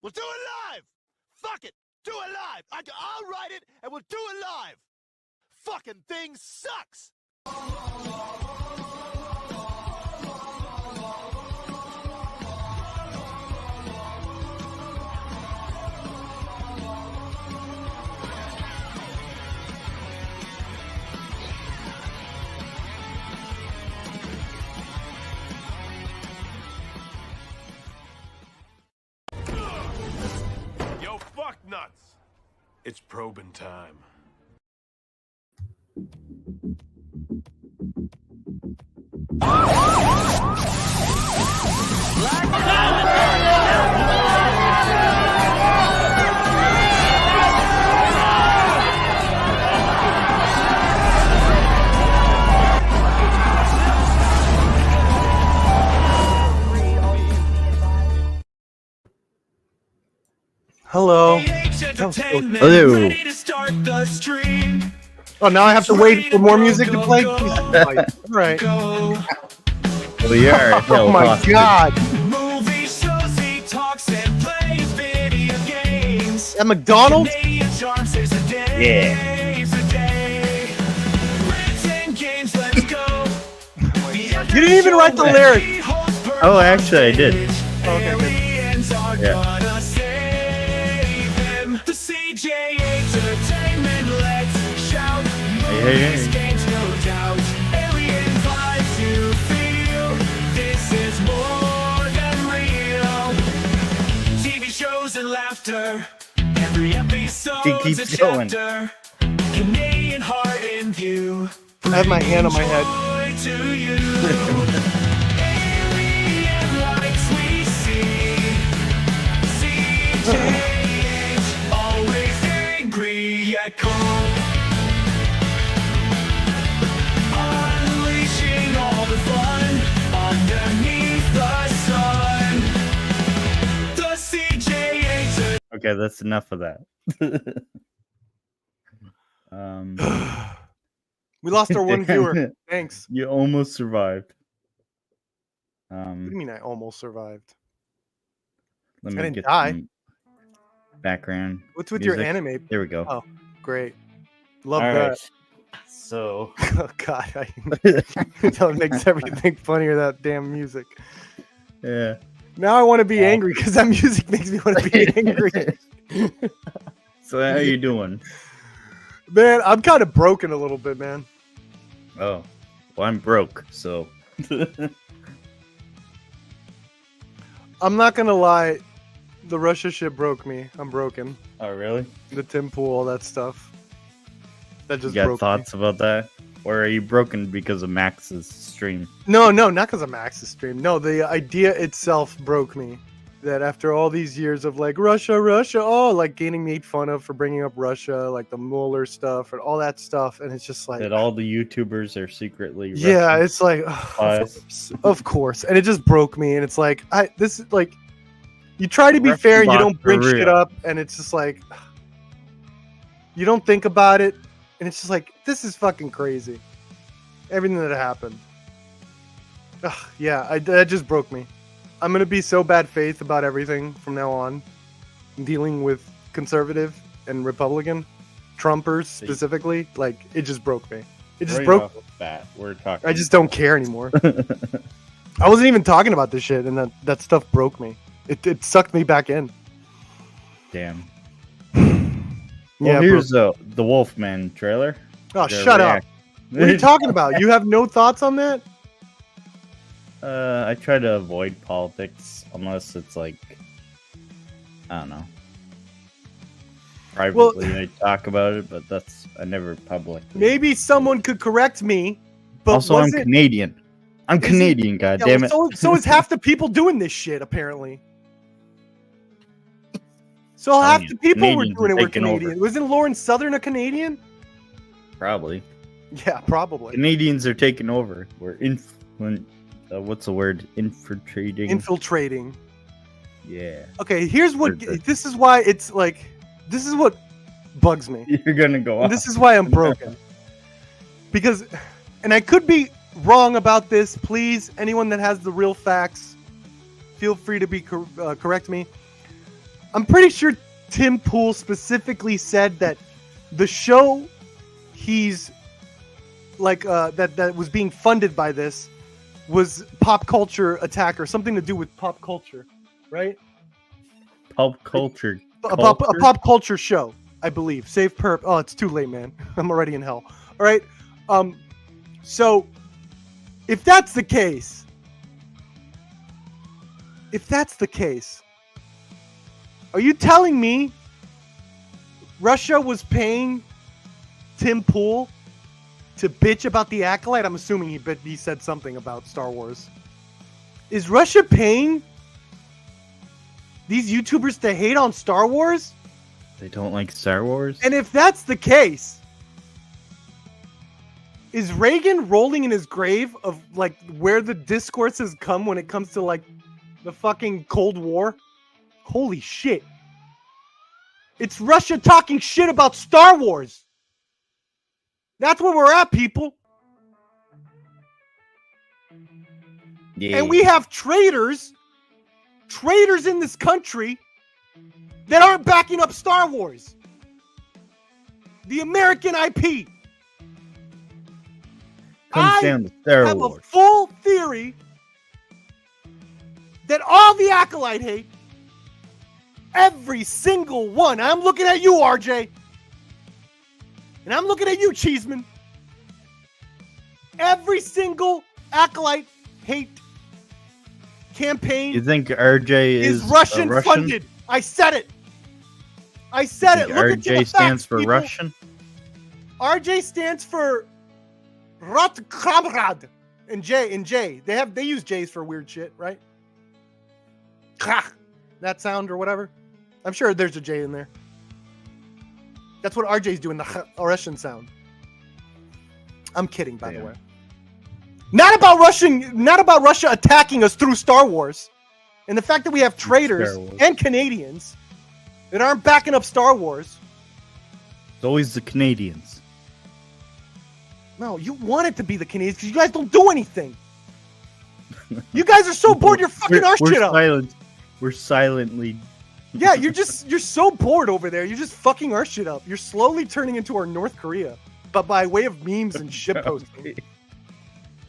We'll do it live! Fuck it! Do it live! I'll write it and we'll do it live! Fucking thing sucks! Yo, fuck nuts! It's probing time. Hello. Hello. Oh, now I have to wait for more music to play? All right. Well, you are. Oh my god. At McDonald's? Yeah. You didn't even write the lyrics. Oh, actually, I did. Okay, good. Yeah. Hey. Every episode It keeps going. Canadian heart in view. I have my hand on my head. To you. Alien lights we see. CJH, always angry yet calm. Unleashing all the fun underneath the sun. The CJH. Okay, that's enough of that. We lost our one viewer. Thanks. You almost survived. What do you mean I almost survived? Let I me didn't get die. some background. What's with your music. anime? There we go. Oh, great. Love All that. right. So, Oh god, that makes everything funnier, that damn music. yeah. Now I want to be angry because that music makes me want to be angry. So how you doing? Man, I'm kind of broken a little bit, man. Oh, well, I'm broke, so. I'm not gonna lie, the Russia shit broke me. I'm broken. Oh, really? The Tim Pool, all that stuff. That just You got broke thoughts about that? Or are you broken because of Max's stream? me. No, not because of Max's stream. No, the idea itself broke me. That after all these years of like Russia, oh, like getting made fun of for bringing up Russia, like the Mueller stuff and all that stuff, and it's just like That all the YouTubers are secretly yeah, Russian it's like spies? of course, and it just broke me, and it's like this is like you try to be Russian fair and you bot don't bring for shit real. up, and it's just like you don't think about it, and it's just like this is fucking crazy. Everything that happened, yeah, that just broke me. I'm gonna be so bad faith about everything from now on, dealing with conservative and Republican, Trumpers specifically. Like it just broke me. It just Right broke. off the bat, we're talking. I just don't care anymore. I wasn't even talking about this shit, and that stuff broke me. It sucked me back in. Damn. Yeah, Well, here's the Wolfman trailer. oh, Their shut up! react- What are you talking about? You have no thoughts on that? I try to avoid politics unless it's like, I don't know. Privately, I talk about it, but I never publicly. Maybe someone could correct me. But Also, I'm Canadian. I'm Canadian, god damn it. So is half the people doing this shit, apparently. So half the people Canadians were doing are it were taking over. Canadian. Wasn't Lauren Southern a Canadian? Probably. Yeah, probably. Canadians are taking over. We're what's the word? Infiltrating. Infiltrating. Yeah. Okay, here's what. Heard that. This is why it's like. This is what bugs me. You're gonna go And off. this is why I'm broken. Because, and I could be wrong about this. Please, anyone that has the real facts, feel free to be correct me. I'm pretty sure Tim Pool specifically said that the show he's like that was being funded by this was Pop Culture Attack or something to do with pop culture, right? Pop culture. A pop culture show, I believe. Save Perp. Oh, it's too late, man. I'm already in hell. All right. So if that's the case, are you telling me Russia was paying Tim Pool to bitch about the Acolyte? I'm assuming he said something about Star Wars. Is Russia paying these YouTubers to hate on Star Wars? They don't like Star Wars? And if that's the case, is Reagan rolling in his grave of like where the discourse has come when it comes to like the fucking Cold War? Holy shit. It's Russia talking shit about Star Wars. That's where we're at, people. Yeah. And we have traitors in this country that aren't backing up Star Wars. The American IP. Comes down to Star have Wars. A full theory that all the Acolyte hate, every single one. I'm looking at you, RJ. And I'm looking at you, Cheeseman. Every single Acolyte hate campaign. You think RJ is Russian funded? I said it. I said it. Look RJ at the stands facts, for people. Russian? RJ stands for Rotkamrad. And J. They use J's for weird shit, right? That sound or whatever. I'm sure there's a J in there. That's what RJ's doing, the Russian sound. I'm kidding, by the way. Not about Russia attacking us through Star Wars. And the fact that we have traitors and Canadians that aren't backing up Star Wars. It's always the Canadians. No, you want it to be the Canadians because you guys don't do anything. You guys are so bored you're fucking our shit up. We're silently... Yeah, you're so bored over there. You're just fucking our shit up. You're slowly turning into our North Korea, but by way of memes and shitposting.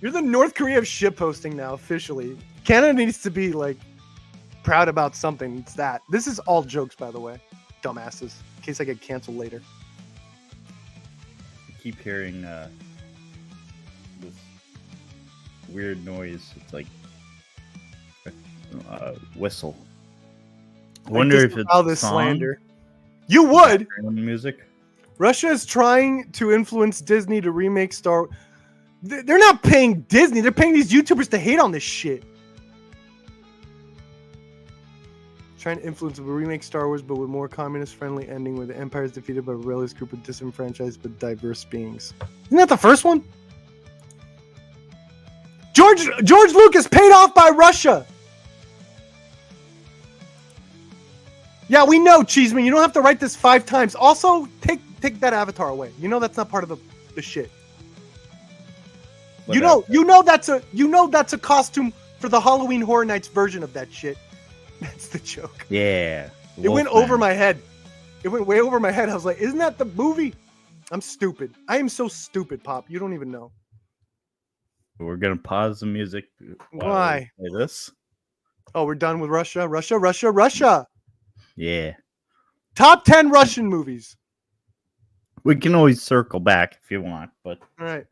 You're the North Korea of shitposting now, officially. Canada needs to be, like, proud about something. It's that. This is all jokes, by the way. Dumbasses. In case I get canceled later. I keep hearing this weird noise. It's like a whistle. I wonder if it's all this slander. You would. Music. Russia is trying to influence Disney to remake Star Wars. They're not paying Disney. They're paying these YouTubers to hate on this shit. Trying to influence a remake Star Wars, but with more communist-friendly ending where the Empire is defeated by a rebellious group of disenfranchised but diverse beings. Isn't that the first one? George Lucas paid off by Russia. Yeah, we know, Cheeseman. You don't have to write this 5 times. Also, take that avatar away. You know that's not part of the shit. You know that's a costume for the Halloween Horror Nights version of that shit. That's the joke. Yeah. It went over my head. It went way over my head. I was like, isn't that the movie? I'm stupid. I am so stupid, Pop. You don't even know. We're gonna pause the music. Why? Play this. Oh, we're done with Russia. Russia. Yeah. Top 10 Russian movies. We can always circle back if you want, but All right.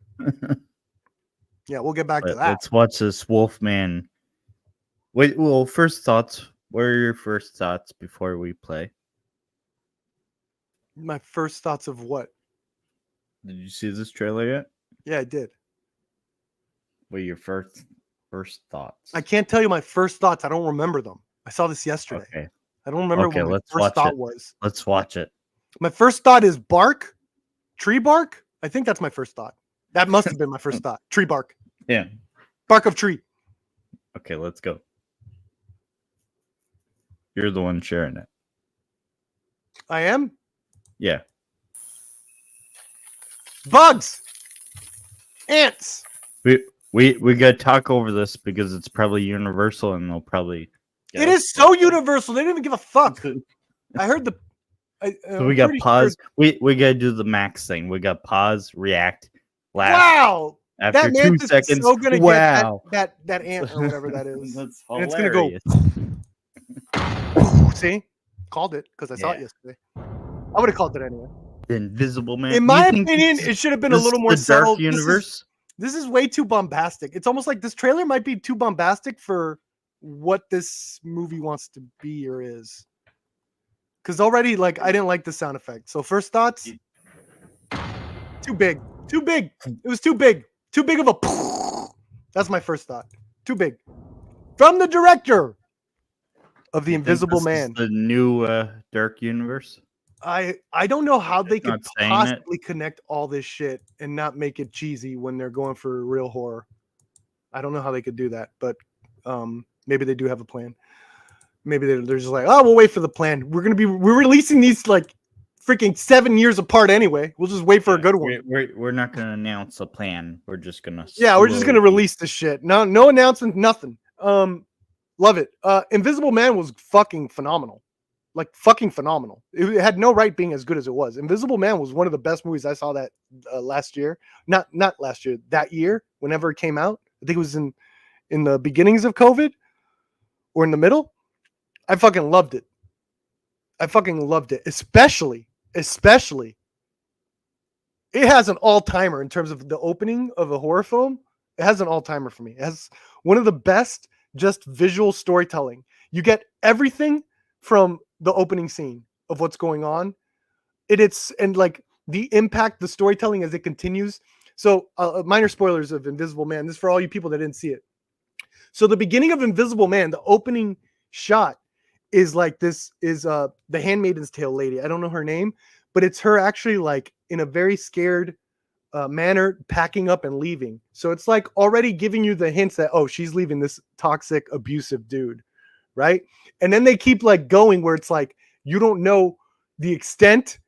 Yeah, we'll get back to that. Let's watch this Wolfman. Wait, well, first thoughts. What are your first thoughts before we play? My first thoughts of what? Did you see this trailer yet? Yeah, I did. What are your first thoughts? I can't tell you my first thoughts. I don't remember them. I saw this yesterday. Okay. I don't remember what my first thought was. Let's watch it. My first thought is bark. Tree bark? I think that's my first thought. That must have been my first thought. Tree bark. Yeah. Bark of tree. Okay, let's go. You're the one sharing it. I am? Yeah. Bugs. Ants. We gotta talk over this because it's probably universal and they'll probably It is so universal. They don't even give a fuck. I heard the. So we got pause. We gotta do the Max thing. We got pause, react, laugh. Wow. After That 2 mantis seconds, is so gonna wow. get that ant or whatever that is. That's And it's hilarious. gonna go. See, called it because I saw it yesterday. I would have called it anyway. The Invisible Man. In my opinion, it should have been a little more the settled. Dark Universe. This is way too bombastic. It's almost like this trailer might be too bombastic for what this movie wants to be or is. Because already, like, I didn't like the sound effect. So first thoughts, too big. It was too big. Too big of a. That's my first thought. Too big. From the director of The Invisible Man. The new Dark Universe. I don't know how they could not saying possibly connect all this shit and not make it cheesy when they're going for real horror. I don't know how they could do that, but maybe they do have a plan. Maybe they're just like, oh, we'll wait for the plan. We're releasing these like freaking 7 years apart anyway. We'll just wait for a good one. We're not gonna announce a plan. We're just gonna we're just gonna release this shit. No announcement, nothing. Love it. Invisible Man was fucking phenomenal. Like fucking phenomenal. It had no right being as good as it was. Invisible Man was one of the best movies I saw that last year. Not last year, that year, whenever it came out. I think it was in the beginnings of COVID or in the middle. I fucking loved it. Especially it has an all-timer in terms of the opening of a horror film. It has an all-timer for me. It has one of the best just visual storytelling. You get everything from the opening scene of what's going on. And like the impact, the storytelling as it continues. So minor spoilers of Invisible Man. This is for all you people that didn't see it. So the beginning of Invisible Man, the opening shot is like this is the Handmaid's Tale lady. I don't know her name, but it's her actually like in a very scared manner packing up and leaving. So it's like already giving you the hints that, oh, she's leaving this toxic, abusive dude. Right. And then they keep like going where it's like, you don't know the extent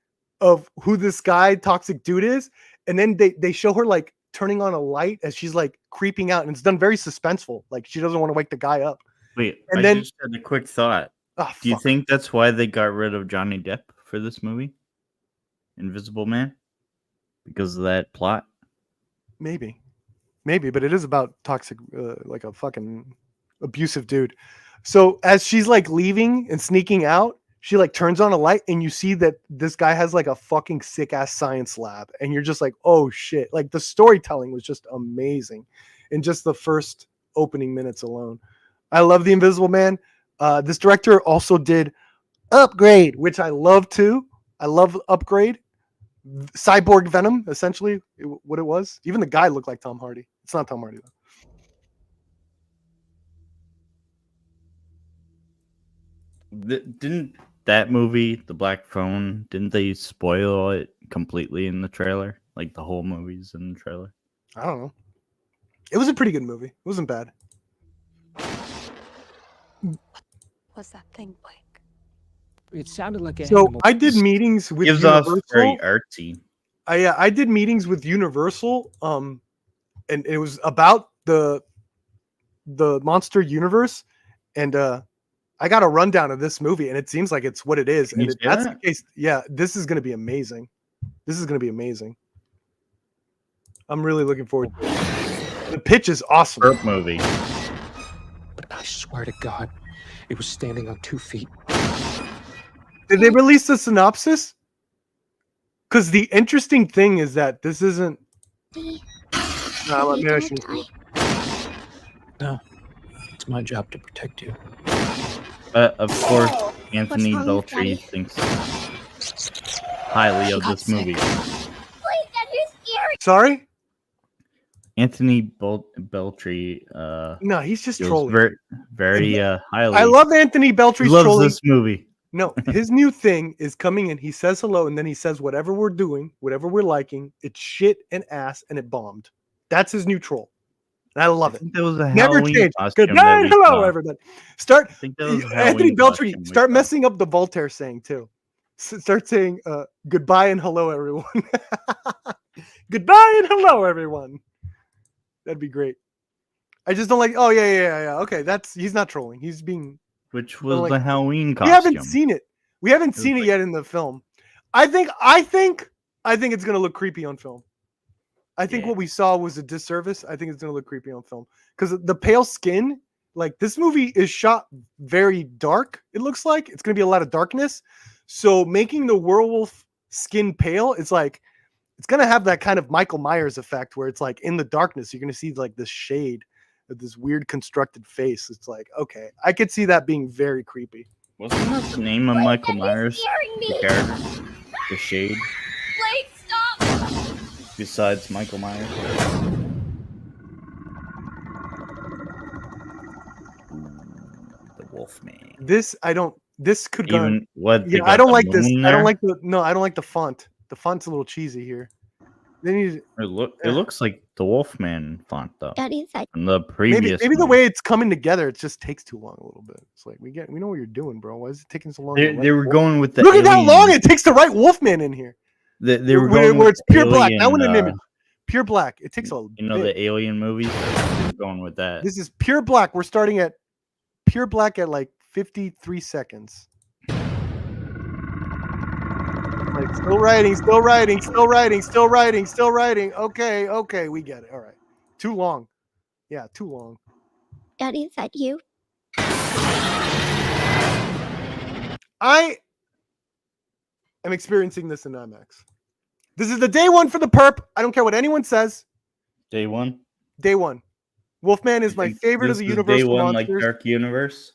of who this guy toxic dude is. And then they show her like turning on a light as she's like creeping out. And it's done very suspenseful. Like she doesn't want to wake the guy up. Wait, and I just had a quick thought. Oh, do you think that's why they got rid of Johnny Depp for this movie? Invisible Man? Because of that plot? Maybe, but it is about toxic, like a fucking abusive dude. So as she's like leaving and sneaking out, she like turns on a light and you see that this guy has like a fucking sick ass science lab. And you're just like, oh shit. Like the storytelling was just amazing in just the first opening minutes alone. I love The Invisible Man. This director also did Upgrade, which I love too. I love Upgrade. Cyborg Venom, essentially what it was. Even the guy looked like Tom Hardy. It's not Tom Hardy though. Didn't that movie, The Black Phone, didn't they spoil it completely in the trailer? Like the whole movie's in the trailer? I don't know. It was a pretty good movie. It wasn't bad. What's that thing like? It sounded like So I did meetings with Gives Universal. off very artsy. I did meetings with Universal, and it was about the monster universe, and I got a rundown of this movie, and it seems like it's what it is. And if that's the case, yeah, this is going to be amazing. I'm really looking forward to it. The pitch is awesome. Burp movie. But I swear to God, it was standing on 2 feet. Did they release the synopsis? Because the interesting thing is that this isn't. No, it's my job to protect you. Of course, Anthony Beltry thinks highly of this movie. Sorry? Anthony Beltry. No, he's just feels trolling. Very highly. I love Anthony Beltry's loves trolling. this movie. No, his new thing is coming in. He says hello, and then he says whatever we're doing, whatever we're liking, it's shit and ass, and it bombed. That's his new troll. And I love it. That was a Never Halloween change. costume Good that night, we hello, saw. everybody. Start. I think that was a Anthony Halloween Beltry, costume we start saw. messing up the Voltaire saying too. Start saying goodbye and hello, everyone. Goodbye and hello, everyone. That'd be great. I just don't like. Oh yeah. Okay, he's not trolling. He's being. Which was like, the Halloween You costume. haven't seen it. We haven't seen it yet in the film. I think it's gonna look creepy on film. I think what we saw was a disservice. I think it's gonna look creepy on film because the pale skin. Like this movie is shot very dark. It looks like it's gonna be a lot of darkness. So making the werewolf skin pale, it's like it's gonna have that kind of Michael Myers effect where it's like in the darkness you're gonna see like this shade of this weird constructed face. It's like okay, I could see that being very creepy. Wasn't that the name of Michael Myers? The character, the Shade. Blake, stop! Besides Michael Myers. The Wolfman. This could go. Even what? Yeah, I don't like this. I don't like the font. The font's a little cheesy here. They need. It looks like the Wolfman font though. Daddy said. From the previous. Maybe the way it's coming together, it just takes too long a little bit. It's like we know what you're doing, bro. Why is it taking so long? They were going with the. Look at how long it takes to write Wolfman in here. They were going where it's pure black. alien, Now in an image, pure black. It takes a. the Alien movies. They're going with that. This is pure black. We're starting at pure black at like 53 seconds. Like still writing. Okay, we get it. All right. Too long. Yeah, too long. Daddy said you. I am experiencing this in IMAX. This is the day one for the perp. I don't care what anyone says. Day one. Day one. Wolfman is my favorite of the Universal Day one, monsters. like Dark Universe.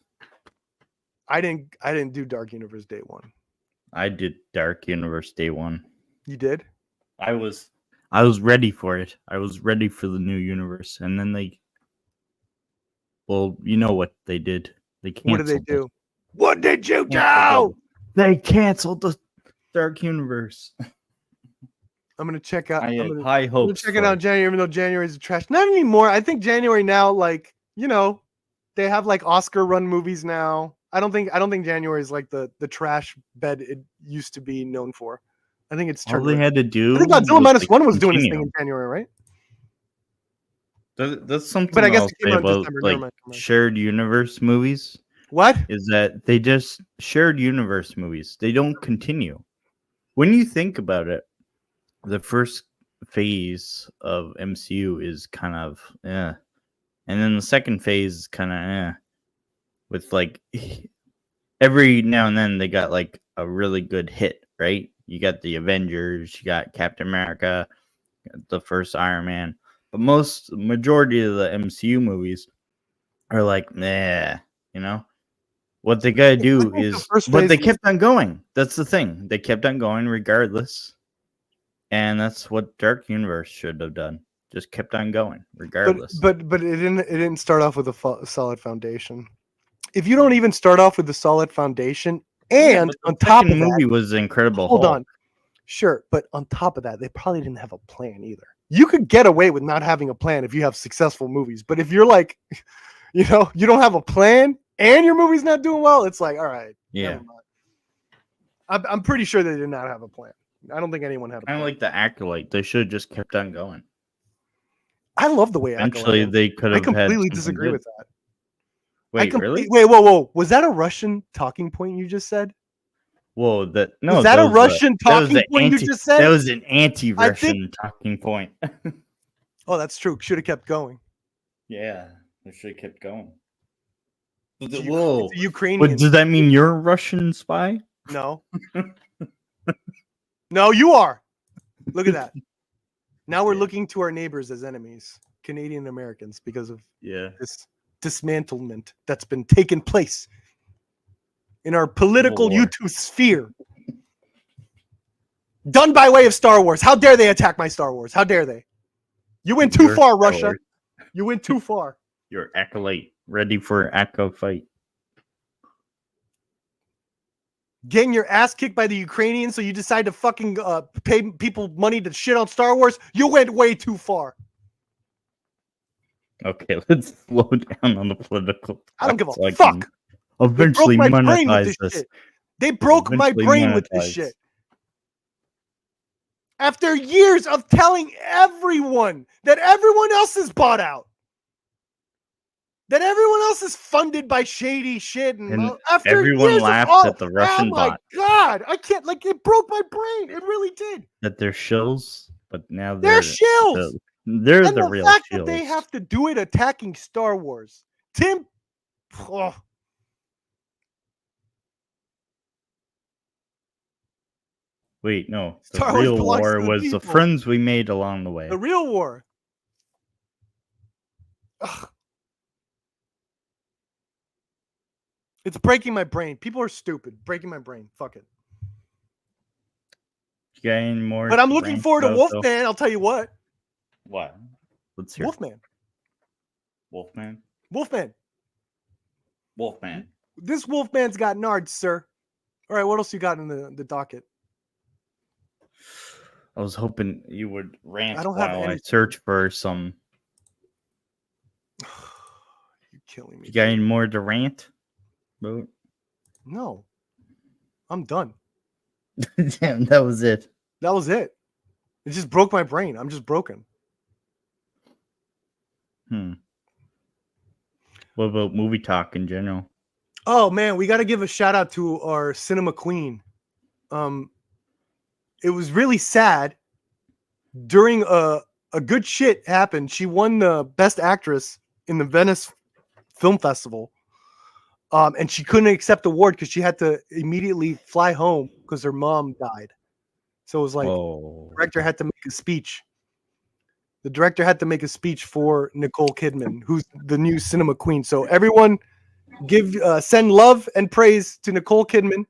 I didn't do Dark Universe day one. I did Dark Universe day one. You did? I was ready for it. I was ready for the new universe, and then you know what they did? They canceled. What did they do? What did you do? They canceled the Dark Universe. I'm gonna check out. I had I'm high gonna hopes. check it out in January, even though January is trash. Not anymore. I think January now, like they have like Oscar run movies now. I don't think January is like the trash bed it used to be known for. I think it's all they had to do. I think Godzilla Minus One was doing this continue. thing in January, right? That's something. But I guess I'll it came say out in about December. like Never mind. shared universe movies. What? Is that they just shared universe movies? They don't continue. When you think about it, the first phase of MCU is kind of and then the second phase is kind of with like every now and then they got like a really good hit, right? You got the Avengers, you got Captain America, the first Iron Man, but majority of the MCU movies are like, what they gotta do is, but they kept on going. That's the thing. They kept on going regardless, and that's what Dark Universe should have done. Just kept on going regardless. But it didn't start off with a solid foundation. If you don't even start off with a solid foundation, and on top of that, movie was Incredible. Hold on, sure, but on top of that, they probably didn't have a plan either. You could get away with not having a plan if you have successful movies, but if you're like, you don't have a plan and your movie's not doing well, it's like, all right, yeah. I'm pretty sure they did not have a plan. I don't think anyone had a plan. Kind of like the Acolyte. They should have just kept on going. I love the way eventually they could have. I completely disagree with that. Wait, really? Wait, whoa! Was that a Russian talking point you just said? Whoa, was that a Russian talking point you just said? That was an anti-Russian talking point. Oh, that's true. Should have kept going. Yeah, they should have kept going. Whoa, it's a Ukrainian. But does that mean you're a Russian spy? No. No, you are. Look at that. Now we're looking to our neighbors as enemies, Canadian Americans, because of this dismantlement that's been taking place in our political YouTube sphere. Done by way of Star Wars. How dare they attack my Star Wars? How dare they? You went too far, Russia. You went too far. You're Acolyte. Ready for Echo fight. Getting your ass kicked by the Ukrainians, so you decide to fucking pay people money to shit on Star Wars? You went way too far. Okay, let's slow down on the political. I don't give a fuck. Eventually monetize this. They broke my brain with this shit. After years of telling everyone that everyone else is bought out, That everyone else is funded by shady shit, And after everyone years of laughed all, at the Russian oh my bot. god, I can't, like, it broke my brain. It really did. That they're shills, but now They're shills. they're And the the real fact shills. that they have to do it attacking Star Wars. Tim, oh. Wait, no. The Star Wars real belongs war to the was the people. friends we made along the way. The real war. Ugh. It's breaking my brain. People are stupid. Breaking my brain. Fuck it. You got any more? But I'm looking rant forward to about, though? Wolfman. I'll tell you what. What? Let's hear. Wolfman. Wolfman. Wolfman. Wolfman. This Wolfman's got nards, sir. All right, what else you got in the docket? I was hoping you would rant I don't have while I any- search for some. You're killing me. You got any more to rant about? No. I'm done. Damn, that was it. That was it. It just broke my brain. I'm just broken. What about movie talk in general? Oh man, we got to give a shout out to our cinema queen. It was really sad. During a good shit happened. She won the best actress in the Venice Film Festival. And she couldn't accept the award because she had to immediately fly home because her mom died. So it was like the director had to make a speech. The director had to make a speech for Nicole Kidman, who's the new cinema queen. So everyone send love and praise to Nicole Kidman,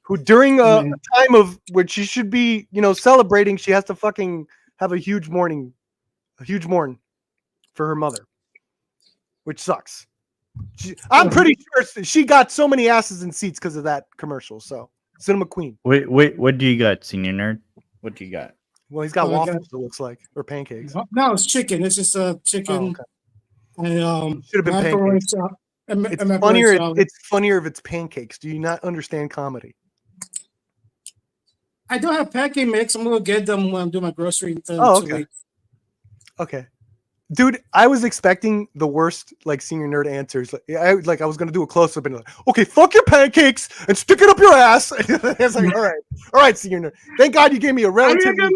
who during a time of which she should be, celebrating, she has to fucking have a huge mourn for her mother, which sucks. I'm pretty sure she got so many asses in seats because of that commercial. So cinema queen. Wait, what do you got, senior nerd? What do you got? Well, he's got waffles, it looks like, or pancakes. No, it's chicken. It's just chicken. Oh, And should have been macaroni pancakes. salad- and It's macaroni funnier. salad. It's funnier if it's pancakes. Do you not understand comedy? I don't have pancake mix. I'm gonna get them when I'm doing my grocery. Okay. Okay. Dude, I was expecting the worst, like, senior nerd answers. I was gonna do a close up and like, okay, fuck your pancakes and stick it up your ass. It's like, all right, senior nerd. Thank God you gave me a relatively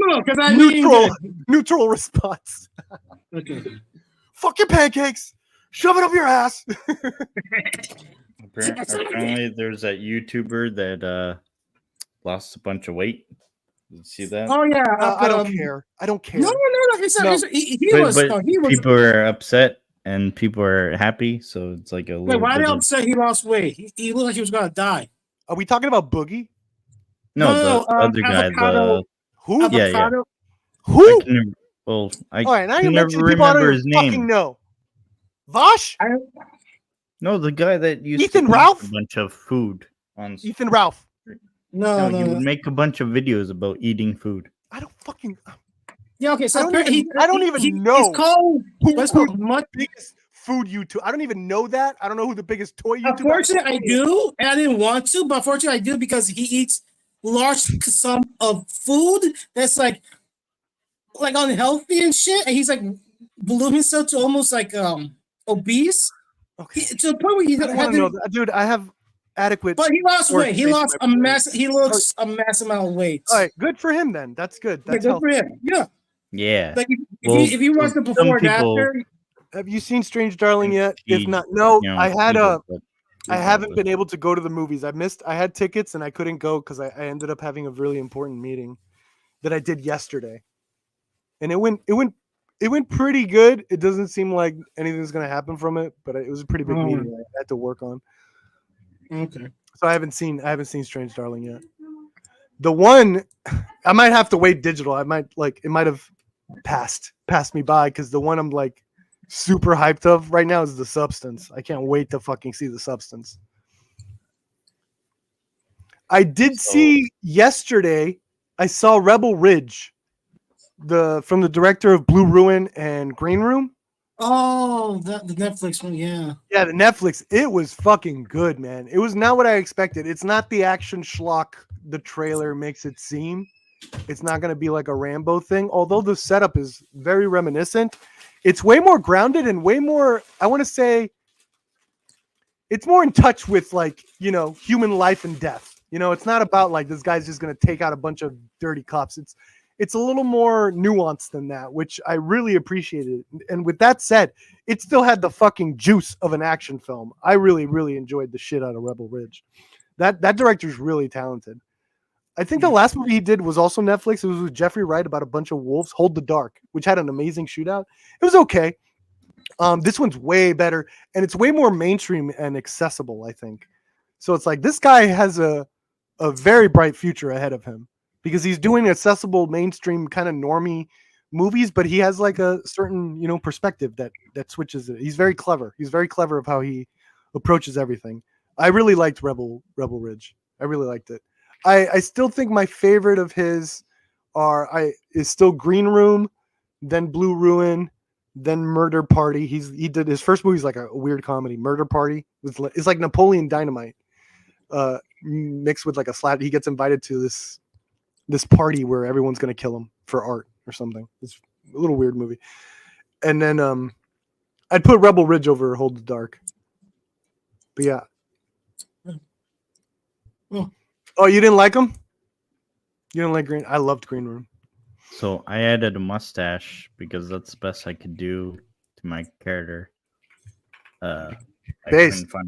neutral response. Okay. Fuck your pancakes, shove it up your ass. Apparently, there's that YouTuber that lost a bunch of weight. Did you see that? Oh yeah. I don't care. I don't care. No. He But was. people are upset and people are happy, so it's like a Wait, little why bit they of- upset? He lost weight. He looked like he was gonna die. Are we talking about Boogie? No, No, the other guy. avocado. Who? Yeah. Avocado. Who? I All right, now can you never mentioned people I don't remember even his fucking name. know. Vosh? No, the guy that used Ethan to eat Ralph? a bunch of food on. Ethan Ralph. No, he would make a bunch of videos about eating food. I don't fucking. Yeah, okay. So I don't even know It's called. What's who's called much. biggest food YouTube. I don't even know that. I don't know who the biggest toy YouTuber. Unfortunately, I do, and I didn't want to, but fortunately, I do because he eats large sum of food that's like unhealthy and shit, and he's like blew himself to almost like obese. Okay. To the point where he I don't had want to to, know that. Dude, I have adequate. but he lost weight. He organization lost in my brain. a mass amount of weight. All right, good for him then. That's good. Yeah, That's good for healthy. him. Yeah. Yeah. Like Well, if you watch the some before and people- after, Have you seen Strange Darling yet? If He- not, no. you know, I had he a. does that. I haven't been able to go to the movies. I had tickets and I couldn't go because I ended up having a really important meeting that I did yesterday, and it went pretty good. It doesn't seem like anything's gonna happen from it, but it was a pretty big meeting I had to work on. okay. So I haven't seen Strange Darling yet. The one I might have to wait digital. It might have passed me by because the one I'm like super hyped of right now is The Substance. I can't wait to fucking see The Substance. I did see yesterday. I saw Rebel Ridge, from the director of Blue Ruin and Green Room. Oh, the Netflix one, yeah. Yeah, the Netflix. It was fucking good, man. It was not what I expected. It's not the action schlock the trailer makes it seem. It's not going to be like a Rambo thing, although the setup is very reminiscent. It's way more grounded and way more, I want to say, it's more in touch with like, you know, human life and death. You know, it's not about like this guy's just going to take out a bunch of dirty cops. It's a little more nuanced than that, which I really appreciated. And with that said, it still had the fucking juice of an action film. I really, really enjoyed the shit out of Rebel Ridge. That director's really talented. I think the last movie he did was also Netflix. It was with Jeffrey Wright about a bunch of wolves, Hold the Dark, which had an amazing shootout. It was okay. This one's way better, and it's way more mainstream and accessible, I think. So it's like this guy has a very bright future ahead of him because he's doing accessible, mainstream kind of normie movies, but he has like a certain, you know, perspective that switches it. He's very clever. He's very clever of how he approaches everything. I really liked Rebel Ridge. I really liked it. I still think my favorite of his is still Green Room, then Blue Ruin, then Murder Party. He did his first movie is like a weird comedy. Murder Party it's like Napoleon Dynamite mixed with like a slap. He gets invited to this party where everyone's gonna kill him for art or something. It's a little weird movie. And then I'd put Rebel Ridge over Hold the Dark. But yeah. Oh, you didn't like him? You didn't like Green? I loved Green Room. So I added a mustache because that's the best I could do to my character. I couldn't find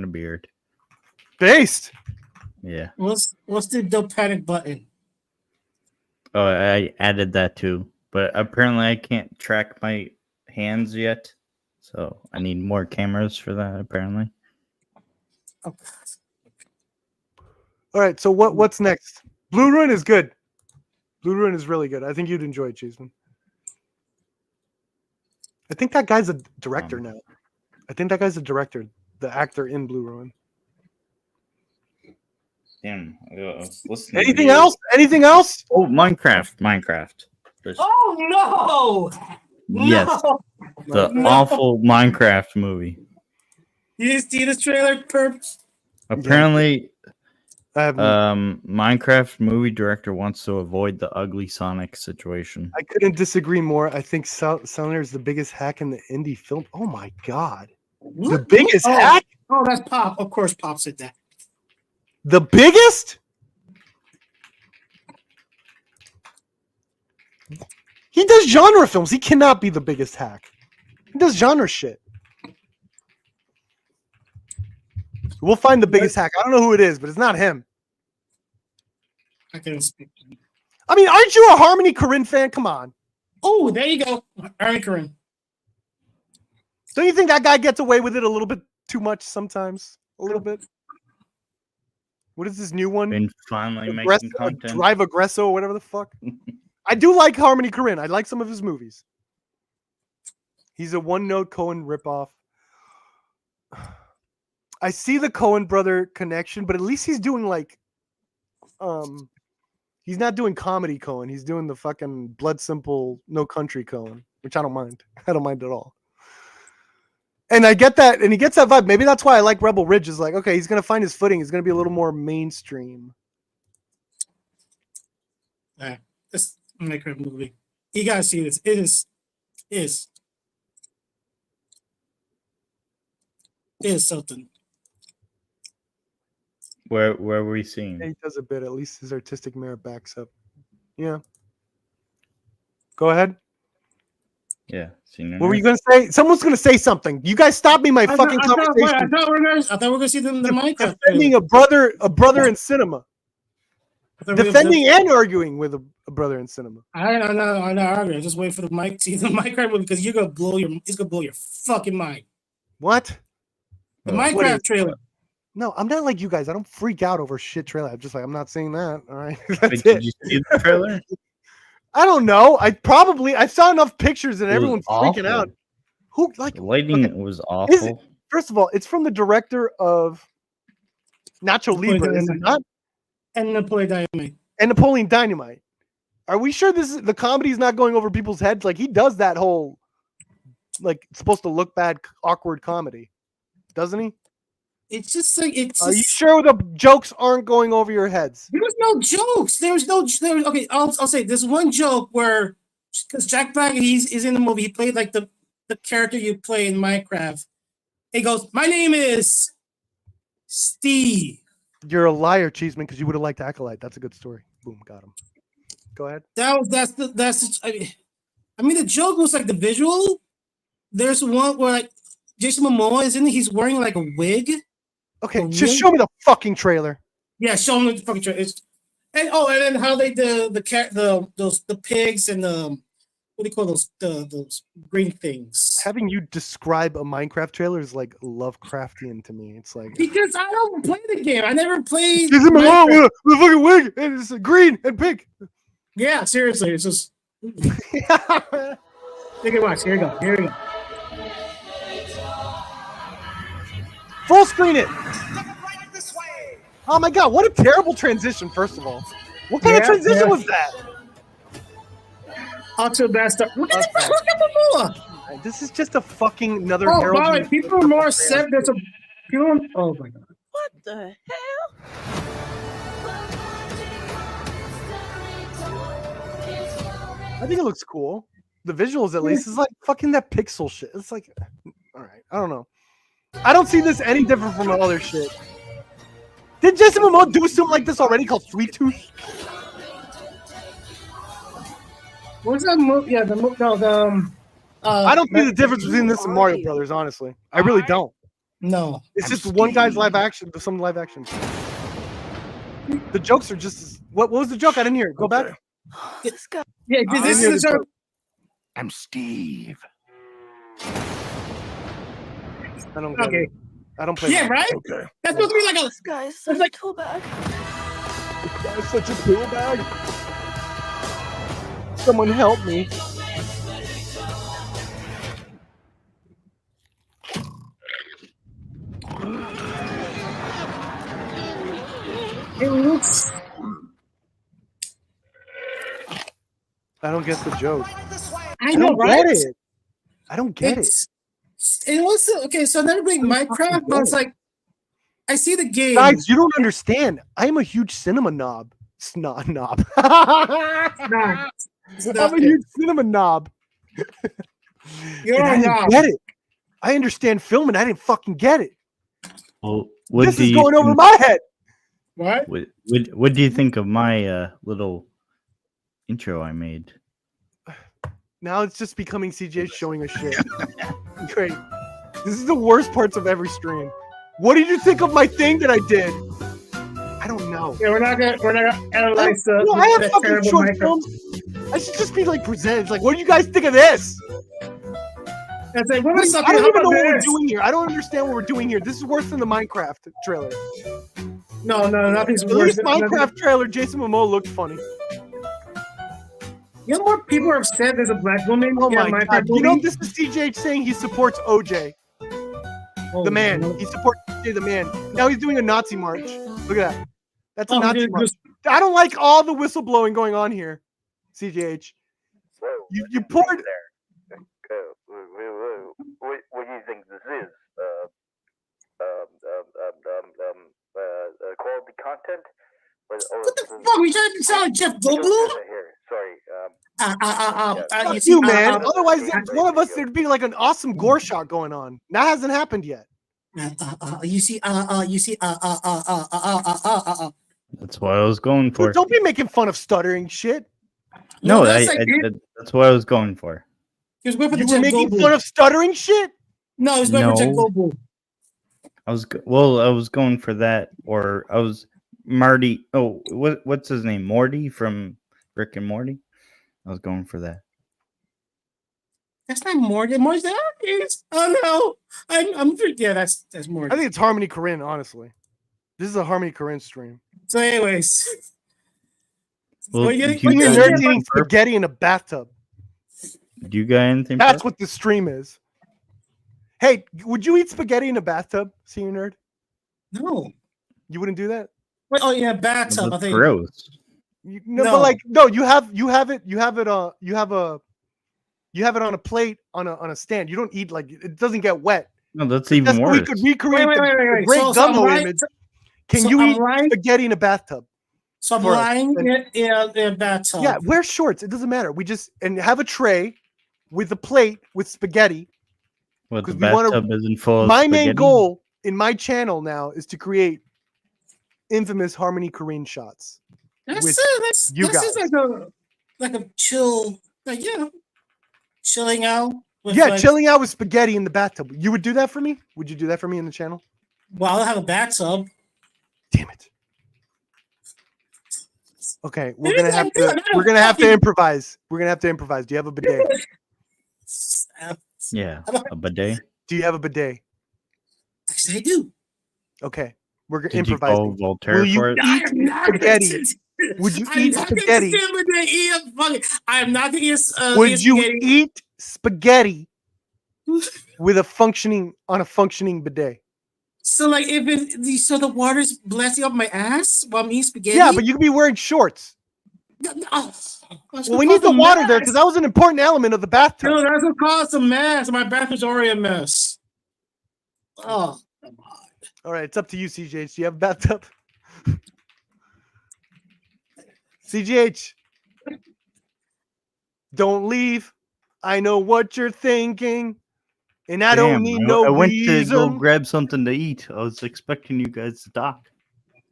a beard. Based. Yeah. What's the don't panic button? Oh, I added that too. But apparently I can't track my hands yet. So I need more cameras for that, apparently. Oh, all right, so what's next? Blue Ruin is good. Blue Ruin is really good. I think you'd enjoy it, Cheeseman. I think that guy's a director now. I think that guy's a director, the actor in Blue Ruin. Damn. Anything else? Anything else? Oh, Minecraft. Oh no! Yes. No! The awful Minecraft movie. You didn't see this trailer, Perp? Apparently, Minecraft movie director wants to avoid the ugly Sonic situation. I couldn't disagree more. I think Summoner is the biggest hack in the indie film. Oh my god. What? The biggest hack? Oh, that's Pop. Of course, Pop said that. The biggest? He does genre films. He cannot be the biggest hack. He does genre shit. We'll find the biggest hack. I don't know who it is, but it's not him. I can't speak. I mean, aren't you a Harmony Korine fan? Come on. Oh, there you go. Harmony Korine. Don't you think that guy gets away with it a little bit too much sometimes? A little bit. What is this new one? Been finally making content. Drive Aggresso or whatever the fuck. I do like Harmony Korine. I like some of his movies. He's a one-note Coen ripoff. I see the Coen brother connection, but at least he's doing like, he's not doing comedy Coen. He's doing the fucking Blood Simple No Country Coen, which I don't mind. I don't mind at all. And I get that, and he gets that vibe. Maybe that's why I like Rebel Ridge. Is like, okay, he's gonna find his footing. He's gonna be a little more mainstream. Yeah, this Minecraft movie. You gotta see this. It is something. Where were we seeing? He does a bit. At least his artistic merit backs up. Yeah. Go ahead. Yeah. What were you gonna say? Someone's gonna say something. You guys stop me my fucking conversation. I thought we were gonna see the Minecraft. Defending a brother in cinema. Defending and arguing with a brother in cinema. I'm not arguing. Just wait for the mic. See the Minecraft movie because it's gonna blow your fucking mind. What? The Minecraft trailer. No, I'm not like you guys. I don't freak out over shit trailer. I'm just like, I'm not saying that. All right. Wait, did you see the trailer? I don't know. I saw enough pictures and everyone's freaking out. Who like the lighting was awful. First of all, it's from the director of Nacho Libre, is it not? And Napoleon Dynamite. Are we sure the comedy's not going over people's heads? Like he does that whole like it's supposed to look bad, awkward comedy, doesn't he? It's just like it's. Are you sure the jokes aren't going over your heads? There's no jokes. Okay, I'll say there's one joke where because Jack Black, he's in the movie. He played like the character you play in Minecraft. He goes, "My name is Steve." You're a liar, Cheeseman, because you would have liked Acolyte. That's a good story. Boom, got him. Go ahead. I mean, the joke was like the visual. There's one where like Jason Momoa is in it. He's wearing like a wig. Okay, just show me the fucking trailer. Yeah, show me the fucking trailer. And then how they the pigs and the what do you call those green things? Having you describe a Minecraft trailer is like Lovecraftian to me. It's like because I don't play the game. I never played. Jason Momoa with a fucking wig and it's green and pink. Yeah, seriously, it's just. Take a watch. Here we go. Full screen it. Oh my god, what a terrible transition, first of all. What kind of transition was that? Onto best. Look at Momoa. This is just a fucking another Harold. Oh, people are more upset. There's a people. Oh my god. What the hell? I think it looks cool. The visuals, at least, is like fucking that pixel shit. It's like, all right, I don't know. I don't see this any different from other shit. Did Jason Momoa do something like this already called Sweet Tooth? What's that movie? Yeah, the movie. No, I don't see the difference between this and Mario Brothers, honestly. I really don't. No, it's just one guy's live action, some live action. The jokes are just. What was the joke? I didn't hear it. Go back. This guy. Yeah, this is a joke. I'm Steve. I don't get it. I don't play. Yeah, right? Okay. That's supposed to be like a. This guy's such a tool bag. This guy's such a tool bag. Someone help me. It looks. I don't get the joke. I know, right? Get it. I don't get it. It was okay. So I never played Minecraft, but it's like I see the game. Guys, you don't understand. I am a huge cinema knob. Knob. I'm a huge cinema knob. You're I didn't get it. I understand film, and I didn't fucking get it. Well, this is going over my head. What? What do you think of my little intro I made? Now it's just becoming CJ showing us shit. Great. This is the worst parts of every stream. What did you think of my thing that I did? I don't know. Yeah, we're not gonna analyze the. I have fucking short films. I should just be like presented. It's like, what do you guys think of this? It's like, I don't even know what we're doing here. I don't understand what we're doing here. This is worse than the Minecraft trailer. No, nothing's At worse. least Minecraft trailer, Jason Momoa looked funny. You know what people are upset? There's a black woman. Oh my Minecraft god! movie? You know this is CJ saying he supports OJ, the man. No. He supports OJ, the man. Now he's doing a Nazi march. Look at that. That's a Nazi dude, march. I don't like all the whistleblowing going on here, CJH. You poured. What do you think this is? Quality content? What the fuck? We trying to sound like Jeff Goldblum? Sorry. Fuck you, man. Otherwise, one of us there'd be like an awesome gore shot going on. That hasn't happened yet. That's what I was going for. Dude, don't be making fun of stuttering shit. No, that's that's what I was going for. He was whipping You the were Jeff making Goldblum. fun of stuttering shit? No, he was whipping No. Jeff Goldblum. I was going for that, or I was Marty. Oh, what's his name? Morty from Rick and Morty. I was going for that. That's not Morgan. Morgan's that? Oh no, I'm yeah. That's Morgan. I think it's Harmony Korine, honestly. This is a Harmony Korine stream. So, anyways, Well, what are you do getting? You guys- nerds eating spaghetti in a bathtub. Do you got anything? That's for what the stream is. Hey, would you eat spaghetti in a bathtub, senior nerd? No. You wouldn't do that? Wait, oh yeah, that? bathtub. I That's think. gross. No, No. but like no, you have it on a plate on a stand. You don't eat like it doesn't get wet. No, that's even That's where worse. we could recreate Wait. the great So gumbo I'm right- image. Can so you I'm eat right- spaghetti in a bathtub? So I'm For us. lying And- in a bathtub. Yeah, wear shorts. It doesn't matter. We just and have a tray with a plate with spaghetti. What, the 'Cause we wanna- bathtub isn't full of My main spaghetti? goal in my channel now is to create infamous Harmony Korine shots. That's with it. That's you this is guys. like a chill, like chilling out. With Yeah, like, chilling out with spaghetti in the bathtub. You would do that for me? Would you do that for me in the channel? Well, I don't have a bathtub. Damn it. Okay, we're Maybe gonna I have do. to. I'm not We're gonna have to fucking- improvise. We're gonna have to improvise. Do you have a bidet? Yeah, a bidet. Do you have a bidet? Actually, I do. Okay, we're gonna Did you improvise. call Voltaire Will you for it? I am not spaghetti? Would you eat spaghetti? I am not gonna eat. Would you spaghetti. eat spaghetti with a functioning bidet? So, like, if so the water's blasting up my ass while I'm eating spaghetti. Yeah, but you could be wearing shorts. Oh, Well, we need the water there because that was an important element of the bathtub. No, that's what caused a mess. My bathroom's already a mess. Oh, come on. All right, it's up to you, CJH. Do you have a bathtub? CJH, don't leave. I know what you're thinking, and I don't need no I went reason. to go grab something to eat. I was expecting you guys to talk.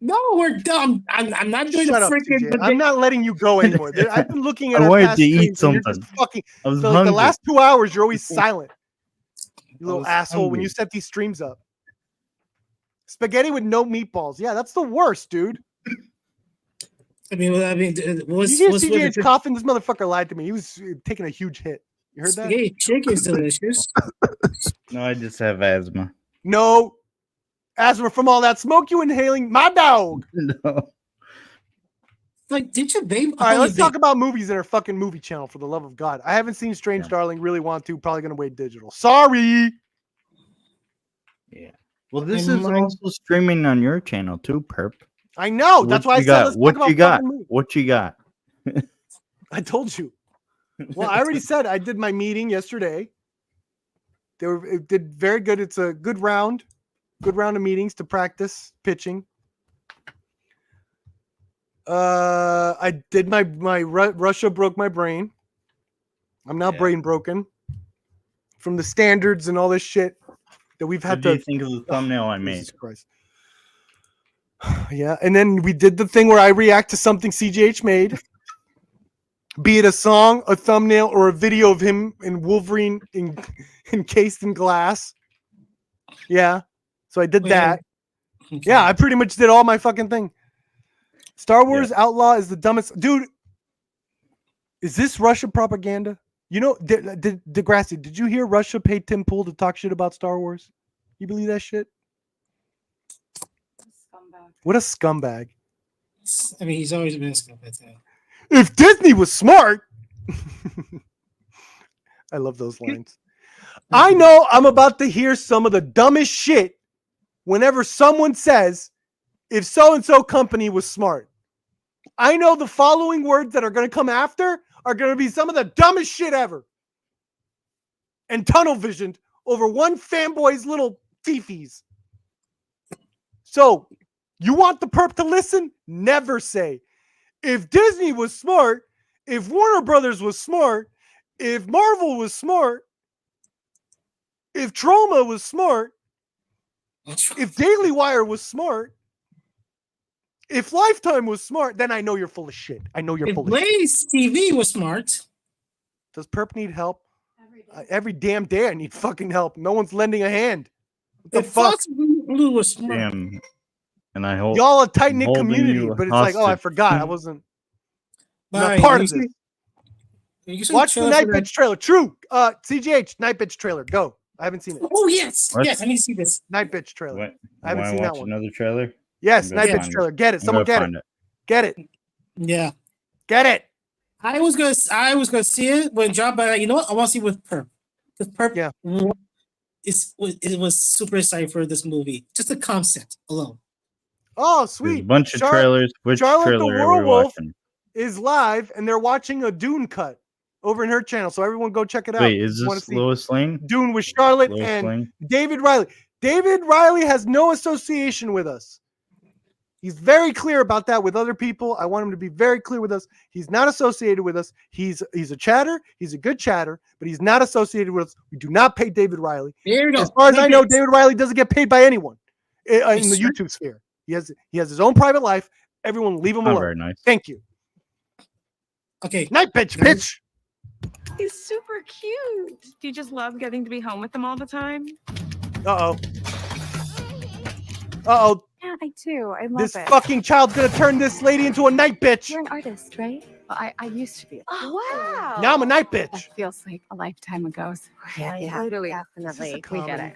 No, we're dumb. I'm not doing Shut the up, freaking. CJ. I'm not letting you go anymore. I've been looking at I our wanted past to eat streams, and you're just something. fucking. I was For like hungry. the last 2 hours, you're always silent. You little was asshole. When you hungry. set these streams up, spaghetti with no meatballs. Yeah, that's the worst, dude. What's You hear with CJ's it? coughing? This motherfucker lied to me. He was taking a huge hit. You heard that? Spaghetti chicken's delicious. No, I just have asthma. No. Asthma from all that smoke you inhaling. My dog. No. Like, did you vape? All right, Oh, let's you talk about movies in our fucking movie channel, for the love of God. I haven't seen Strange Yeah. Darling. Really want to. Probably going to wait digital. Sorry. Yeah. Well, this And is mine- also streaming on your channel too, Perp. I know. That's why I you said got? let's What talk you about got? fucking movies. What you got? I told you. Well, I already said I did my meeting yesterday. It did very good. It's a good round of meetings to practice pitching. I did my Russia broke my brain. I'm now Yeah. brain broken from the standards and all this shit that we've What had do you to. think of the thumbnail I made? Jesus Christ. Yeah, and then we did the thing where I react to something CJH made, be it a song, a thumbnail, or a video of him in Wolverine encased in glass. Yeah, so I did that. Okay. Yeah, I pretty much did all my fucking thing. Star Wars Outlaw is the dumbest dude. Is this Russia propaganda? You know, Degrassi, did you hear Russia paid Tim Pool to talk shit about Star Wars? You believe that shit? What a scumbag. I mean, he's always been a scumbag. If Disney was smart, I love those lines. I know I'm about to hear some of the dumbest shit whenever someone says, if so-and-so company was smart. I know the following words that are going to come after are going to be some of the dumbest shit ever. And tunnel visioned over one fanboy's little fifis. So, you want the perp to listen? Never say, if Disney was smart, if Warner Brothers was smart, if Marvel was smart, if Troma was smart, if Daily Wire was smart, if Lifetime was smart, then I know you're full of shit. I know you're If full of shit. Blaze TV was smart, Does perp need help? Every damn day I need fucking help. No one's lending a hand. What the if fuck? Fox Blue was smart, Damn. And I hope Y'all a tight knit holding community, you but it's like, oh, I hostage. forgot. I wasn't not Alright, part you of this. see- you saw Watch the trailer Night for that- Bitch trailer. True. CGH, Night Bitch trailer. Go. I haven't seen it. Oh yes, What? yes, I need to see this. Night Bitch trailer. What? I haven't You seen wanna that watch one. another trailer? Yes, I'm Night gonna Bitch find trailer. Get it. I'm Someone gonna get it. find it. Get it. Yeah, Get it. I was gonna see it when John, but you know what? I want to see it with Perp. Because Perp, Yeah. it was super excited for this movie. Just the concept alone. Oh, There's sweet. a bunch of Char- trailers. Which Charlotte the trailer are we Werewolf watching? is live, and they're watching a Dune cut over in her channel. So everyone go check it out. Wait, is You wanna this see Lois Lane? Dune with Charlotte Lois and Lane? David Riley. David Riley has no association with us. He's very clear about that with other people. I want him to be very clear with us. He's not associated with us. He's a chatter. He's a good chatter, but he's not associated with us. We do not pay David Riley. There you go. As far as I know, Night David Riley doesn't get paid by anyone in the sure? YouTube sphere. He has his own private life. Everyone leave him Not alone. very nice. Thank you. Okay. Night bitch. He's super cute. Do you just love getting to be home with them all the time? Uh-oh. Uh-oh. Yeah, I do. I love This it. fucking child's gonna turn this lady into a night bitch. You're an artist, right? I used to be. Wow. Now I'm a night bitch. That feels like a lifetime ago. So Yeah, totally. definitely. We get it.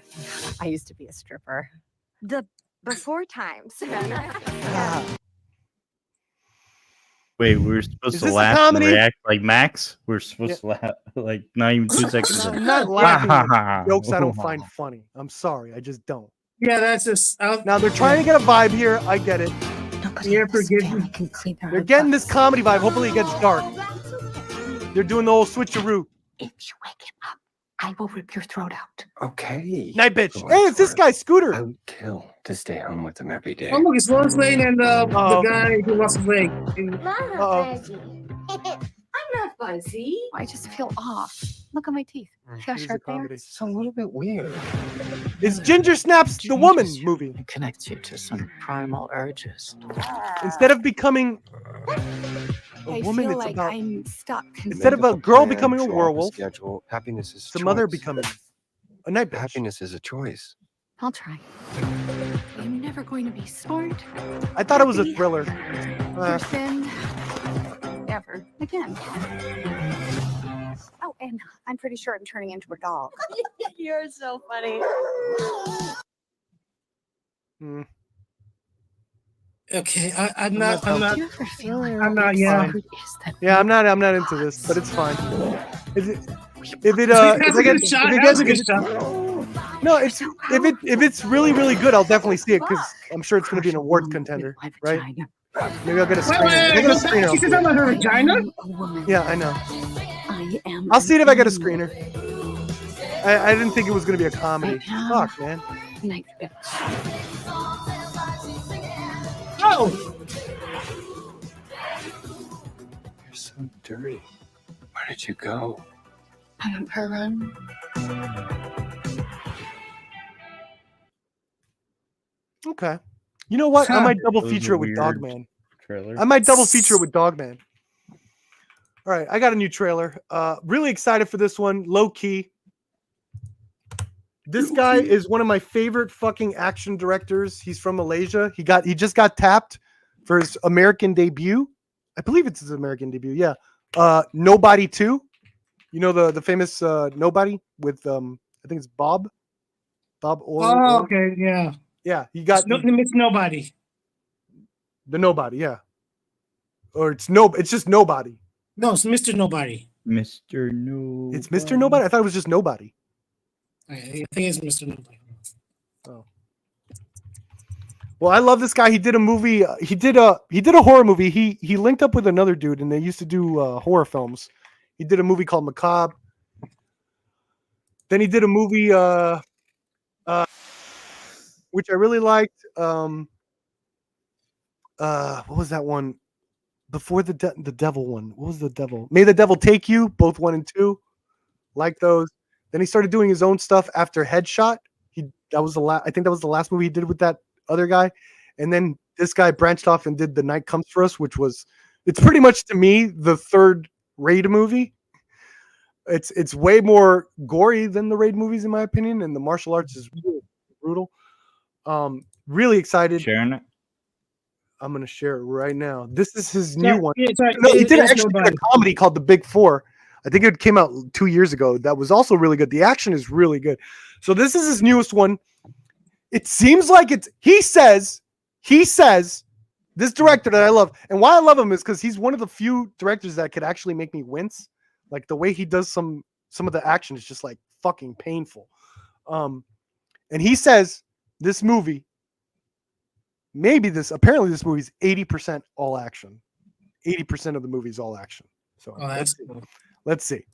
I used to be a stripper. The before times. Ah. Wait, we were supposed Is to this a laugh and comedy? react like Max? We're supposed to laugh like not even 2 seconds. I'm in. not laughing at jokes I don't find funny. I'm sorry. I just don't. Yeah, that's just. Now they're trying to get a vibe here. I get it. Yeah, forgive me. Can clean their They're getting this comedy vibe. Hopefully it gets dark. They're doing the whole switcheroo. If you wake him up, I will rip your throat out. Okay. Night bitch. For Hey, what it's this worth. guy, I Scooter. would kill to stay home with them every day. Oh, look, it's Lois Lane and the guy who lost his leg. I'm not fuzzy. I just feel off. Look at my teeth. See how Here's sharp a they are? comedy. It's a little bit weird. It's Ginger Snaps the Woman movie. It connects you to some primal urges. Instead of becoming a I woman, feel it's like about I'm stuck. instead of Make a up girl plan, becoming a draw up werewolf, schedule. Happiness is a some other choice. becoming a night bitch. Happiness is a choice. I'll try. I'm never going to be smart, I thought it was a thriller. person, ever again. Oh, and I'm pretty sure I'm turning into a doll. You're so funny. Hmm. Okay, I'm not. I'm not. Do you ever feel like I'm not. Yeah. what is that? Yeah, I'm not into this, but it's fine. If it That was if I a get good shot. if it That was gets a good shot. no, it's if it's really really good, I'll definitely see it because I'm sure it's going to be an award contender, My right? vagina. Maybe I'll get a Wait, screener. If I get a wait, screener, I'll she see said it. about her vagina? I'm a woman. Yeah, I know. I am. I'll see it if I get a woman. screener. I didn't think it was going to be a comedy. Right now. Fuck, man. Night bitch. Oh, You're so dirty. Where did you go? I went for a run. Okay. You know what? I Huh. might double That was a feature it with weird Dogman. Trailer. I might double feature it with Dogman. All right, I got a new trailer. Really excited for this one. Low key. This guy is one of my favorite fucking action directors. He's from Malaysia. He just got tapped for his American debut. I believe it's his American debut. Yeah. Nobody 2. You know the famous Nobody with I think it's Bob Orr. oh, okay, yeah. Yeah, he got It's nobody. the Nobody, yeah. Or it's just Nobody. No, it's Mr. Nobody. Mr. No. It's Mr. Nobody. I thought it was just Nobody. I think it's Mr. Nobody. Oh. Well, I love this guy. He did a movie. He did a horror movie. He linked up with another dude, and they used to do horror films. He did a movie called Macabre. Then he did a movie which I really liked. What was that one? Before the devil one. What was the devil? May the Devil Take You. Both 1 and 2. Like those. Then he started doing his own stuff after Headshot. I think that was the last movie he did with that other guy. And then this guy branched off and did The Night Comes for Us, it's pretty much to me the third Raid movie. It's way more gory than the Raid movies in my opinion, and the martial arts is really brutal. Really excited. Sharing it. I'm gonna share it right now. This is his Yeah, new one. yeah, it's right. No, he did It's actually did a Nobody. comedy called The Big Four. I think it came out 2 years ago. That was also really good. The action is really good. So this is his newest one. It seems like he says, this director that I love, and why I love him is because he's one of the few directors that could actually make me wince. Like the way he does some of the action is just like fucking painful. And he says this movie, apparently this movie is 80% all action. 80% of the movie is all action. So Oh, that's cool. let's see.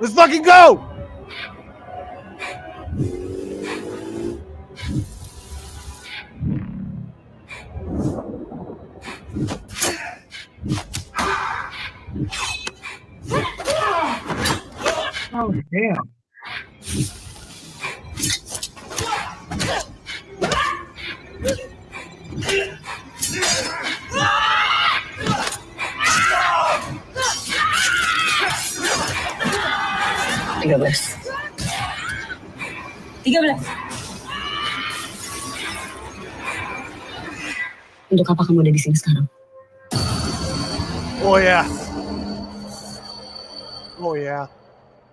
Let's fucking go! Oh damn! Untuk apa kamu ada di sini sekarang? Oh yeah. Oh yeah.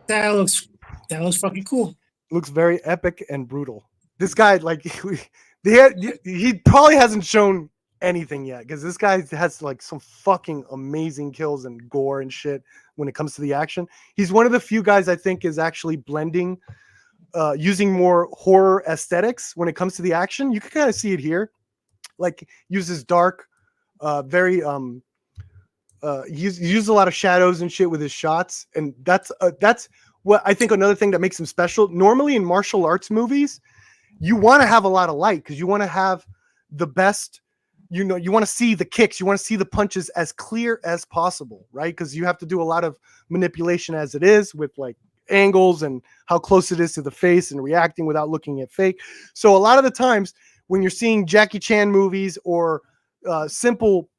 That looks fucking cool. Looks very epic and brutal. This guy, like, he probably hasn't shown anything yet because this guy has like some fucking amazing kills and gore and shit when it comes to the action. He's one of the few guys I think is actually blending, using more horror aesthetics when it comes to the action. You can kind of see it here. Like, uses dark, very use a lot of shadows and shit with his shots, and that's what I think another thing that makes him special. Normally in martial arts movies, you want to have a lot of light because you want to have the best, you want to see the kicks, you want to see the punches as clear as possible, right? Because you have to do a lot of manipulation as it is with like angles and how close it is to the face and reacting without looking at fake. So a lot of the times when you're seeing Jackie Chan movies or simple,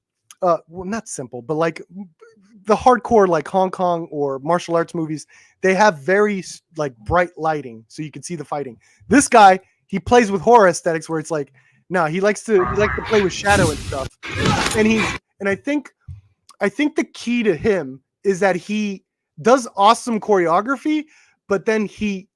well, not simple, but like the hardcore, like Hong Kong or martial arts movies, they have very like bright lighting so you can see the fighting. This guy, he plays with horror aesthetics where it's like, no, he likes to play with shadow and stuff. And I think the key to him is that he does awesome choreography, but then he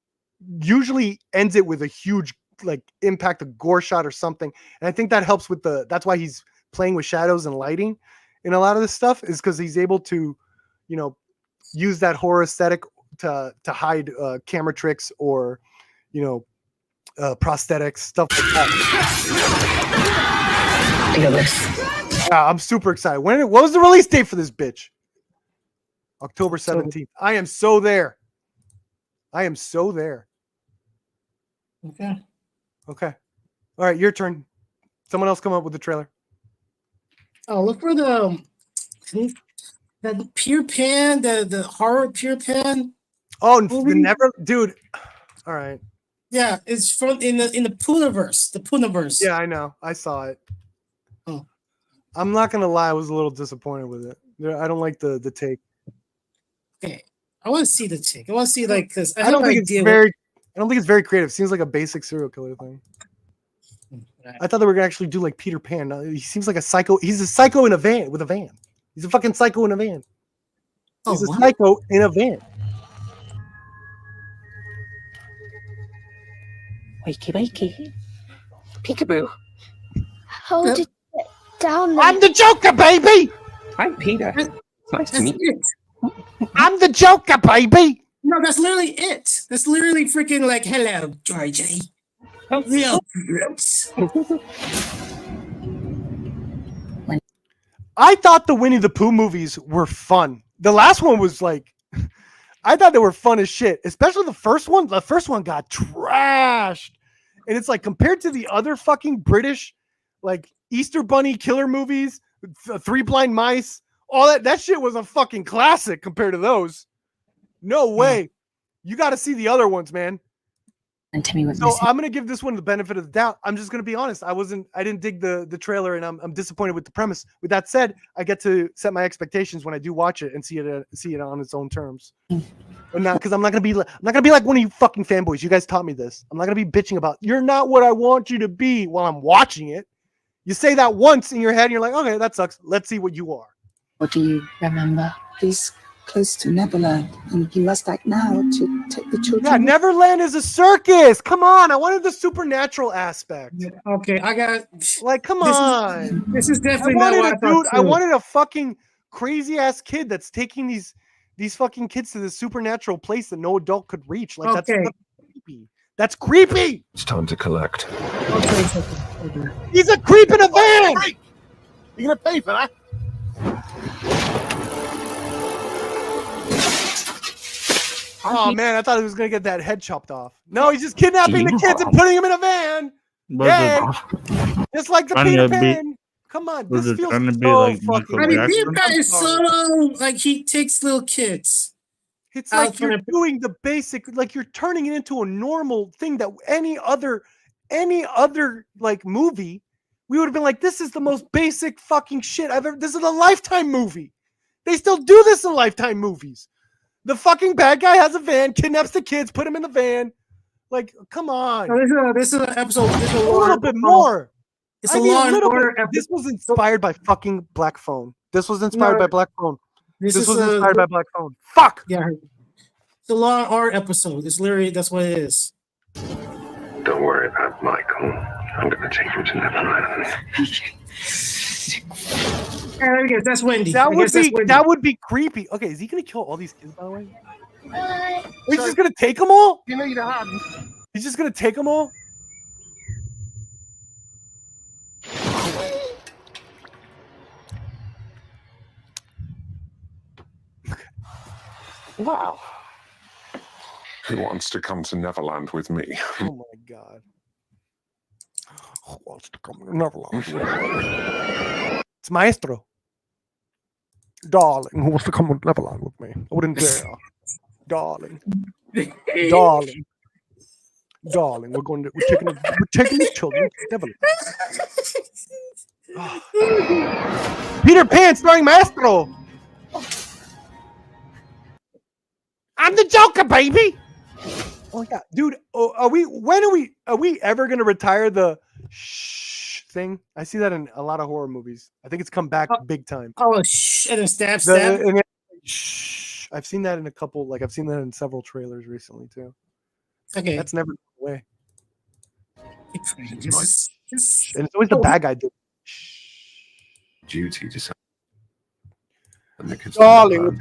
usually ends it with a huge like impact, a gore shot or something. And I think that helps with that's why he's playing with shadows and lighting in a lot of this stuff, is because he's able to, use that horror aesthetic to hide camera tricks or, prosthetics, stuff like that. Yeah, I'm super excited. What was the release date for this bitch? October 17th. I am so there. Okay. All right, your turn. Someone else come up with the trailer. Oh, look for the Peter Pan, the horror Peter Pan. Oh, the never, dude. All right. Yeah, it's from in the Poonaverse. The Poonaverse. Yeah, I know. I saw it. Oh. I'm not gonna lie, I was a little disappointed with it. I don't like the take. Okay, I want to see the take. I want to see because I don't think it's very creative. Seems like a basic serial killer thing. Right. I thought they were gonna actually do like Peter Pan. He seems like a psycho. He's a psycho in a van with a van. He's a fucking psycho in a van. He's a psycho in a van. Wakey, wakey. Peekaboo. How did you get down there? I'm the Joker, baby! Hi, Peter. Nice to meet you. I'm the Joker, baby! No, that's literally it. That's literally freaking like, hello, Georgie. Oh. Real gross. I thought the Winnie the Pooh movies were fun. The last one was like, I thought they were fun as shit, especially the first one. The first one got trashed. And it's like, compared to the other fucking British, like Easter Bunny killer movies, Three Blind Mice, all that shit was a fucking classic compared to those. No way. You got to see the other ones, man. And tell me what So I'm gonna give this one the benefit of the doubt. I'm just gonna be honest. I didn't dig the trailer, and I'm disappointed with the premise. With that said, I get to set my expectations when I do watch it and see it on its own terms. But not because I'm not gonna be like one of you fucking fanboys. You guys taught me this. I'm not gonna be bitching about you're not what I want you to be while I'm watching it. You say that once in your head, and you're like, okay, that sucks. Let's see what you are. What do you remember? He's close to Neverland, and he must act now to take the children. Yeah, Neverland is a circus. Come on, I wanted the supernatural aspect. Okay, I got come on. This is definitely not what I thought. I wanted a fucking crazy ass kid that's taking these fucking kids to this supernatural place that no adult could reach. Like that's creepy. That's creepy. It's time to collect. Okay. He's a creep in a van. You gonna pay for that? Oh man, I thought he was gonna get that head chopped off. No, he's just kidnapping the kids and putting them in a van. Yay! Just like the Peter Pan. Come on, this feels so fucking. I mean, Peter Pan is so like he takes little kids. It's like you're doing the basic, like you're turning it into a normal thing that any other like movie, we would have been like, this is the most basic fucking shit I've ever. This is a Lifetime movie. They still do this in Lifetime movies. The fucking bad guy has a van, kidnaps the kids, put them in the van. Like, come on. This is an episode. This is a little bit more. It's a little bit. This was inspired by fucking Black Phone. This was inspired by Black Phone. This was inspired by Black Phone. Fuck. Yeah. It's a Law and Order episode. It's literally, that's what it is. Don't worry about Michael. I'm going to take him to Neverland. I guess that's Wendy. That would be creepy. Okay, is he going to kill all these kids, by the way? He's just going to take them all? He's just going to take them all? Wow. Who wants to come to Neverland with me? Oh my god. Who wants to come to Neverland? It's Maestro. Darling, who wants to come to Neverland with me? I wouldn't dare. Darling. Darling. Darling, we're taking the children to Neverland. Peter Pan starring Maestro. I'm the Joker, baby. Oh yeah, dude. Are we ever gonna retire the shh thing? I see that in a lot of horror movies. I think it's come back big time. Oh shh, and then stab. Shh. I've seen that in a couple. Like I've seen that in several trailers recently too. Okay, that's never away. And it's always the bad guy doing. Duty to say. Darling,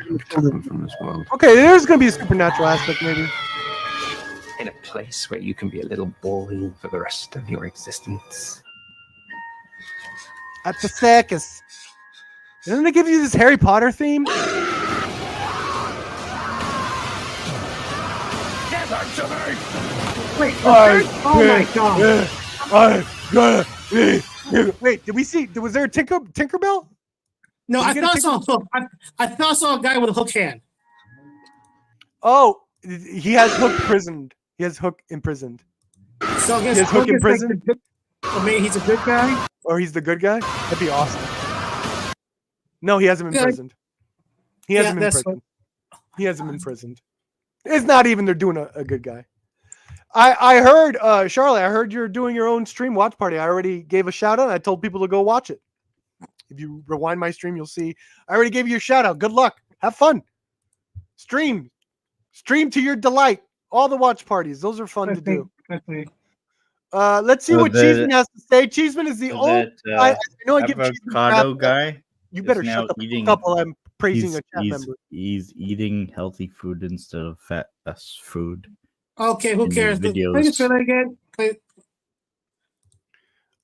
okay, there's gonna be a supernatural aspect, maybe. In a place where you can be a little boy for the rest of your existence. At the circus. Doesn't it give you this Harry Potter theme? Wait, oh my god! Wait, did we see? Was there a Tinkerbell? No, I thought I saw a hook. I thought I saw a guy with a hook hand. Oh, he has Hook imprisoned. He has Hook imprisoned. So he has Hook imprisoned. Like maybe he's a good guy. Or he's the good guy. That'd be awesome. No, he hasn't been imprisoned. He hasn't been imprisoned. He hasn't been imprisoned. It's not even they're doing a good guy. I heard, Charlotte, I heard you're doing your own stream watch party. I already gave a shout out. I told people to go watch it. If you rewind my stream, you'll see. I already gave you a shout out. Good luck. Have fun. Stream to your delight. All the watch parties. Those are fun to do. Let's see what Cheeseman has to say. Cheeseman is the only guy. I know I give avocado guy. You better shut the fuck up while I'm praising a chat member. He's eating healthy food instead of fast food. Okay, who cares? Play the trailer again.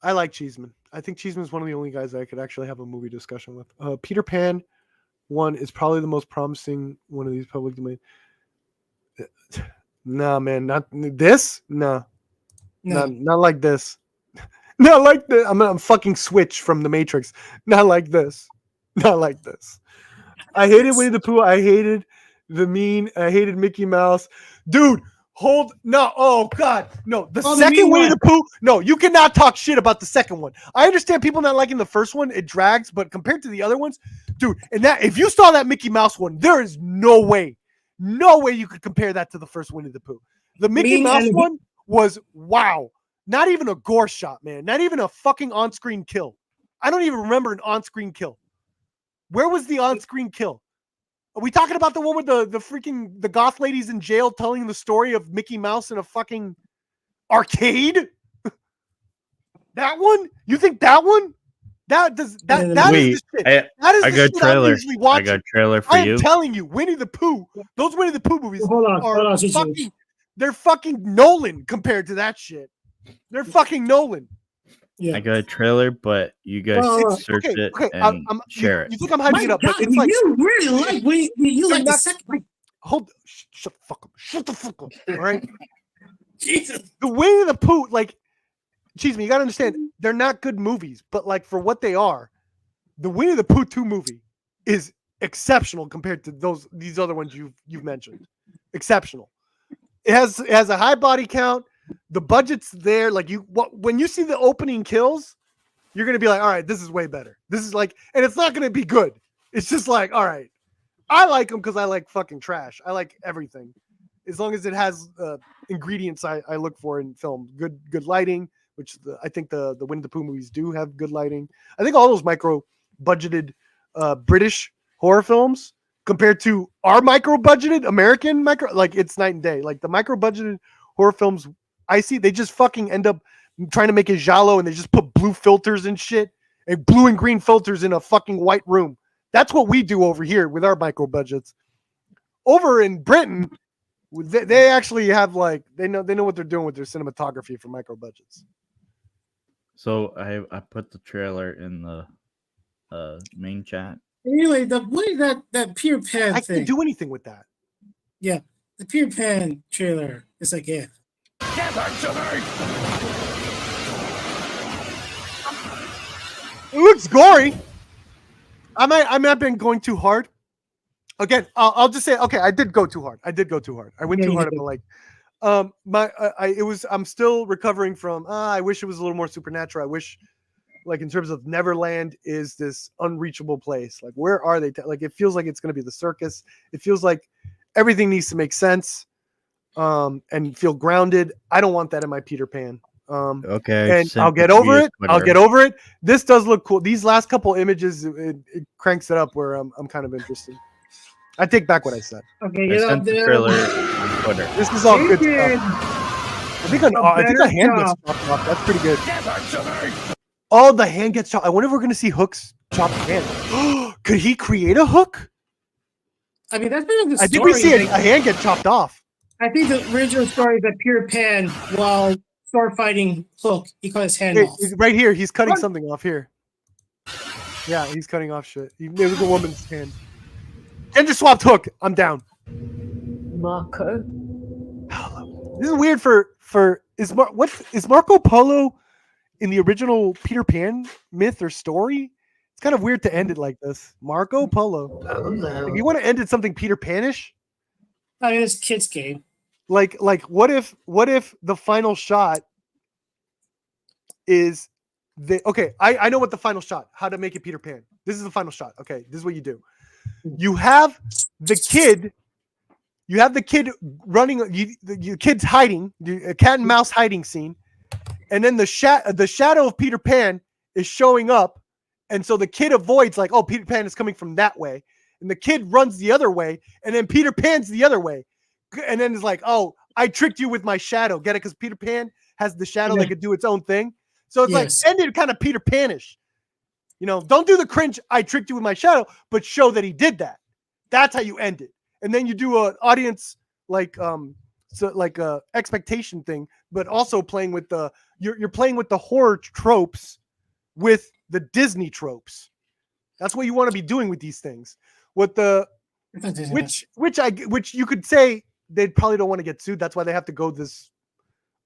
I like Cheeseman. I think Cheeseman's one of the only guys that I could actually have a movie discussion with. Peter Pan 1 is probably the most promising one of these public domain. Nah, man, not this. Nah. Not like this. Not like this. I'm fucking Switch from the Matrix. Not like this. Not like this. I hated Winnie the Pooh. I hated the Mean. I hated Mickey Mouse. Dude, no. Oh God, no. The second Winnie the Pooh. No, you cannot talk shit about the second one. I understand people not liking the first one. It drags, but compared to the other ones, dude, and that if you saw that Mickey Mouse one, there is no way you could compare that to the first Winnie the Pooh. The Mickey Mouse one was wow. Not even a gore shot, man. Not even a fucking on-screen kill. I don't even remember an on-screen kill. Where was the on-screen kill? Are we talking about the one with the goth ladies in jail telling the story of Mickey Mouse in a fucking arcade? That one? You think that one? That is the shit. I got a trailer. I got a trailer for you. I'm telling you, Winnie the Pooh. Those Winnie the Pooh movies hold on, they're fucking Nolan compared to that shit. They're fucking Nolan. Yeah. I got a trailer, but you guys search it and share it. You think I'm hyping it up? But it's like you really like you like the second. shut the fuck up. Shut the fuck up. All right. Jesus. The Winnie the Pooh, like, excuse me, you gotta understand, they're not good movies, but like for what they are, the Winnie the Pooh 2 movie is exceptional compared to these other ones you've mentioned. Exceptional. It has a high body count. The budget's there. Like when you see the opening kills, you're gonna be like, all right, this is way better. This is like, and it's not gonna be good. It's just like, all right, I like them because I like fucking trash. I like everything, as long as it has ingredients I look for in film. Good lighting, which I think the Winnie the Pooh movies do have good lighting. I think all those micro budgeted British horror films compared to our micro budgeted American like it's night and day. Like the micro budgeted horror films I see, they just fucking end up trying to make it giallo and they just put blue filters and shit and blue and green filters in a fucking white room. That's what we do over here with our micro budgets. Over in Britain, they actually have like they know what they're doing with their cinematography for micro budgets. So I put the trailer in the main chat. Anyway, what is that Peter Pan I thing? can't do anything with that. Yeah, the Peter Pan trailer. It's like, yeah. It looks gory. I might have been going too hard. Again, I'll just say, okay, I did go too hard. I went too hard. But like, I'm still recovering from. I wish it was a little more supernatural. I wish, like, in terms of Neverland is this unreachable place. Like, where are they? Like, it feels like it's going to be the circus. It feels like everything needs to make sense, and feel grounded. I don't want that in my Peter Pan. Okay, and I'll get over it. This does look cool. These last couple images, it cranks it up where I'm kind of interested. I take back what I said. Okay, I sent the trailer on Twitter. This is all good stuff. I think a hand gets chopped off. That's pretty good. Oh, the hand gets chopped. I wonder if we're going to see Hook's chopped hand. Could he create a hook? I mean, that's been the story. I think we see a hand get chopped off. I think the original story is that Peter Pan, while sword fighting Hook, he cut his hand off. Right here, he's cutting something off here. Yeah, he's cutting off shit. It was a woman's hand. And just swapped Hook. I'm down. Marco. This is weird is Marco Polo in the original Peter Pan myth or story? It's kind of weird to end it like this. Marco Polo. Like, you want to end it something Peter Panish? I mean, it's kids' game. Like what if the final shot is I know what the final shot, how to make it Peter Pan. This is the final shot. Okay, this is what you do. You have the kid running, the kid's hiding, a cat and mouse hiding scene, and then the shadow of Peter Pan is showing up, and so the kid avoids, like, oh, Peter Pan is coming from that way, and the kid runs the other way, and then Peter Pan's the other way, and then it's like, oh, I tricked you with my shadow. Get it? Because Peter Pan has the shadow that could do its own thing. So it's like ended kind of Peter Panish. You know, don't do the cringe, I tricked you with my shadow, but show that he did that. That's how you end it. And then you do an audience expectation thing, but also playing with you're playing with the horror tropes with the Disney tropes. That's what you want to be doing with these things. Which you could say they probably don't want to get sued. That's why they have to go this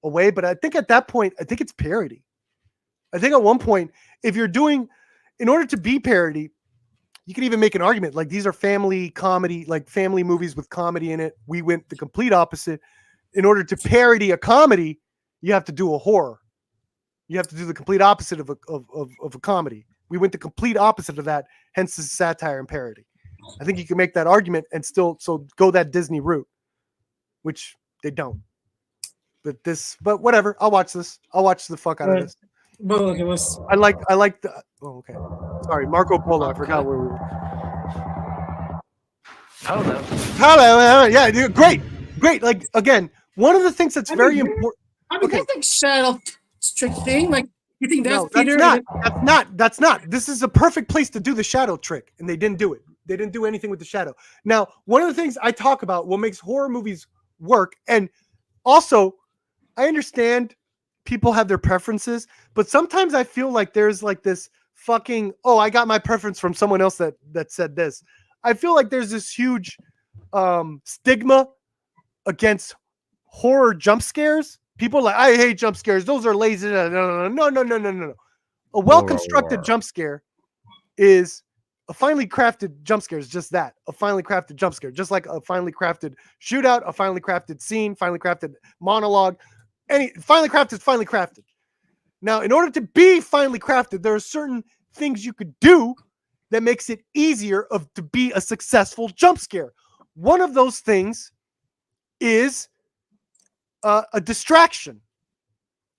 away. But I think at that point, I think it's parody. I think at one point, if you're doing, in order to be parody, you can even make an argument like these are family comedy, like family movies with comedy in it. We went the complete opposite. In order to parody a comedy, you have to do a horror. You have to do the complete opposite of a comedy. We went the complete opposite of that, hence the satire and parody. I think you can make that argument and still go that Disney route, which they don't. But whatever. I'll watch this. I'll watch the fuck out of this. But look, it was. I like the. Oh, okay. Sorry, Marco Polo. I forgot where we were. Hello. Yeah, dude, great. Like, again, one of the things that's very important. I mean, that's like shadow trick thing. Like, you think that's Peter? That's not. This is a perfect place to do the shadow trick, and they didn't do it. They didn't do anything with the shadow. Now, one of the things I talk about, what makes horror movies work, and also, I understand people have their preferences, but sometimes I feel like there's like this fucking, oh, I got my preference from someone else that said this. I feel like there's this huge stigma against horror jump scares. People are like, I hate jump scares. Those are lazy. No. A well-constructed jump scare is a finely crafted jump scare. Is just that, a finely crafted jump scare. Just like a finely crafted shootout, a finely crafted scene, finely crafted monologue. Finely crafted. Now, in order to be finely crafted, there are certain things you could do that makes it easier to be a successful jump scare. One of those things is a distraction.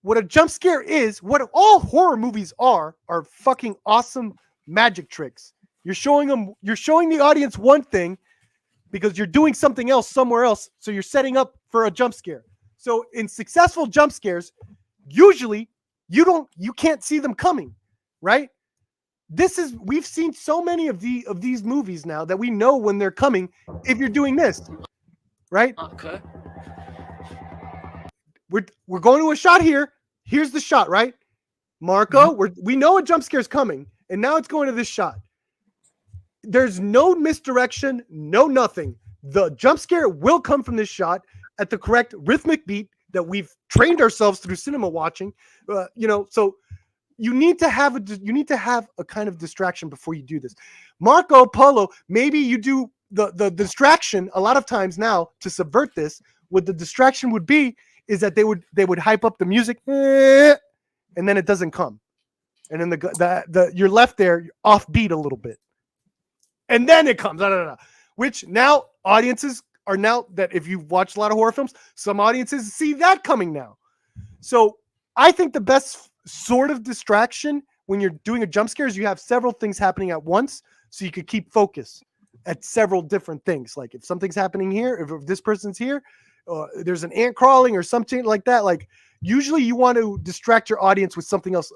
What a jump scare is, what all horror movies are fucking awesome magic tricks. You're showing the audience one thing because you're doing something else somewhere else, so you're setting up for a jump scare. So in successful jump scares, usually you can't see them coming, right? We've seen so many of these movies now that we know when they're coming if you're doing this, right? Okay. We're going to a shot here. Here's the shot, right? Marco, we know a jump scare is coming, and now it's going to this shot. There's no misdirection, no nothing. The jump scare will come from this shot at the correct rhythmic beat that we've trained ourselves through cinema watching. So you need to have a kind of distraction before you do this. Marco Polo, maybe you do the distraction a lot of times now to subvert this. What the distraction would be is that they would hype up the music, and then it doesn't come, and then you're left there, you're offbeat a little bit, and then it comes. Which now audiences are that if you've watched a lot of horror films, some audiences see that coming now. So I think the best sort of distraction when you're doing a jump scare is you have several things happening at once, so you could keep focus at several different things. Like if something's happening here, if this person's here, there's an ant crawling or something like that. Like usually you want to distract your audience with something else.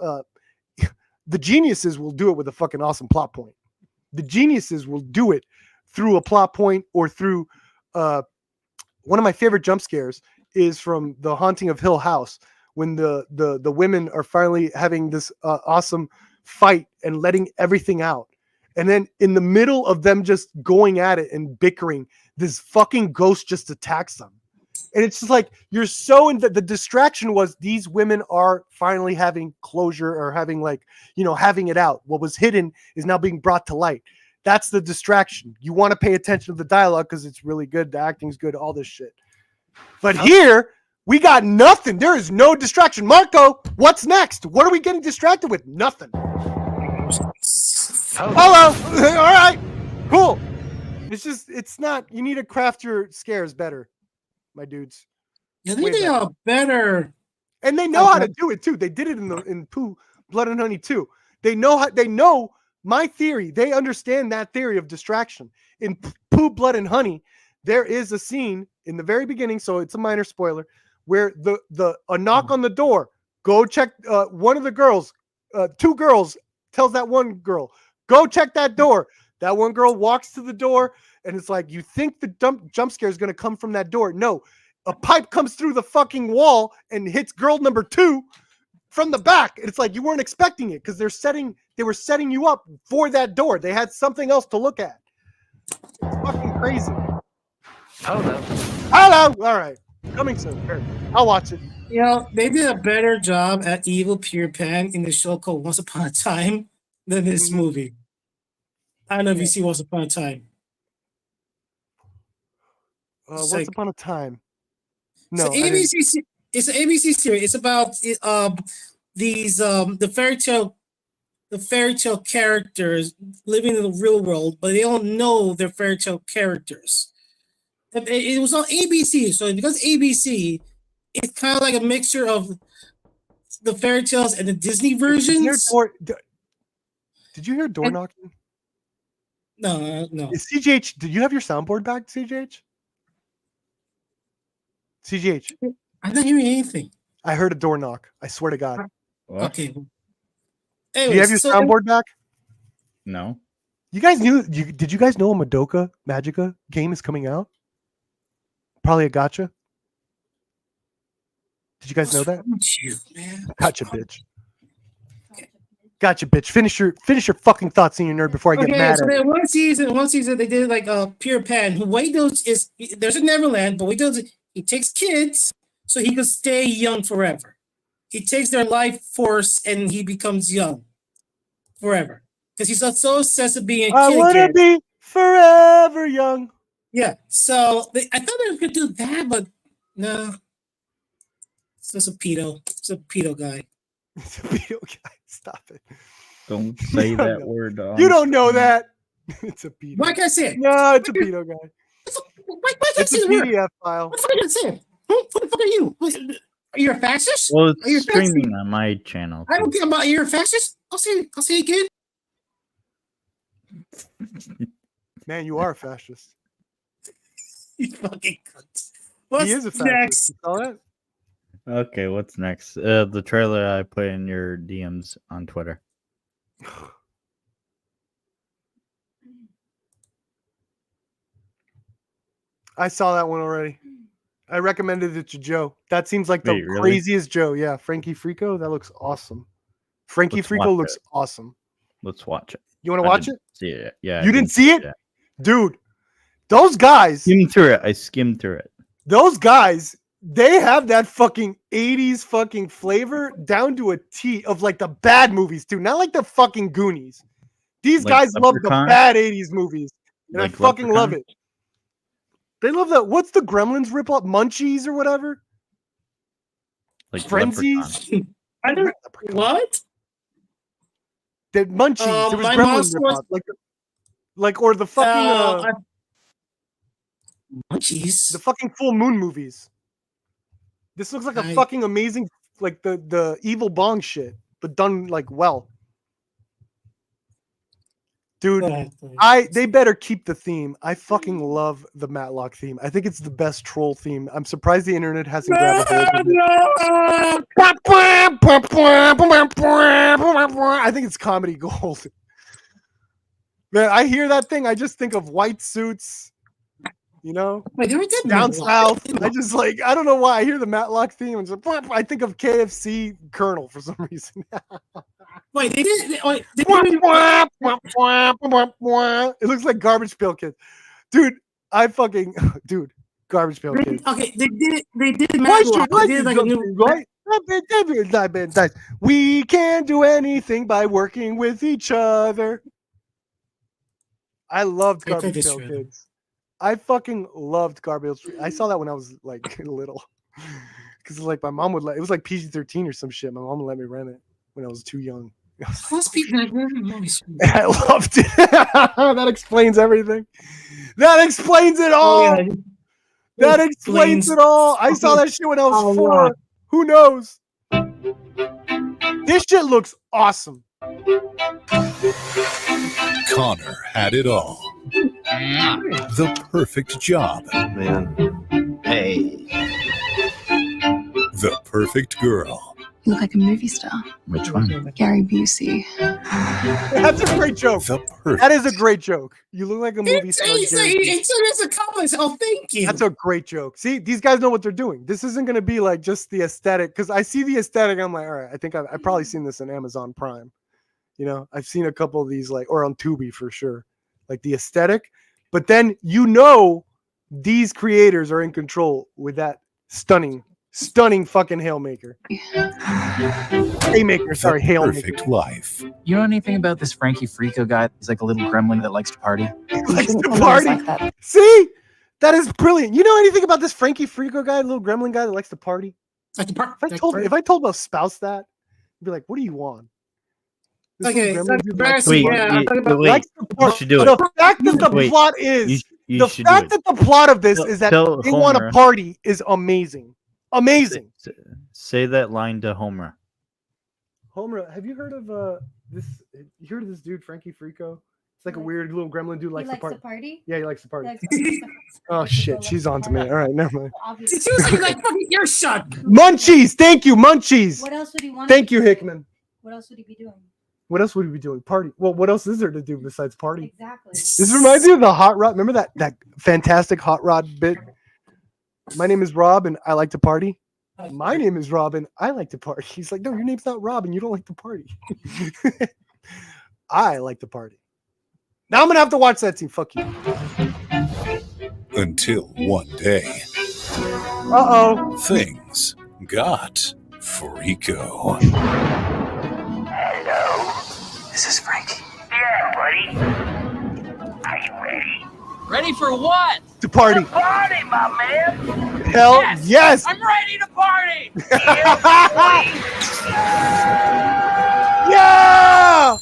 The geniuses will do it with a fucking awesome plot point. The geniuses will do it through a plot point or through one of my favorite jump scares is from The Haunting of Hill House, when the women are finally having this awesome fight and letting everything out. And then in the middle of them just going at it and bickering, this fucking ghost just attacks them. And it's just like, you're so in the distraction was these women are finally having closure or having having it out. What was hidden is now being brought to light. That's the distraction. You want to pay attention to the dialogue because it's really good. The acting's good, all this shit. But here, we got nothing. There is no distraction. Marco, what's next? What are we getting distracted with? Nothing. Hello. All right. Cool. It's not, you need to craft your scares better, my dudes. I think they are better. And they know how to do it too. They did it in Pooh, Blood and Honey too. They know my theory. They understand that theory of distraction. In Pooh, Blood and Honey, there is a scene in the very beginning, so it's a minor spoiler, where a knock on the door. Go check. One of the girls, two girls, tells that one girl, go check that door. That one girl walks to the door, and it's like, you think the jump scare is going to come from that door. No, a pipe comes through the fucking wall and hits girl number 2 from the back. It's like you weren't expecting it because they were setting you up for that door. They had something else to look at. It's fucking crazy. Hello. All right. Coming soon. I'll watch it. They did a better job at Evil Peter Pan in the show called Once Upon a Time than this movie. I don't know if you see Once Upon a Time. Once Upon a Time. No, it's an ABC series. It's about these the fairy tale characters living in the real world, but they don't know they're fairy tale characters. It was on ABC, so because ABC, it's kind of like a mixture of the fairy tales and the Disney versions. Did you hear door knocking? No. CJH, did you have your soundboard back, CJH? CJH. I'm not hearing anything. I heard a door knock. I swear to God. What? Okay. Do you have your soundboard back? No. You guys did you guys know a Madoka Magica game is coming out? Probably a gotcha. Did you guys know that? You, man. Gotcha, bitch. Gotcha, bitch. Finish your fucking thoughts in your nerd before I get mad so at you. then one season they did like Peter Pan. Who what he does is there's a Neverland, but what he does is he takes kids so he can stay young forever. He takes their life force and he becomes young forever because he's so obsessed with being a I kid want to again. be forever young. Yeah, so I thought they were gonna do that, but no, it's just a pedo. It's a pedo guy. It's a pedo guy. Stop it. Don't say You don't that know. word. You don't know that. It's a pedo. Why can't I say it? No, it's a pedo guy. Why can't I It's say a the word? PDF file. What the fuck are you saying? Who the fuck are you? Are you a fascist? Well, Are you a it's streaming on my channel. I don't care about you're a fascist. I'll say it again. Man, you are a fascist. You fucking cunt. What's He is a fascist. next? You saw that? Okay, what's next? The trailer I put in your DMs on Twitter. I saw that one already. I recommended it to Joe. That seems like the Wait, really? craziest Joe. Yeah, Frankie Frico. That looks awesome. Frankie Let's Frico watch looks it. awesome. Let's watch it. You want to I watch didn't it? See it? Yeah. You I didn't see it? yet. Dude, those guys, Skimmed through it. I skimmed through it. those guys, they have that fucking 80s fucking flavor down to a T of like the bad movies too. Not like the fucking Goonies. These Like guys love the Leprechaun? bad 80s movies. And Like I fucking love Leprechaun? it. They love that. What's the Gremlins ripoff? Munchies or whatever? Like Frenzies? I don't. What? The Munchies. It was my Gremlin monster was- ripoff. Like or the fucking Munchies. the fucking Full Moon movies. This looks like a fucking amazing, like the evil bong shit, but done like well. Dude, they better keep the theme. I fucking love the Matlock theme. I think it's the best troll theme. I'm surprised the internet hasn't grabbed a hold of it. I think it's comedy gold. Man, I hear that thing. I just think of white suits, you know, Wait, they were dead down Matlock. south. I just like, I don't know why I hear the Matlock theme. And just, I think of KFC Colonel for some reason. Wait, they did. Wait, they It looks like Garbage Pail Kids. Dude, dude, Garbage Pail Kids. Okay, they did. They did Why Matlock. should They did like a new. right? We can't do anything by working with each other. I loved I think Garbage it's Pail true. Kids. I fucking loved Garbage. I saw that when I was like little, because like my mom would let. It was like PG-13 or some shit. My mom would let me rent it when I was too young. Most people like movies. I loved it. That explains everything. That explains it all. yeah. That explains it all. I saw that shit when I was Oh, 4. wow. Who knows? This shit looks awesome. Connor had it all. The perfect job. Man. Hey. The perfect girl. You look like a movie star. Which one? Gary Busey. That's a great joke. The perfect. That is a great joke. You look like a movie star. Gary Busey. It's a compliment. Oh, thank you. That's a great joke. See, these guys know what they're doing. This isn't going to be like just the aesthetic, because I see the aesthetic. I'm like, all right, I think I've probably seen this on Amazon Prime. You know, I've seen a couple of these, like, or on Tubi for sure, like the aesthetic. But then, you know, these creators are in control with that stunning fucking Hailmaker. Haymaker, sorry, The Hailmaker. perfect life. You know anything about this Frankie Frico guy? He's like a little gremlin that likes to party. Likes to party. See, that is brilliant. You know anything about this Frankie Frico guy, little gremlin guy that likes to party? If I told my spouse that, I'd be like, "What do you want?" This Okay, little gremlin that's dude likes to embarrassing. party. Yeah, I'm talking about. wait, Likes to you party. should do The it. fact that the Wait, plot is you the should do fact it. that the plot of this is that Tell they want to Homer. party is amazing. Amazing. Say that line to Homer. Homer, have you heard of this? You heard of this dude, Frankie Frico? It's like a weird little gremlin dude. Likes to party. Yeah, he likes to party. Oh shit, she's on to me. All right, never mind. It feels like fucking earshot. Munchies, thank you, Munchies. What else would he want? Thank you, Hickman. What else would he be doing? What else would he be doing? Party. Well, what else is there to do besides party? Exactly. This reminds me of the Hot Rod. Remember that fantastic Hot Rod bit? My name is Rob, and I like to party. My name is Robin. I like to party. He's like, no, your name's not Robin. You don't like to party. I like to party. Now I'm going to have to watch that scene. Fuck you. Until one day, Uh-oh. things got freako. Hello? This is Frankie. Yeah, buddy. Are you ready? Ready for what? To party. Party, my man! Hell yes. I'm ready to party! Yeah!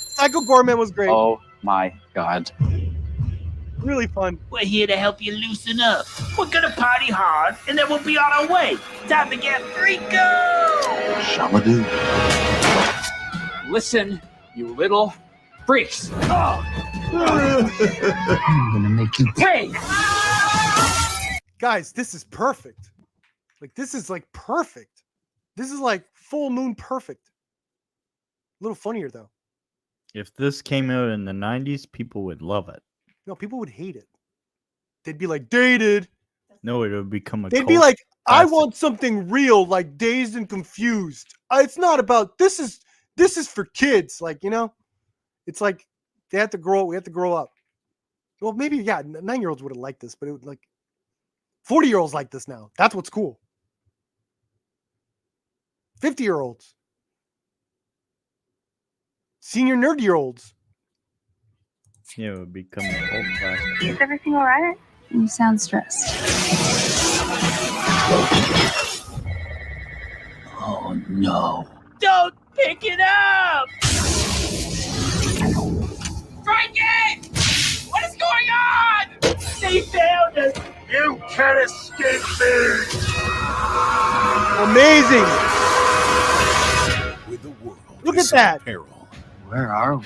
Psycho Gorman was great. Oh my god. Really fun. We're here to help you loosen up. We're gonna party hard, and then we'll be on our way. Time to get freako! Shamadoo. Listen, you little freaks. I'm gonna make you Hey! Guys, this is perfect. Like, this is like perfect. This is like full moon perfect. A little funnier though. If this came out in the 90s, people would love it. No, people would hate it. They'd be like, dated. No, it would become a They'd cult be like, I classic. want something real, like Dazed and Confused. It's not about this is for kids. Like, you know, it's like they have to grow. We have to grow up. Well, maybe, yeah, 9-year-olds would have liked this, but it would like 40-year-olds like this now. That's what's cool. 50-year-olds. Senior nerd-year-olds. Yeah, it would become a cult classic. Is everything all right? You sound stressed. Oh no. Don't pick it up! Frankie! What is going on? They found us! You can't escape me! Amazing. With the world Look is at that. in peril. Where are we?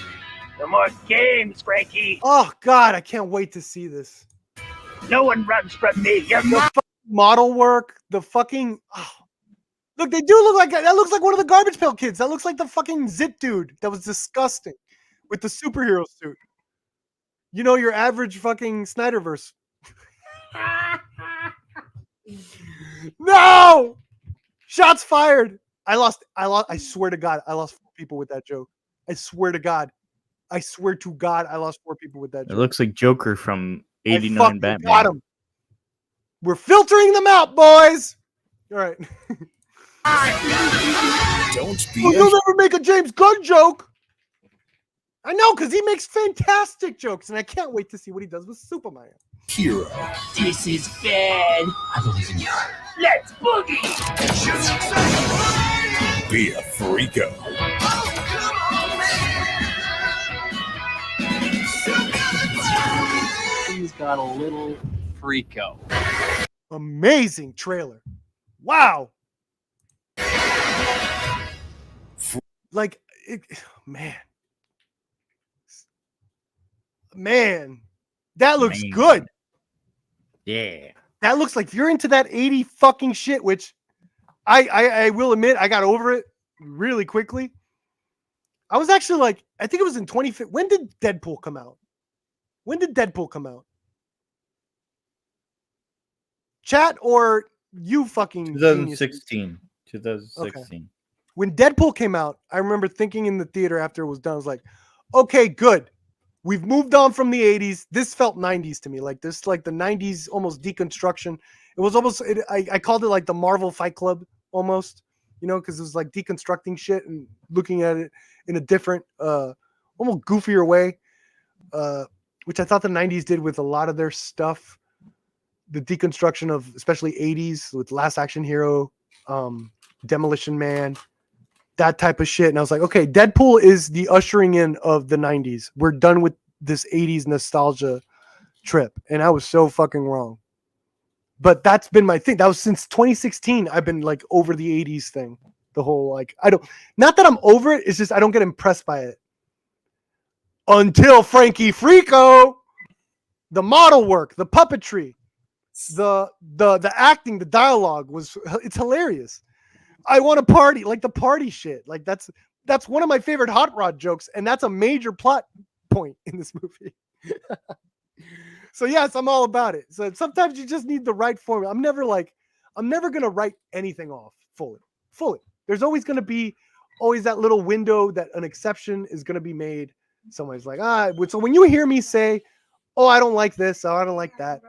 No more games, Frankie. Oh, God, I can't wait to see this. No one runs from me. You're The fucking model work, the fucking... Oh. Look, they do look like... That looks like one of the Garbage Pail Kids. That looks like the fucking Zit dude. That was disgusting. With the superhero suit. You know, your average fucking Snyderverse. No! Shots fired. I swear to God, I lost 4 people with that joke. I swear to God, I lost 4 people with that It joke. looks like Joker from I 89 fucking Batman. got him. We're filtering them out, boys. All right. Don't be Well, you'll never make a James Gunn joke. I know, because he makes fantastic jokes, and I can't wait to see what he does with Superman. hero. This is bad. I believe in you. Let's boogie! Be a freako. He's got a little freako. Amazing trailer. Wow. Like, man, that looks Man. good. Yeah. That looks like if you're into that 80 fucking shit, which I will admit I got over it really quickly. I was actually like, I think it was in 2015. When did Deadpool come out? Chat or you fucking geniuses? 2016. When Deadpool came out, I remember thinking in the theater after it was done, I was like, okay, good. We've moved on from the 80s. This felt 90s to me. Like this, like the 90s almost deconstruction. It was almost, I called it like the Marvel Fight Club almost, you know, because it was like deconstructing shit and looking at it in a different, almost goofier way, which I thought the 90s did with a lot of their stuff. The deconstruction of especially 80s with Last Action Hero, Demolition Man, that type of shit. And I was like, okay, Deadpool is the ushering in of the 90s. We're done with this 80s nostalgia trip. And I was so fucking wrong. But that's been my thing. That was since 2016. I've been like over the 80s thing. The whole like, not that I'm over it. It's just I don't get impressed by it. Until Frankie Freako, the model work, the puppetry, the acting, the dialogue it's hilarious. I want to party, like the party shit. Like that's one of my favorite Hot Rod jokes, and that's a major plot point in this movie. So yes, I'm all about it. So sometimes you just need the right formula. I'm never gonna write anything off fully. There's always gonna be that little window that an exception is gonna be made. Somebody's like, so when you hear me say, oh, I don't like this, oh, I don't like that.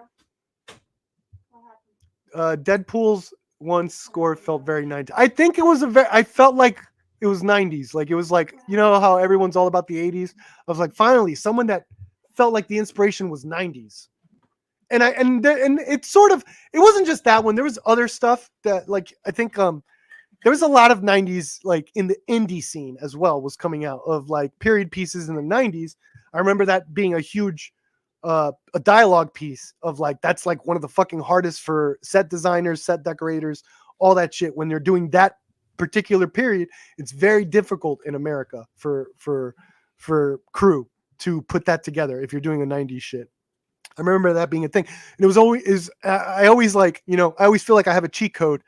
Deadpool's one score felt very 90s. I think it was I felt like it was 90s. Like it was like, you know how everyone's all about the 80s? I was like, finally, someone that felt like the inspiration was 90s. And it's sort of, it wasn't just that one. There was other stuff that, like, I think there was a lot of 90s, like in the indie scene as well, was coming out of like period pieces in the 90s. I remember that being a huge a dialogue piece of like, that's like one of the fucking hardest for set designers, set decorators, all that shit. When they're doing that particular period, it's very difficult in America for crew to put that together if you're doing a 90s shit. I remember that being a thing. And it was always, I always like, you know, I always feel like I have a cheat code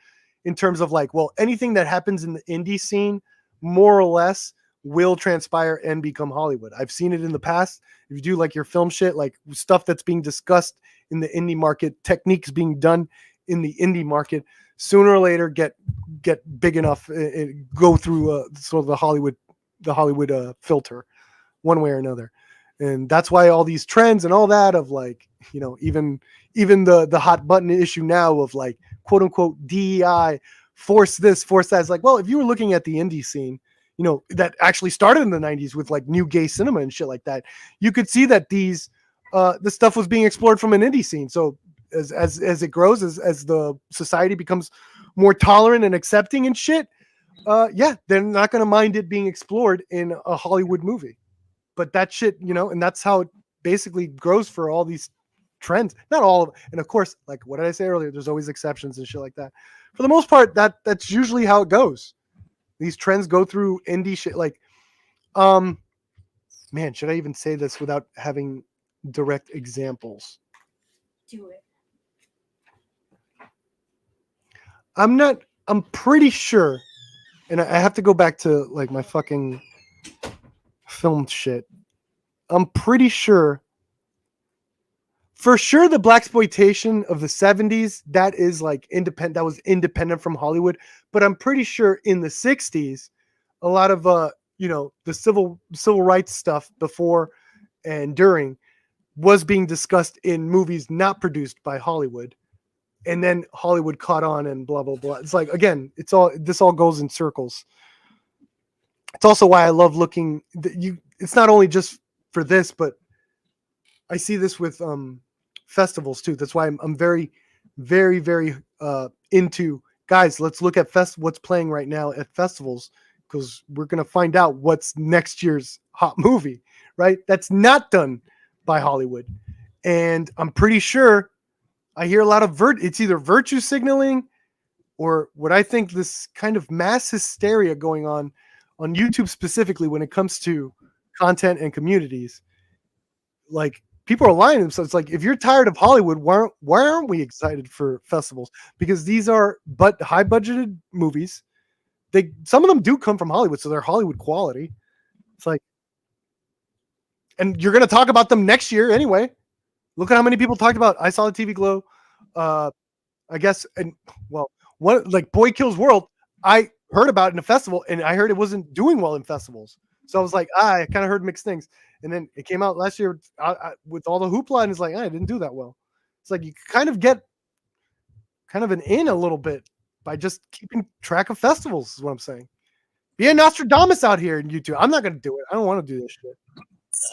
in terms of like, well, anything that happens in the indie scene, more or less, will transpire and become Hollywood. I've seen it in the past. If you do like your film shit, like stuff that's being discussed in the indie market, techniques being done in the indie market, sooner or later get big enough and go through sort of the Hollywood filter, one way or another. And that's why all these trends and all that of like, you know, even the hot button issue now of like, quote unquote, DEI, force this, force that. It's like, well, if you were looking at the indie scene, you know, that actually started in the 90s with like new gay cinema and shit like that, you could see that the stuff was being explored from an indie scene. So as it grows, as the society becomes more tolerant and accepting and shit, yeah, they're not going to mind it being explored in a Hollywood movie. But that shit, you know, and that's how it basically grows for all these trends. Not all of, and of course, like what did I say earlier? There's always exceptions and shit like that. For the most part, that's usually how it goes. These trends go through indie shit. Like, man, should I even say this without having direct examples? Do it. I'm pretty sure, and I have to go back to like my fucking film shit. I'm pretty sure, for sure, the blaxploitation of the 70s, that is like independent. That was independent from Hollywood. But I'm pretty sure in the 60s, a lot of you know, the civil rights stuff before and during was being discussed in movies not produced by Hollywood, and then Hollywood caught on and blah blah blah. It's like, again, this all goes in circles. It's also why I love looking. It's not only just for this, but I see this with festivals too. That's why I'm very, very, very into, guys. Let's look at what's playing right now at festivals, because we're gonna find out what's next year's hot movie, right? That's not done by Hollywood, and I'm pretty sure I hear a lot of it's either virtue signaling or what I think this kind of mass hysteria going on YouTube specifically when it comes to content and communities. Like, people are lying to themselves. It's like, if you're tired of Hollywood, why aren't we excited for festivals? Because these are high budgeted movies. Some of them do come from Hollywood, so they're Hollywood quality. It's like, and you're going to talk about them next year anyway. Look at how many people talked about I Saw the TV Glow. I guess, and well, one like Boy Kills World, I heard about it in a festival, and I heard it wasn't doing well in festivals. So I was like, I kind of heard mixed things. And then it came out last year with all the hoopla, and it's like, I didn't do that well. It's like, you kind of get kind of an in a little bit by just keeping track of festivals, is what I'm saying. Be a Nostradamus out here in YouTube. I'm not going to do it. I don't want to do this shit.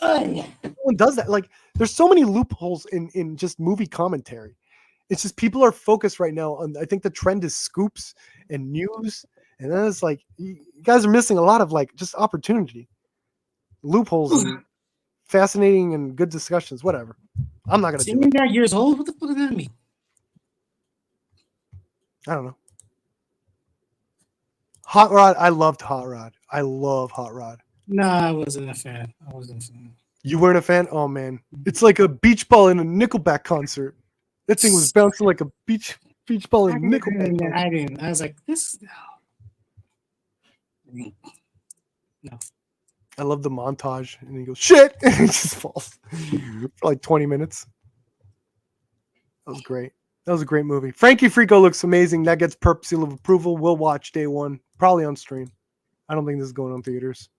No one does that. Like, there's so many loopholes in just movie commentary. It's just people are focused right now on, I think the trend is scoops and news. And then it's like, you guys are missing a lot of like just opportunity, loopholes, and fascinating and good discussions, whatever. I'm not going to do it. That years old? What the fuck does that mean? I don't know. Hot Rod. I loved Hot Rod. I love Hot Rod. No, I wasn't a fan. You weren't a fan? Oh, man. It's like a beach ball in a Nickelback concert. That thing was bouncing like a beach ball in Nickelback. I didn't. I was like, this. No. I love the montage. And he goes, shit! And he just falls for like 20 minutes. That was great. That was a great movie. Frankie Frico looks amazing. That gets Perp seal of approval. We'll watch day one, probably on stream. I don't think this is going on theaters.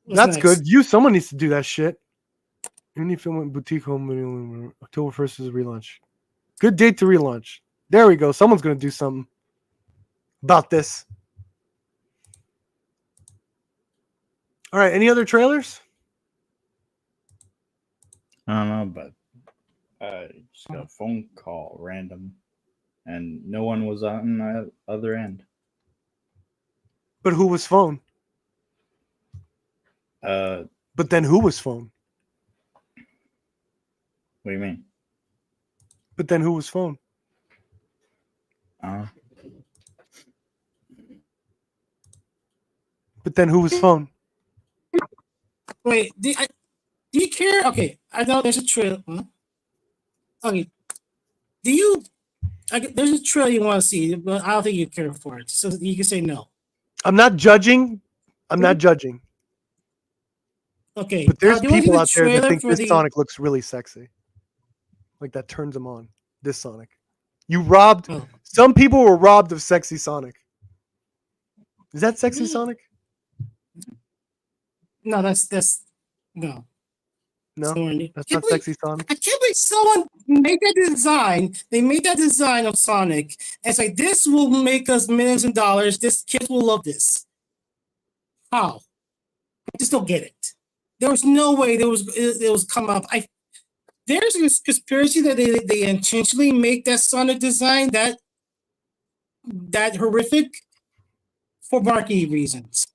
That's good. Someone needs to do that shit. Indie film at boutique home video. October 1st is a relaunch. Good date to relaunch. There we go. Someone's gonna do something about this. All right. Any other trailers? I don't know, but just got a phone call, random, and no one was on the other end. But who was phone? But then who was phone? What do you mean? But then who was phone? But then who was phone? Wait, do you care? Okay, I know there's a trailer. Huh? Okay, there's a trailer you want to see, but I don't think you care for it. So you can say no. I'm not judging. Okay, but there's do you want to see people the out there that trailer think for this Sonic looks really sexy. Like that turns them on. This Sonic. You robbed. Some people were robbed of sexy Sonic. Is that sexy Sonic? No, that's no. No, that's not sexy Sonic. I can't believe someone made that design. They made that design of Sonic. And it's like, this will make us millions of dollars. This kids will love this. How? I just don't get it. There was no way it was come up. There's this conspiracy that they intentionally make that Sonic design that horrific for marketing reasons.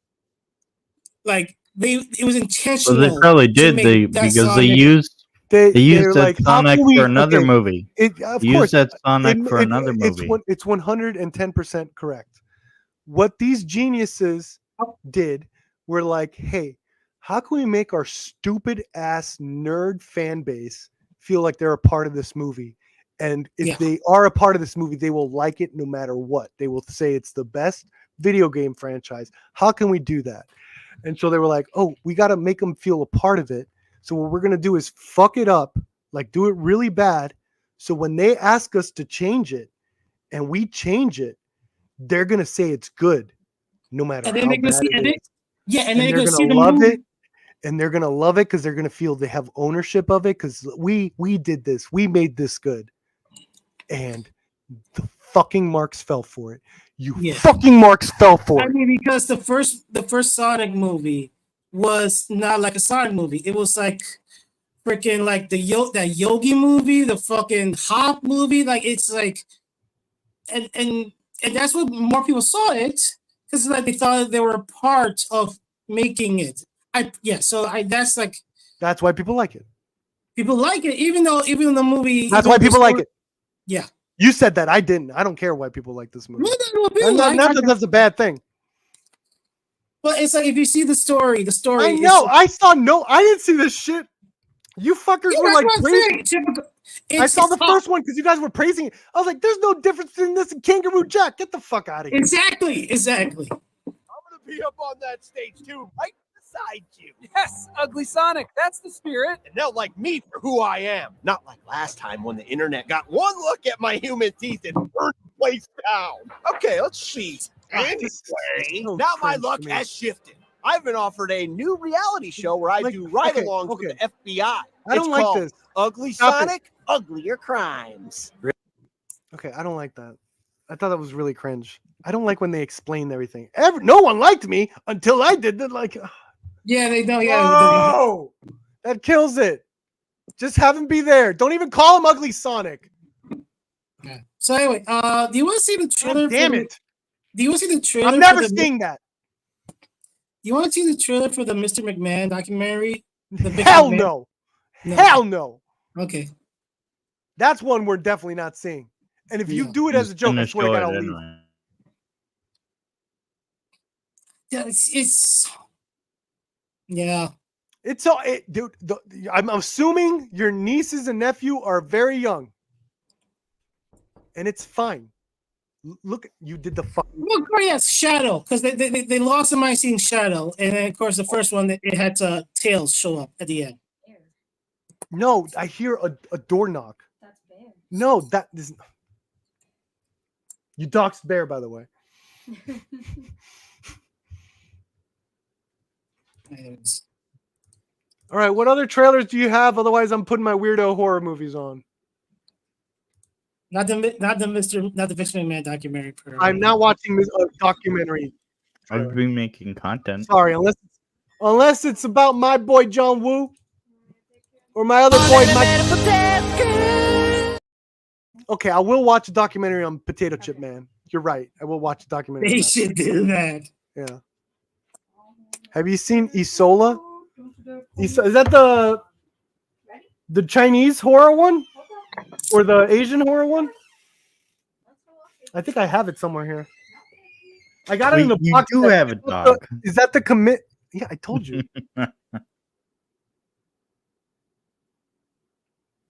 Like it was intentional. Well, they probably did. Because they used that like, Sonic for another movie. Of used course, that Sonic for another movie. It's 110% correct. What these geniuses did were like, hey, how can we make our stupid ass nerd fan base feel like they're a part of this movie? And if they are a part of this movie, they will like it no matter what. They will say it's the best video game franchise. How can we do that? And so they were like, oh, we got to make them feel a part of it. So what we're going to do is fuck it up, like do it really bad. So when they ask us to change it and we change it, they're going to say it's good no matter how bad it is. Yeah, and then they're going to love it. And they're going to love it because they're going to feel they have ownership of it because we did this. We made this good. And the fucking marks fell for it. Fucking marks fell for it. I mean, because the first Sonic movie was not like a Sonic movie. It was like freaking like that Yogi movie, the fucking Hop movie. Like it's like, and that's what more people saw it because like they thought they were a part of making it. That's why people like it. People like it, even though the movie. That's why people like it. Yeah. You said that. I didn't. I don't care why people like this movie. Not that that's a bad thing. But it's like if you see the story. I know. I didn't see this shit. You fuckers were like praising. I saw the first one because you guys were praising it. I was like, "There's no difference between this and Kangaroo Jack. Get the fuck out of here." Exactly. I'm gonna be up on that stage too, right beside you. Yes, Ugly Sonic. That's the spirit. And they'll like me for who I am. Not like last time when the internet got one look at my human teeth and burned the place down. Okay, let's see. Anyway, now my luck has shifted. I've been offered a new reality show where I do ride-alongs with the FBI. I don't like this. Ugly Sonic, Uglier Crimes. Okay, I don't like that. I thought that was really cringe. I don't like when they explain everything. No one liked me until I did that. Like, yeah, they don't. Yeah, oh, that kills it. Just have him be there. Don't even call him Ugly Sonic. Yeah. So anyway, do you want to see the trailer? Damn it! Do you want to see the trailer? I'm never seeing that. You want to see the trailer for the Mr. McMahon documentary? Hell no. Hell no. Okay. That's one we're definitely not seeing. And if you do it as a joke, I swear to God, I'll leave. Yeah, it's yeah. It's all, dude. I'm assuming your nieces and nephew are very young, and it's fine. Look, you did the fuck. Look, yes, Shadow, because they lost in my scene Shadow, and then of course the first one it had Tails show up at the end. No, I hear a door knock. That's Bear. No, that is. You doxed Bear, by the way. All right, what other trailers do you have? Otherwise, I'm putting my weirdo horror movies on. Not the Vince McMahon documentary. I'm not watching this documentary. I've been making content. Sorry, unless it's about my boy John Woo or my other boy Mike. Okay, I will watch a documentary on Potato Chip Man. You're right. I will watch a documentary. They should do that. Yeah. Have you seen Isola? Is that the Chinese horror one or the Asian horror one? I think I have it somewhere here. I got it in the box. You do have a dog. Is that the commit? Yeah, I told you.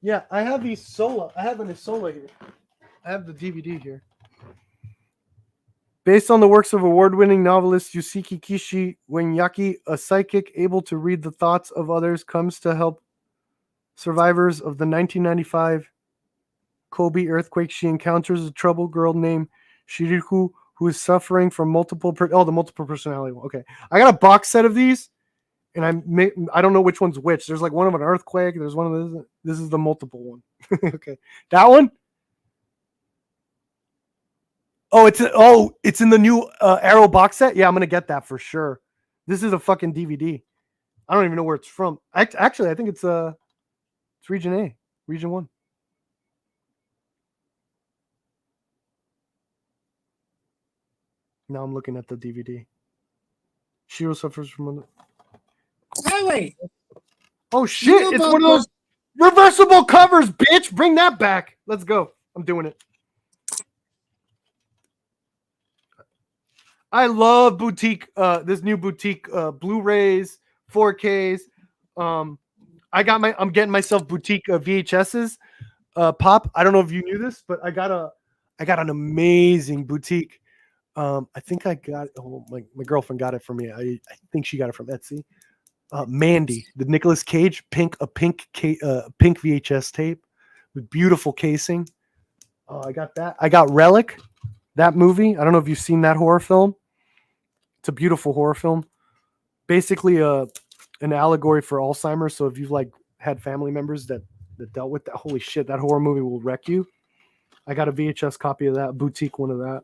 Yeah, I have Isola. I have an Isola here. I have the DVD here. Based on the works of award-winning novelist Yusuke Kishi, when Yaki, a psychic able to read the thoughts of others, comes to help survivors of the 1995 Kobe earthquake, she encounters a troubled girl named Shiriku who is suffering from multiple personality. Okay, I got a box set of these, and I don't know which one's which. There's like one of an earthquake. There's one of this. This is the multiple one. Okay, that one. Oh, it's in the new Arrow box set. Yeah, I'm gonna get that for sure. This is a fucking DVD. I don't even know where it's from. Actually, I think it's Region A, Region 1. Now I'm looking at the DVD. Shiro suffers from. Wait. Oh shit! It's one of those reversible covers, bitch. Bring that back. Let's go. I'm doing it. I love boutique. This new boutique Blu-rays, 4Ks. I'm getting myself boutique VHSs. Pop. I don't know if you knew this, but I got an amazing boutique. I think I got. Oh, my girlfriend got it for me. I think she got it from Etsy. Mandy, the Nicolas Cage pink VHS tape with beautiful casing. I got that. I got Relic, that movie. I don't know if you've seen that horror film. It's a beautiful horror film. Basically, an allegory for Alzheimer's. So if you've had family members that dealt with that, holy shit, that horror movie will wreck you. I got a VHS copy of that, boutique one of that.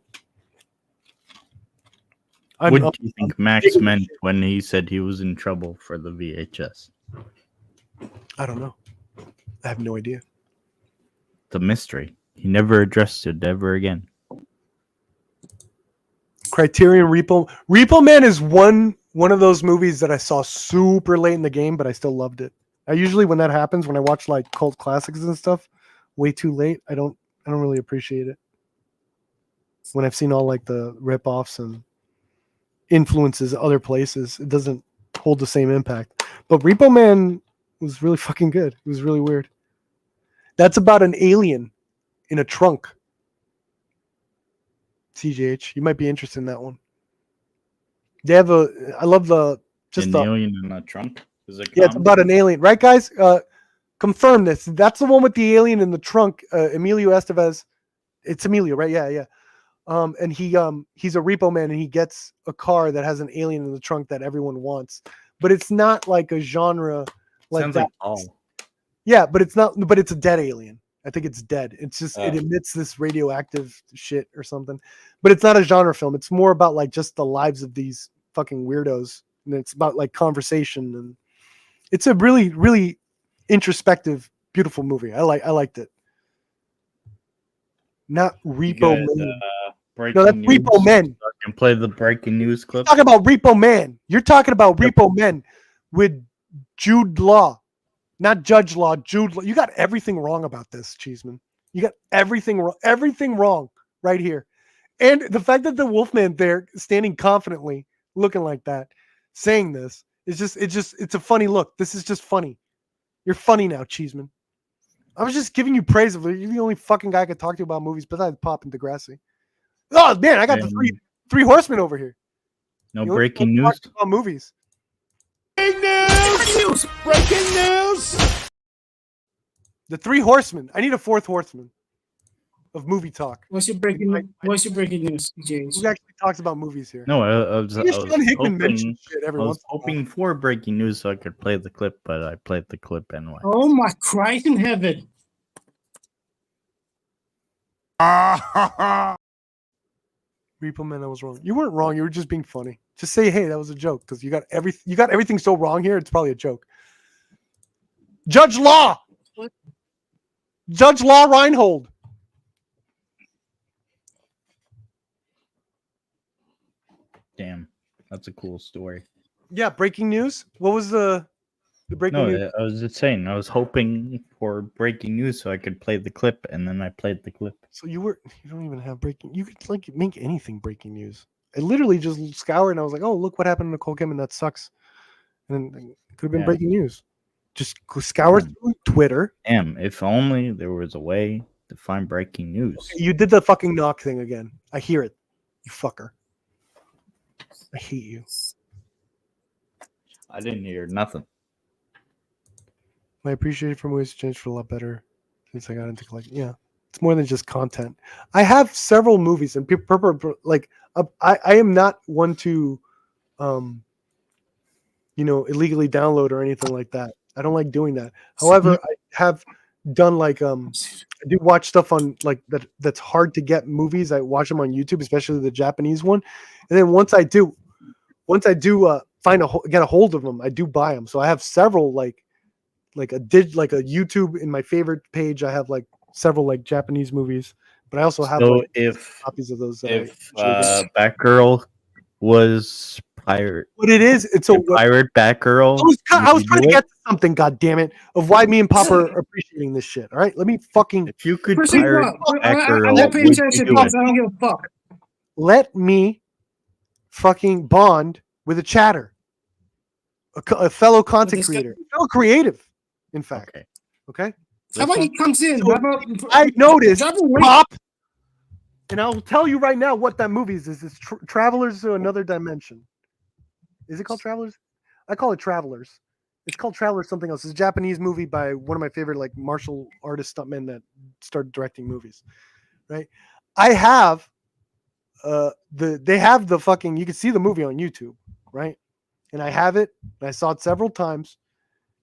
What do you think Max meant when he said he was in trouble for the VHS? I don't know. I have no idea. The mystery. He never addressed it ever again. Criterion Repo Man is one of those movies that I saw super late in the game, but I still loved it. I usually, when that happens, when I watch cult classics and stuff, way too late, I don't really appreciate it. When I've seen all the rip-offs and influences other places, it doesn't hold the same impact. But Repo Man was really fucking good. It was really weird. That's about an alien in a trunk. CJH, you might be interested in that one. They have I love the alien in a trunk. Yeah, it's about an alien, right, guys? Confirm this. That's the one with the alien in the trunk. Emilio Estevez. It's Emilio, right? Yeah. And he's a repo man, and he gets a car that has an alien in the trunk that everyone wants, but it's not like a genre like Sounds that. like all. Yeah, but it's not. But it's a dead alien. I think it's dead. It's just it emits this radioactive shit or something. But it's not a genre film. It's more about just the lives of these fucking weirdos, and it's about conversation, and it's a really, really introspective, beautiful movie. I liked it. Not Repo Man. No, that's Repo Men. I can play the breaking news clip. Talking about Repo Man. You're talking about Repo Men with Jude Law, not Judge Law. Jude Law. You got everything wrong about this, Cheeseman. You got everything wrong right here. And the fact that the Wolfman there standing confidently, looking like that, saying this is it's a funny look. This is just funny. You're funny now, Cheeseman. I was just giving you praise. You're the only fucking guy I could talk to about movies besides Pop and Degrassi. Oh man, I got the three horsemen over here. No breaking news about movies. Breaking news! Breaking news! The Three Horsemen. I need a fourth horseman of movie talk. What's your breaking news, James? Who actually talks about movies here? No, I was Sean Hickman mentions hoping, shit every I was once in a while. hoping for breaking news so I could play the clip, but I played the clip anyway. Oh my Christ in heaven! Repo Man, I was wrong. You weren't wrong. You were just being funny. Just say, "Hey, that was a joke," because you got everything so wrong here. It's probably a joke. Judge Law. What? Judge Law Reinhold. Damn, that's a cool story. Yeah, breaking news. What was the breaking news? No, I was just saying, I was hoping for breaking news so I could play the clip, and then I played the clip. So you don't even have breaking. You could like make anything breaking news. I literally just scoured and I was like, oh, look what happened to Nicole Kidman. That sucks. And then it could have been breaking news. Just scour through Twitter. Damn, if only there was a way to find breaking news. Okay, you did the fucking knock thing again. I hear it. You fucker. I hate you. I didn't hear nothing. My appreciation for movies changed for a lot better since I got into collecting. Yeah, it's more than just content. I have several movies, and people like I am not one to, illegally download or anything like that. I don't like doing that. However, I have done like I do watch stuff on like that's hard to get movies. I watch them on YouTube, especially the Japanese one, and then once I do get a hold of them, I do buy them. So I have several like a YouTube in my favorite page. I have like several like Japanese movies, but I also have copies of those. If Batgirl was pirate, what it is, it's a pirate Batgirl. I was trying to get to something, god damn it, of why me and Papa are appreciating this shit. All right, let me fucking. If you could pirate Batgirl, I'm not paying attention because I don't give a fuck. Let me fucking bond with a chatter, a fellow content creator, a fellow creative. In fact, okay. How about he comes in? So I noticed Pop, and I'll tell you right now what that movie is. It's Travelers to Another Dimension. Is it called Travelers? I call it Travelers. It's called Travelers something else. It's a Japanese movie by one of my favorite like martial artist stuntmen that started directing movies. Right? I have they have the fucking, you can see the movie on YouTube, right? And I have it, and I saw it several times.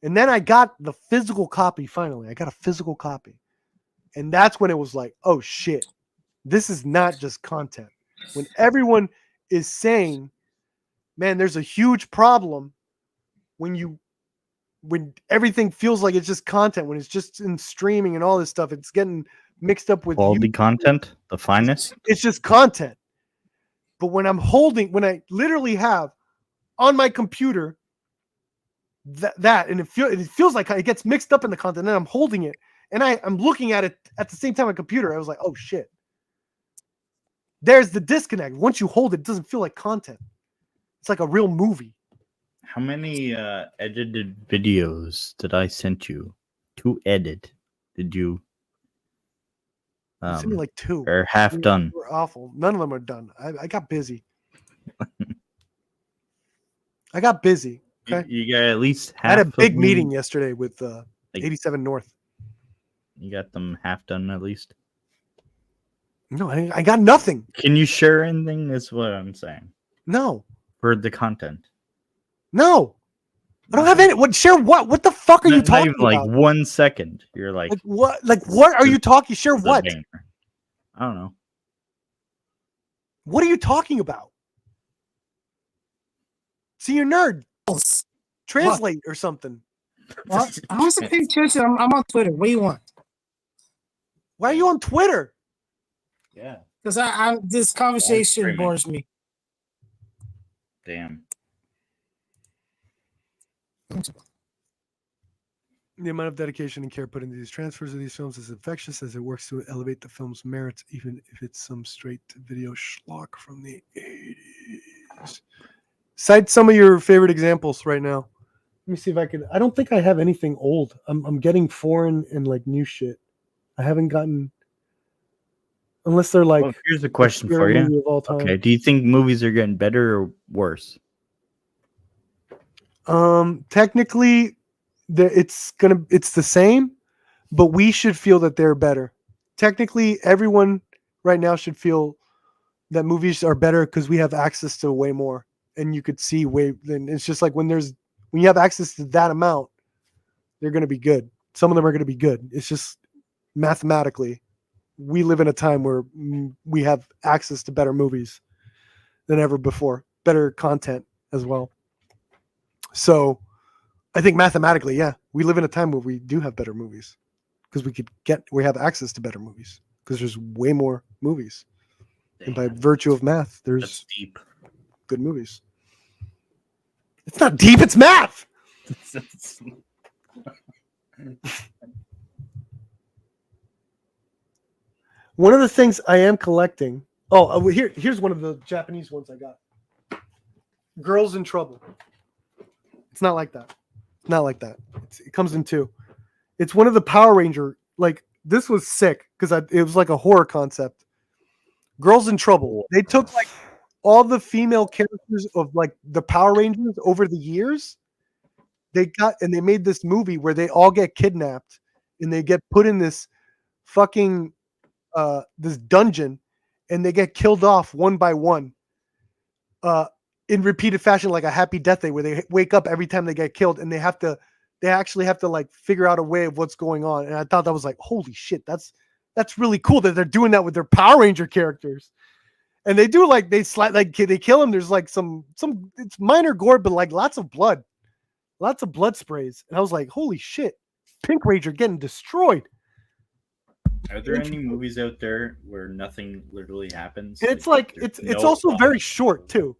And then I got the physical copy finally. I got a physical copy. And that's when it was like, oh shit, this is not just content. When everyone is saying, man, there's a huge problem when everything feels like it's just content, when it's just in streaming and all this stuff, it's getting mixed up with quality content, the finest. It's just content. But when I literally have on my computer that and it feels like it gets mixed up in the content, and then I'm holding it and I'm looking at it at the same time on my computer. I was like, oh shit. There's the disconnect. Once you hold it, it doesn't feel like content. It's like a real movie. How many edited videos did I send you to edit? Did you? Sent me like 2. Or half done. They were awful. None of them are done. I got busy. I got busy. Okay. You got at least half. I had a big meeting yesterday with 87 North. You got them half done at least. No, I got nothing. Can you share anything? Is what I'm saying. No. For the content. No. I don't have any. What? Share what? What the fuck are you talking about? Like 1 second. You're like what? Like what are you talking? Share what? I don't know. What are you talking about? See, you're nerd. Translate or something. Well, I want to pay attention. I'm on Twitter. What do you want? Why are you on Twitter? Yeah. Because this conversation bores me. Damn. The amount of dedication and care put into these transfers of these films is infectious as it works to elevate the film's merits, even if it's some straight-to-video schlock from the 80s. Cite some of your favorite examples right now. Let me see if I can. I don't think I have anything old. I'm getting foreign and like new shit. I haven't gotten, unless they're like. Well, here's a question for you. Okay, do you think movies are getting better or worse? Technically, it's the same, but we should feel that they're better. Technically, everyone right now should feel that movies are better because we have access to way more, and you could see way. Then it's just like when you have access to that amount, they're going to be good. Some of them are going to be good. It's just mathematically, we live in a time where we have access to better movies than ever before, better content as well. So I think mathematically, yeah, we live in a time where we do have better movies because we have access to better movies because there's way more movies. And by virtue of math, there's deep. Good movies. It's not deep, it's math. One of the things I am collecting. Here's one of the Japanese ones I got. Girls in Trouble. It's not like that. It's not like that. It comes in two. It's one of the Power Ranger. Like, this was sick because it was like a horror concept. Girls in Trouble. They took like all the female characters of like the Power Rangers over the years. They made this movie where they all get kidnapped and they get put in this fucking this dungeon, and they get killed off one by one in repeated fashion, like a Happy Death Day, where they wake up every time they get killed, and they actually have to like figure out a way of what's going on. And I thought that was like, holy shit, that's really cool that they're doing that with their Power Ranger characters. And they do like they kill them. There's like some it's minor gore, but like lots of blood sprays. And I was like, holy shit, Pink Ranger getting destroyed. Are there any movies out there where nothing literally happens? And it's like it's also very short too.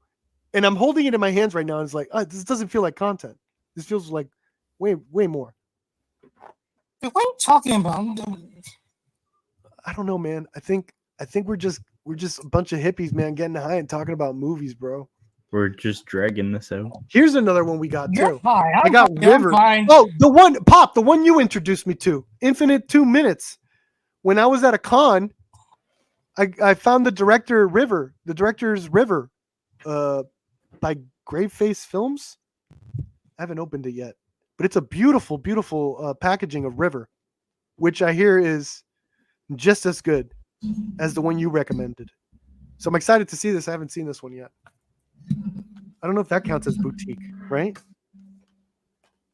And I'm holding it in my hands right now, and it's like, this doesn't feel like content. This feels like way more. What are you talking about? I don't know, man. I think we're just a bunch of hippies, man, getting high and talking about movies, bro. We're just dragging this out. Here's another one we got You're too. fine. I got River. Oh, the one you introduced me to, Infinite 2 Minutes. When I was at a con, I found the director's River, by Graveface Films. I haven't opened it yet, but it's a beautiful, beautiful packaging of River, which I hear is just as good as the one you recommended. So I'm excited to see this. I haven't seen this one yet. I don't know if that counts as boutique, right?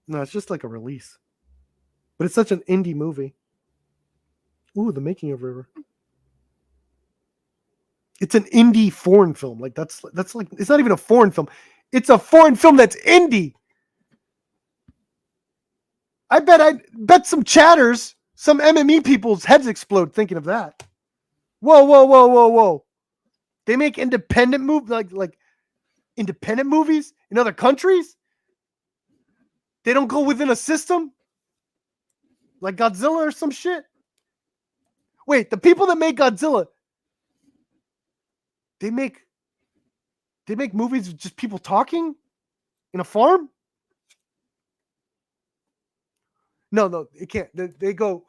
No, it's just like a release. But it's such an indie movie. Ooh, The Making of River. It's an indie foreign film. Like that's like, it's not even a foreign film. It's a foreign film that's indie. I bet some chatters, some MME people's heads explode thinking of that. Whoa. They make independent like independent movies in other countries. They don't go within a system like Godzilla or some shit. Wait, the people that make Godzilla, they make movies with just people talking in a farm? No, it can't. They go.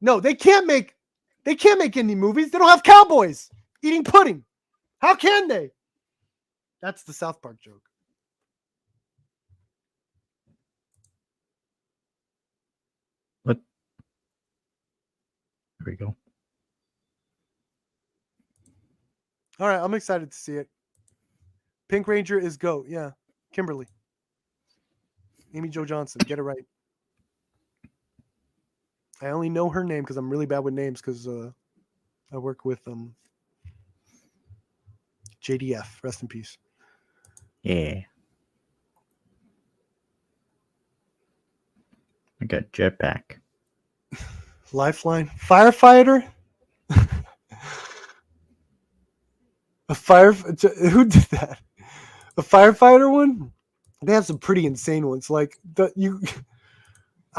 No, they can't make indie movies. They don't have cowboys eating pudding. How can they? That's the South Park joke. What? There we go. All right, I'm excited to see it. Pink Ranger is GOAT. Yeah, Kimberly. Amy Jo Johnson. Get it right. I only know her name because I'm really bad with names because I work with JDF. Rest in peace. Yeah. I got Jetpack. Lifeline. Firefighter? Who did that? A firefighter one? They have some pretty insane ones. Like I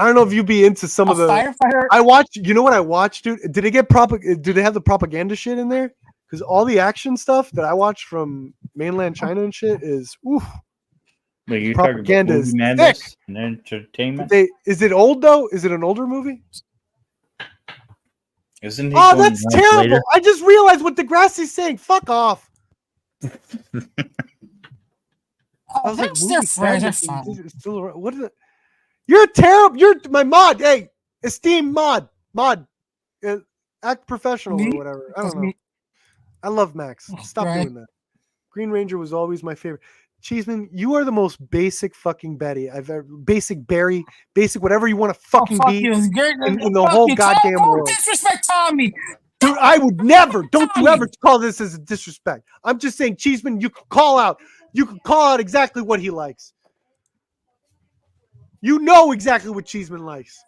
don't know if you'd be into some of the firefighter. I watched. You know what I watched, dude? Did they get do they have the propaganda shit in there? Because all the action stuff that I watched from mainland China and shit is oof. Wait, you're propaganda talking about is Madness thick. and entertainment? Is it old though? Is it an older movie? Isn't he? Oh, that's terrible! Later? I just realized what Degrassi's saying. Fuck off. I was like, they're friends. They're fine. What is it? You're terrible. You're my mod. Hey, esteemed mod. Act professional or whatever. I don't know. I love Max. Stop doing that. Green Ranger was always my favorite. Cheeseman, you are the most basic fucking Betty I've ever. Basic Barry, basic whatever you want to fucking be you. in the whole goddamn world. Disrespect Tommy. Dude, I would never. Don't you ever call this as a disrespect. I'm just saying, Cheeseman, you could call out. You could call out exactly what he likes. You know exactly what Cheeseman likes.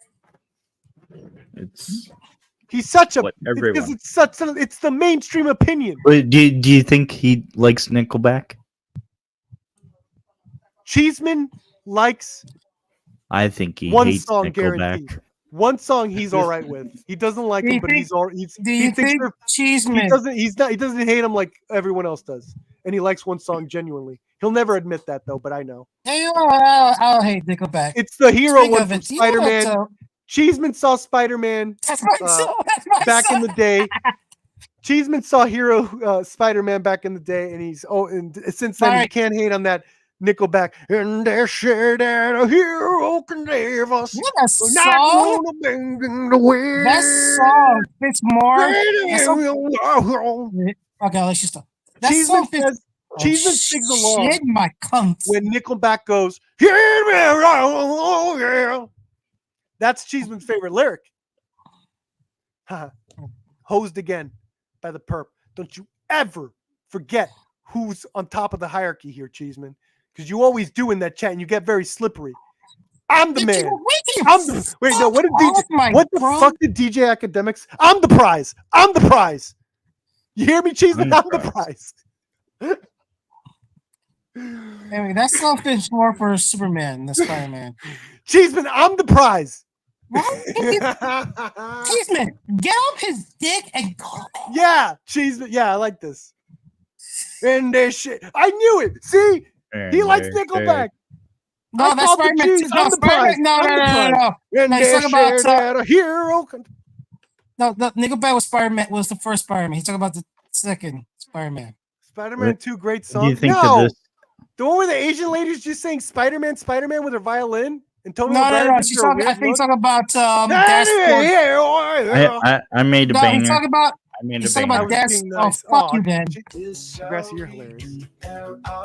He's such a because it's the mainstream opinion. Wait, do you think he likes Nickelback? Cheeseman likes. I think he one hates song Nickelback. guaranteed. One song he's all right with. He doesn't like him, but he thinks Cheeseman. He doesn't hate him like everyone else does, and he likes one song genuinely. He'll never admit that though, but I know. Hey, I'll hate Nickelback. It's the hero Speak one of from it, Spider-Man. Cheeseman saw Spider-Man back in the day. Cheeseman saw hero Spider-Man back in the day, and since then you can't hate on that Nickelback. And that shit that a hero can give us. That song fits more. Okay, let's just stop. Cheeseman sings along shit, my cunt. when Nickelback goes, "Hear me, oh, yeah." That's Cheeseman's favorite lyric. Hosed again by the perp. Don't you ever forget who's on top of the hierarchy here, Cheeseman. Because you always do in that chat and you get very slippery. I'm the man. What the fuck did DJ Academics? I'm the prize. I'm the prize. You hear me, Cheeseman? I'm the prize. Anyway, that song fits more for Superman than Spider-Man. Cheeseman, I'm the prize. Cheeseman, get off his dick and go. Yeah, Cheeseman. Yeah, I like this. And this shit. I knew it. See? He likes Nickelback. No, that's Spider-Man. I'm the prize. No. And he's talking about a hero. No, Nickelback was the first Spider-Man. He's talking about the second Spider-Man. Spider-Man 2, great song. Do you think no, the one where the Asian lady's just saying Spider-Man with her violin and Tony. No. I think he's talking about Dashboard. I made a banger. He's talking about. Nice. Oh, fuck you, then. Grassy, you're hilarious.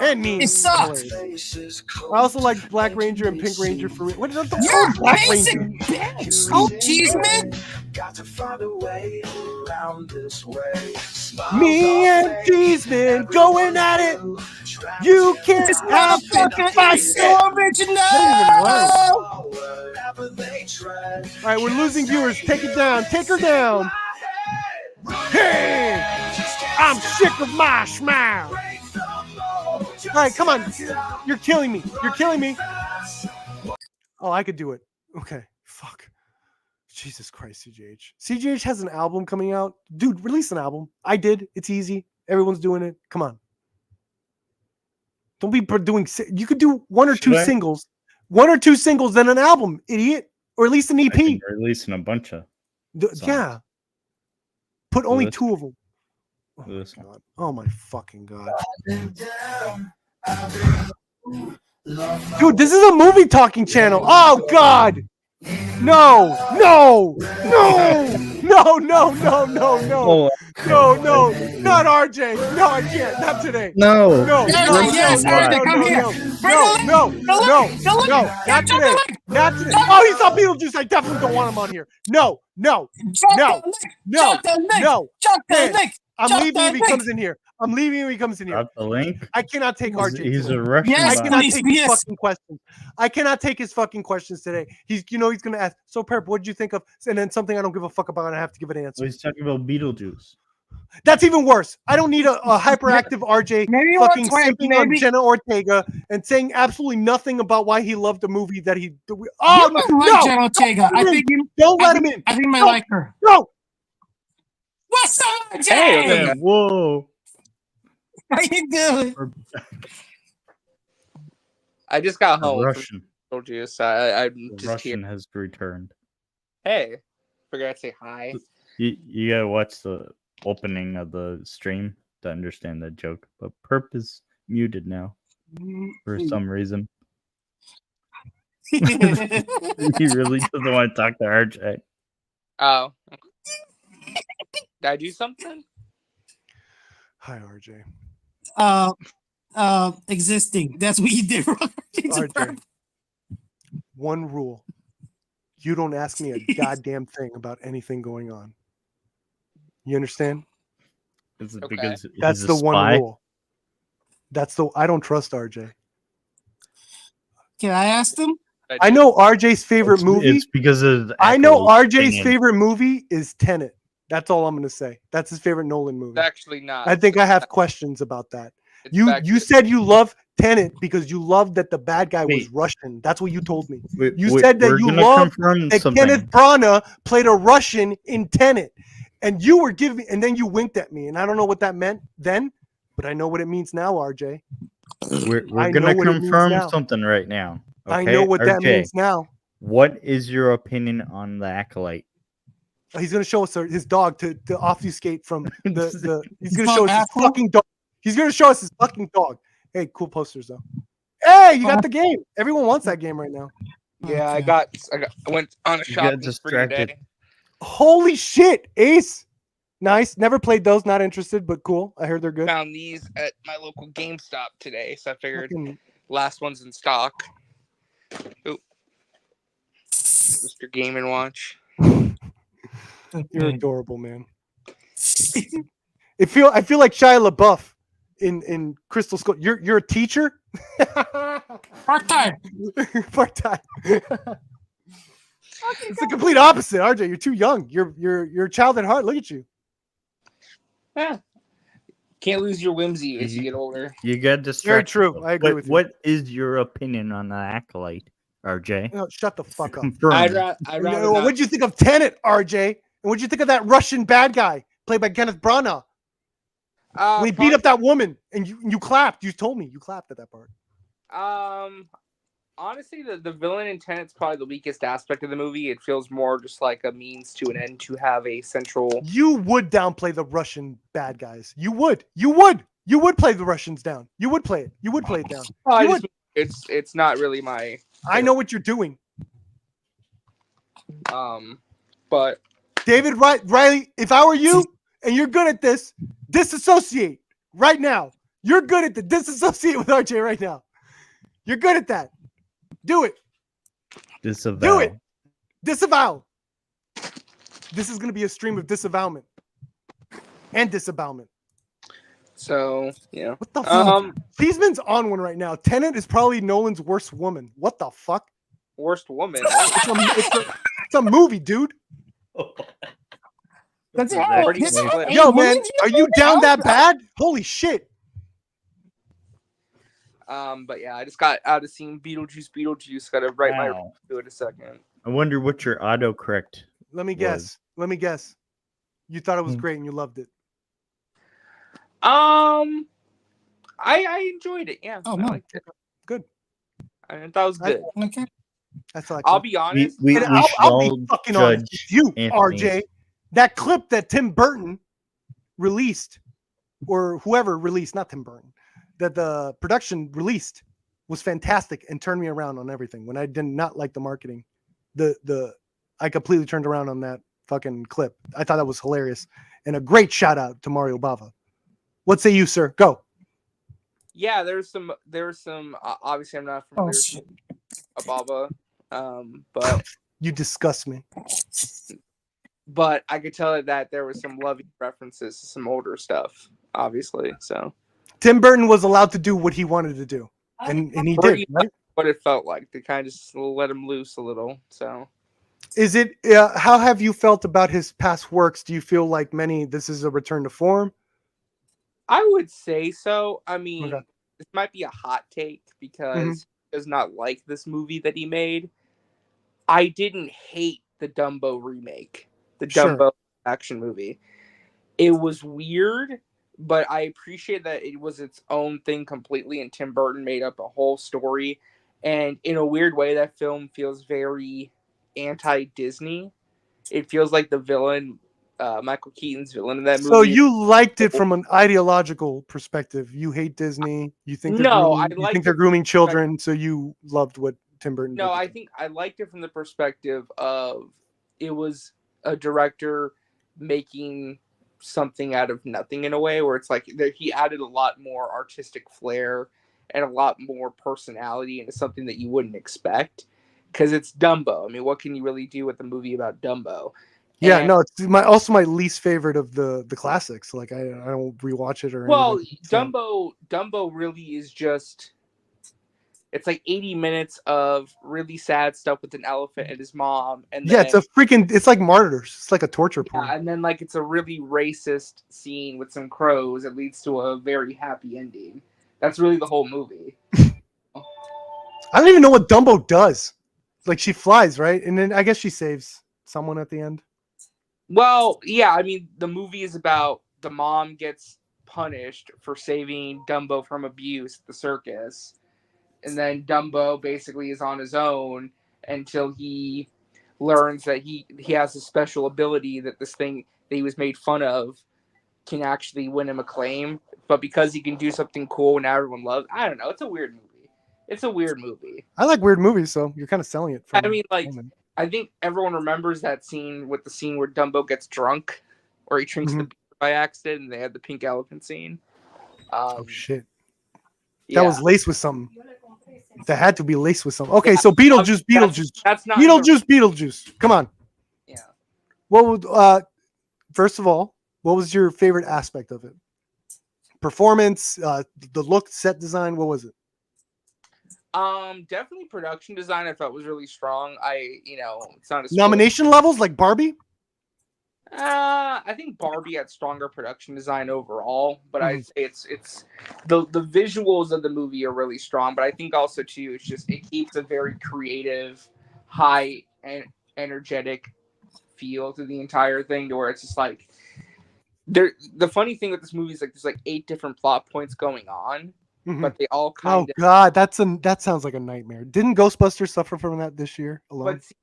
And me. It sucks. I also like Black Ranger and Pink Ranger for me. What is that? You're Black basic Ranger. bitch. Oh, Cheeseman. Got to find a way around this way. Me and Cheeseman going at it. You can't have to fight. So original. All right, we're losing viewers. Take it down. Take her down. Hey, I'm sick of my smile. All right, come on. You're killing me. You're killing me. Oh, I could do it. Okay, fuck. Jesus Christ, CJH. CJH has an album coming out. Dude, release an album. I did. It's easy. Everyone's doing it. Come on. Don't be doing... You could do one or two singles. One or two singles, then an album, idiot. Or at least an EP. Releasing a bunch of songs. Yeah. Put only two of them. Oh, my God. Oh my fucking God. Dude, this is a movie talking channel. Oh God. No. No, not RJ. No, I can't. Not today. No. No. Not today. Not today. Oh, he saw Beetlejuice. I definitely don't want him on here. No. I'm leaving if he comes in here. Drop the link. I cannot take RJ. He's a Russian. I cannot take his fucking questions. I cannot take his fucking questions today. He's going to ask. So, Perp, what did you think of? And then something I don't give a fuck about, and I have to give an answer. Well, he's talking about Beetlejuice. That's even worse. I don't need a hyperactive RJ fucking simping on Jenna Ortega and saying absolutely nothing about why he loved the movie that he. Oh no! Jenna Ortega. Don't let him in. I think you might like her. No. What's up, RJ? Hey, whoa. How you doing? I just got home. Russian. Told you, so I'm just Russian here. has returned. Hey, forgot to say hi. You gotta watch the opening of the stream to understand that joke. But Perp is muted now for some reason. He really doesn't want to talk to RJ. Oh. Did I do something? Hi, RJ. Existing. That's what you did wrong. RJ. One rule. You don't ask me a goddamn thing about anything going on. You understand? Is it because that's he's the a one spy? rule. I don't trust RJ. Can I ask them? I know RJ's favorite movie. It's because of I know Acolyte RJ's thing. favorite movie is Tenet. That's all I'm going to say. That's his favorite Nolan movie. It's actually not. I think I have questions about that. It's You said you love Tenet because you loved that the bad guy was Russian. That's what you told me. You said that you loved that Kenneth Branagh played a Russian in Tenet, and you were giving, and then you winked at me, and I don't know what that meant then, but I know what it means now, RJ. We're gonna confirm something right now. Okay? I know what that RJ, means now. What is your opinion on the Acolyte? He's going to show us his dog to obfuscate from the he's going to show us his fucking dog. He's going to show us his fucking dog. Hey, cool posters though. Hey, you got the game. Everyone wants that game right now. Yeah, I went on a shopping spree today. Holy shit, Ace. Nice. Never played those. Not interested, but cool. I heard they're good. Found these at my local GameStop today, so I figured last one's in stock. Ooh. Mr. Game & Watch. You're adorable, man. I feel like Shia LaBeouf in Crystal Skull. You're a teacher? Part-time. Part-time. It's the complete opposite, RJ. You're too young. You're a child at heart. Look at you. Yeah. Can't lose your whimsy as you get older. You get distracted. Very true. I agree with you. What is your opinion on the Acolyte, RJ? No, shut the fuck up. What'd you think of Tenet, RJ? And what'd you think of that Russian bad guy played by Kenneth Branagh? When he beat up that woman and you clapped. You told me you clapped at that part. Honestly, the villain in Tenet's probably the weakest aspect of the movie. It feels more just like a means to an end to have a central. You would downplay the Russian bad guys. You would. You would play the Russians down. You would play it. You would play it down. It's not really my. I know what you're doing. But David Riley, if I were you and you're good at this, disassociate right now. You're good at the disassociate with RJ right now. You're good at that. Do it. Disavow. Do it. Disavow. This is going to be a stream of disavowment and disavowment. So, yeah. What the fuck? Thiesman's on one right now. Tenet is probably Nolan's worst woman. What the fuck? Worst woman? It's a movie, dude. That's Yo, man, are you down that bad? Holy shit. But yeah, I just got out of seeing Beetlejuice. Got to write my review in a second. I wonder what your autocorrect. Let me guess. You thought it was great and you loved it. I enjoyed it. Yeah. Oh, I liked it. Good. I thought it was good. Okay. That's all I'll be honest. I'll be fucking honest with you, Anthony. RJ. That clip that Tim Burton released, or whoever released, not Tim Burton, that the production released was fantastic and turned me around on everything. When I did not like the marketing, I completely turned around on that fucking clip. I thought that was hilarious. And a great shout out to Mario Bava. What say you, sir? Go. Yeah, there's some. Obviously, I'm not familiar with Bava, but you disgust me. But I could tell that there was some loving references to some older stuff, obviously. So Tim Burton was allowed to do what he wanted to do, and he did. Right? What it felt like. They kind of just let him loose a little. So, is it? How have you felt about his past works? Do you feel like this is a return to form? I would say so. I mean, this might be a hot take because he does not like this movie that he made. I didn't hate the Dumbo remake, the Dumbo action movie. It was weird, but I appreciate that it was its own thing completely, and Tim Burton made up a whole story. And in a weird way, that film feels very anti-Disney. It feels like the villain, Michael Keaton's villain in that movie. So you liked it from an ideological perspective. You hate Disney. You think they're grooming children, so you loved what Tim Burton. No, I think I liked it from the perspective of it was a director making something out of nothing in a way where it's like he added a lot more artistic flair and a lot more personality into something that you wouldn't expect because it's Dumbo. I mean, what can you really do with a movie about Dumbo? Yeah, And, no, it's my least favorite of the classics. Like I don't rewatch it or well, anything. So. Dumbo really is just. It's like 80 minutes of really sad stuff with an elephant and his mom, and then, it's like Martyrs. It's like a torture porn. and then like it's a really racist scene with some crows that leads to a very happy ending. That's really the whole movie. I don't even know what Dumbo does. Like she flies, right? And then I guess she saves someone at the end. Well, yeah, I mean the movie is about the mom gets punished for saving Dumbo from abuse at the circus. And then Dumbo basically is on his own until he learns that he has a special ability that this thing that he was made fun of can actually win him acclaim. But because he can do something cool and everyone loves, I don't know. It's a weird movie. It's a weird movie. I like weird movies, so you're kind of selling it. I mean, like, I think everyone remembers that scene where Dumbo gets drunk or he drinks the beer by accident and they had the pink elephant scene. Oh, shit. That was laced with something. That had to be laced with something. Okay, so Beetlejuice. That's not Beetlejuice. Come on. Yeah. What would first of all, what was your favorite aspect of it? Performance, the look, set design. What was it? Definitely production design. I thought was really strong. It's not a Nomination levels like Barbie. I think Barbie had stronger production design overall, but I'd say it's the visuals of the movie are really strong. But I think also too, it keeps a very creative, high and energetic feel to the entire thing, to where it's just like the funny thing with this movie is like there's like 8 different plot points going on, but they all kind of. Oh God, that sounds like a nightmare. Didn't Ghostbusters suffer from that this year alone? But see,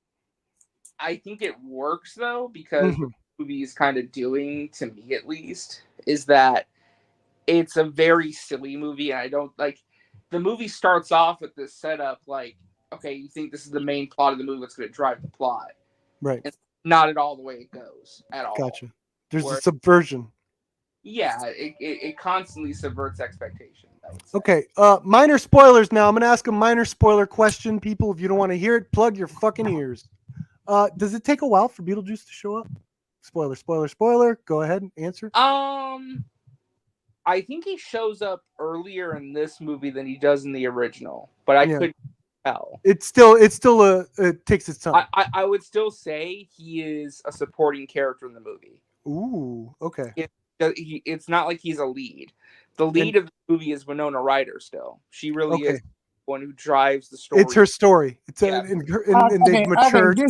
I think it works though because. Movie is kind of doing, to me at least, is that it's a very silly movie, and I don't like the movie starts off with this setup like, okay, you think this is the main plot of the movie that's going to drive the plot, right? It's not at all the way it goes at all. Gotcha. There's a subversion. Yeah, it constantly subverts expectation. Okay, minor spoilers now. I'm going to ask a minor spoiler question, people. If you don't want to hear it, plug your fucking ears. Does it take a while for Beetlejuice to show up? Spoiler. Go ahead and answer. I think he shows up earlier in this movie than he does in the original, but I couldn't tell. It takes its time. I would still say he is a supporting character in the movie. Ooh, okay. It's not like he's a lead. The lead of the movie is Winona Ryder still. She really is the one who drives the story. It's her story. And they've matured.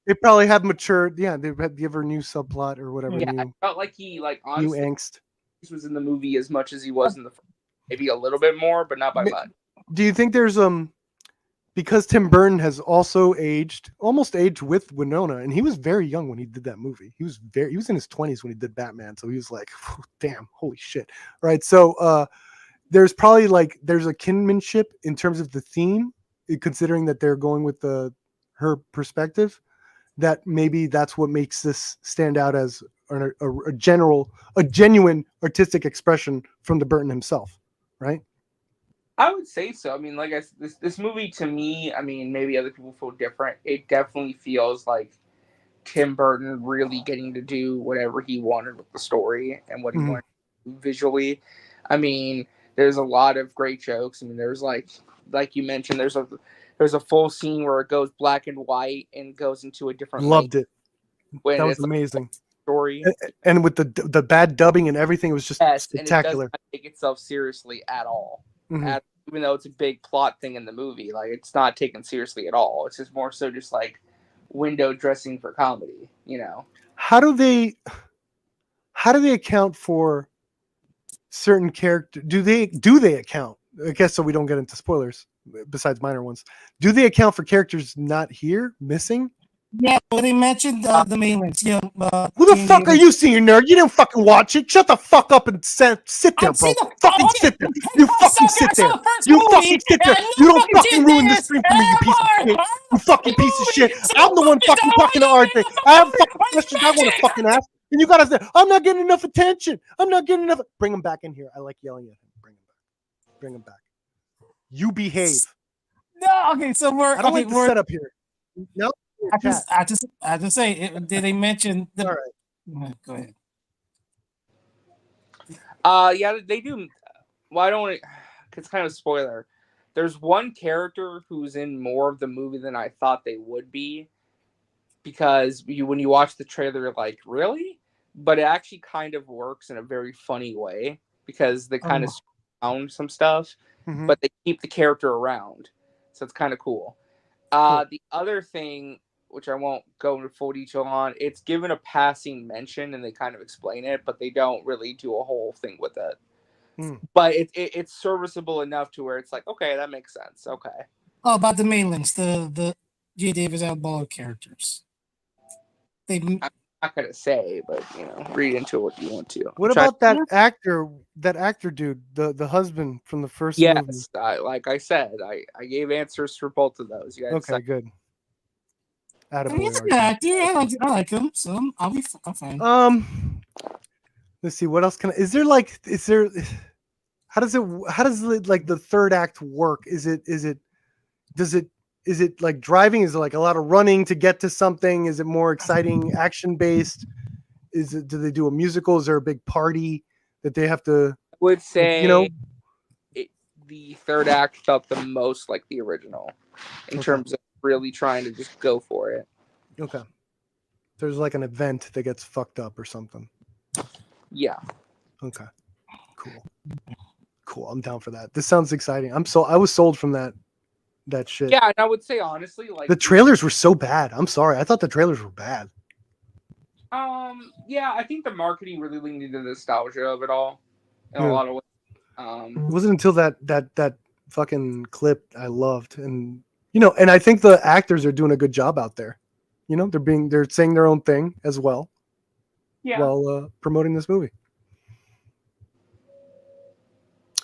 They probably have matured. Yeah, they've had give her new subplot or whatever. Yeah, I felt like he honestly, new angst. He was in the movie as much as he was in the first. Maybe a little bit more, but not by much. Do you think there's because Tim Burton has also almost aged with Winona, and he was very young when he did that movie. He was in his 20s when he did Batman, so he was like, damn, holy shit, right? So there's probably there's a kinship in terms of the theme, considering that they're going with her perspective. That maybe that's what makes this stand out as a genuine artistic expression from the Burton himself, right? I would say so. I mean, this movie to me, I mean, maybe other people feel different. It definitely feels like Tim Burton really getting to do whatever he wanted with the story and what he wanted to do visually. I mean, there's a lot of great jokes. I mean, there's like you mentioned, there's a full scene where it goes black and white and goes into a different. Loved it. That was amazing. Story and with the bad dubbing and everything, it was just spectacular. And it doesn't take itself seriously at all. Even though it's a big plot thing in the movie, it's not taken seriously at all. It's just more so just window dressing for comedy. How do they account for certain characters? Do they account? I guess so we don't get into spoilers. Besides minor ones, do they account for characters not here, missing? Yeah, but they mentioned the main links. Yeah. Who the fuck are you, senior nerd? You didn't fucking watch it. Shut the fuck up and sit there, bro. Fucking sit there. You fucking sit there. You fucking sit there. You don't fucking ruin the stream for me, you piece of shit. You fucking piece of shit. I'm the one fucking talking to RJ. I have fucking questions I want to fucking ask. And you gotta say, I'm not getting enough attention. I'm not getting enough. Bring him back in here. I like yelling at him. Bring him back. Bring him back. You behave. No, okay, so we're I don't like the we're, setup here. No. I just say, did they mention the? All right. Go ahead. Yeah, they do. Well, I don't want to. It's kind of a spoiler. There's one character who's in more of the movie than I thought they would be, because when you watch the trailer, you're like, really? But it actually kind of works in a very funny way because they kind of sound some stuff, but they keep the character around, so it's kind of cool. The other thing, which I won't go into full detail on, it's given a passing mention and they kind of explain it, but they don't really do a whole thing with it. But it's serviceable enough to where it's like, okay, that makes sense. Okay. Oh, about the main links, the J. Davis Albaugh characters. I'm not gonna say, but read into it what you want to. What about that actor? That actor dude, the husband from the first movie. Yes, like I said, I gave answers for both of those. You guys okay, good. He's a good actor. I like him, so I'm fine. Let's see. What else is there? How does like the third act work? Is it like driving? Is it like a lot of running to get to something? Is it more exciting, action based? Do they do a musical? Is there a big party that they have to? I would say, the third act felt the most like the original in terms of really trying to just go for it. Okay. There's like an event that gets fucked up or something. Yeah. Okay. Cool. I'm down for that. This sounds exciting. I was sold from that shit. Yeah, and I would say honestly, like the trailers were so bad. I'm sorry. I thought the trailers were bad. Yeah, I think the marketing really leaned into the nostalgia of it all in a lot of ways. It wasn't until that fucking clip I loved, and and I think the actors are doing a good job out there. They're saying their own thing as well. Yeah. While promoting this movie.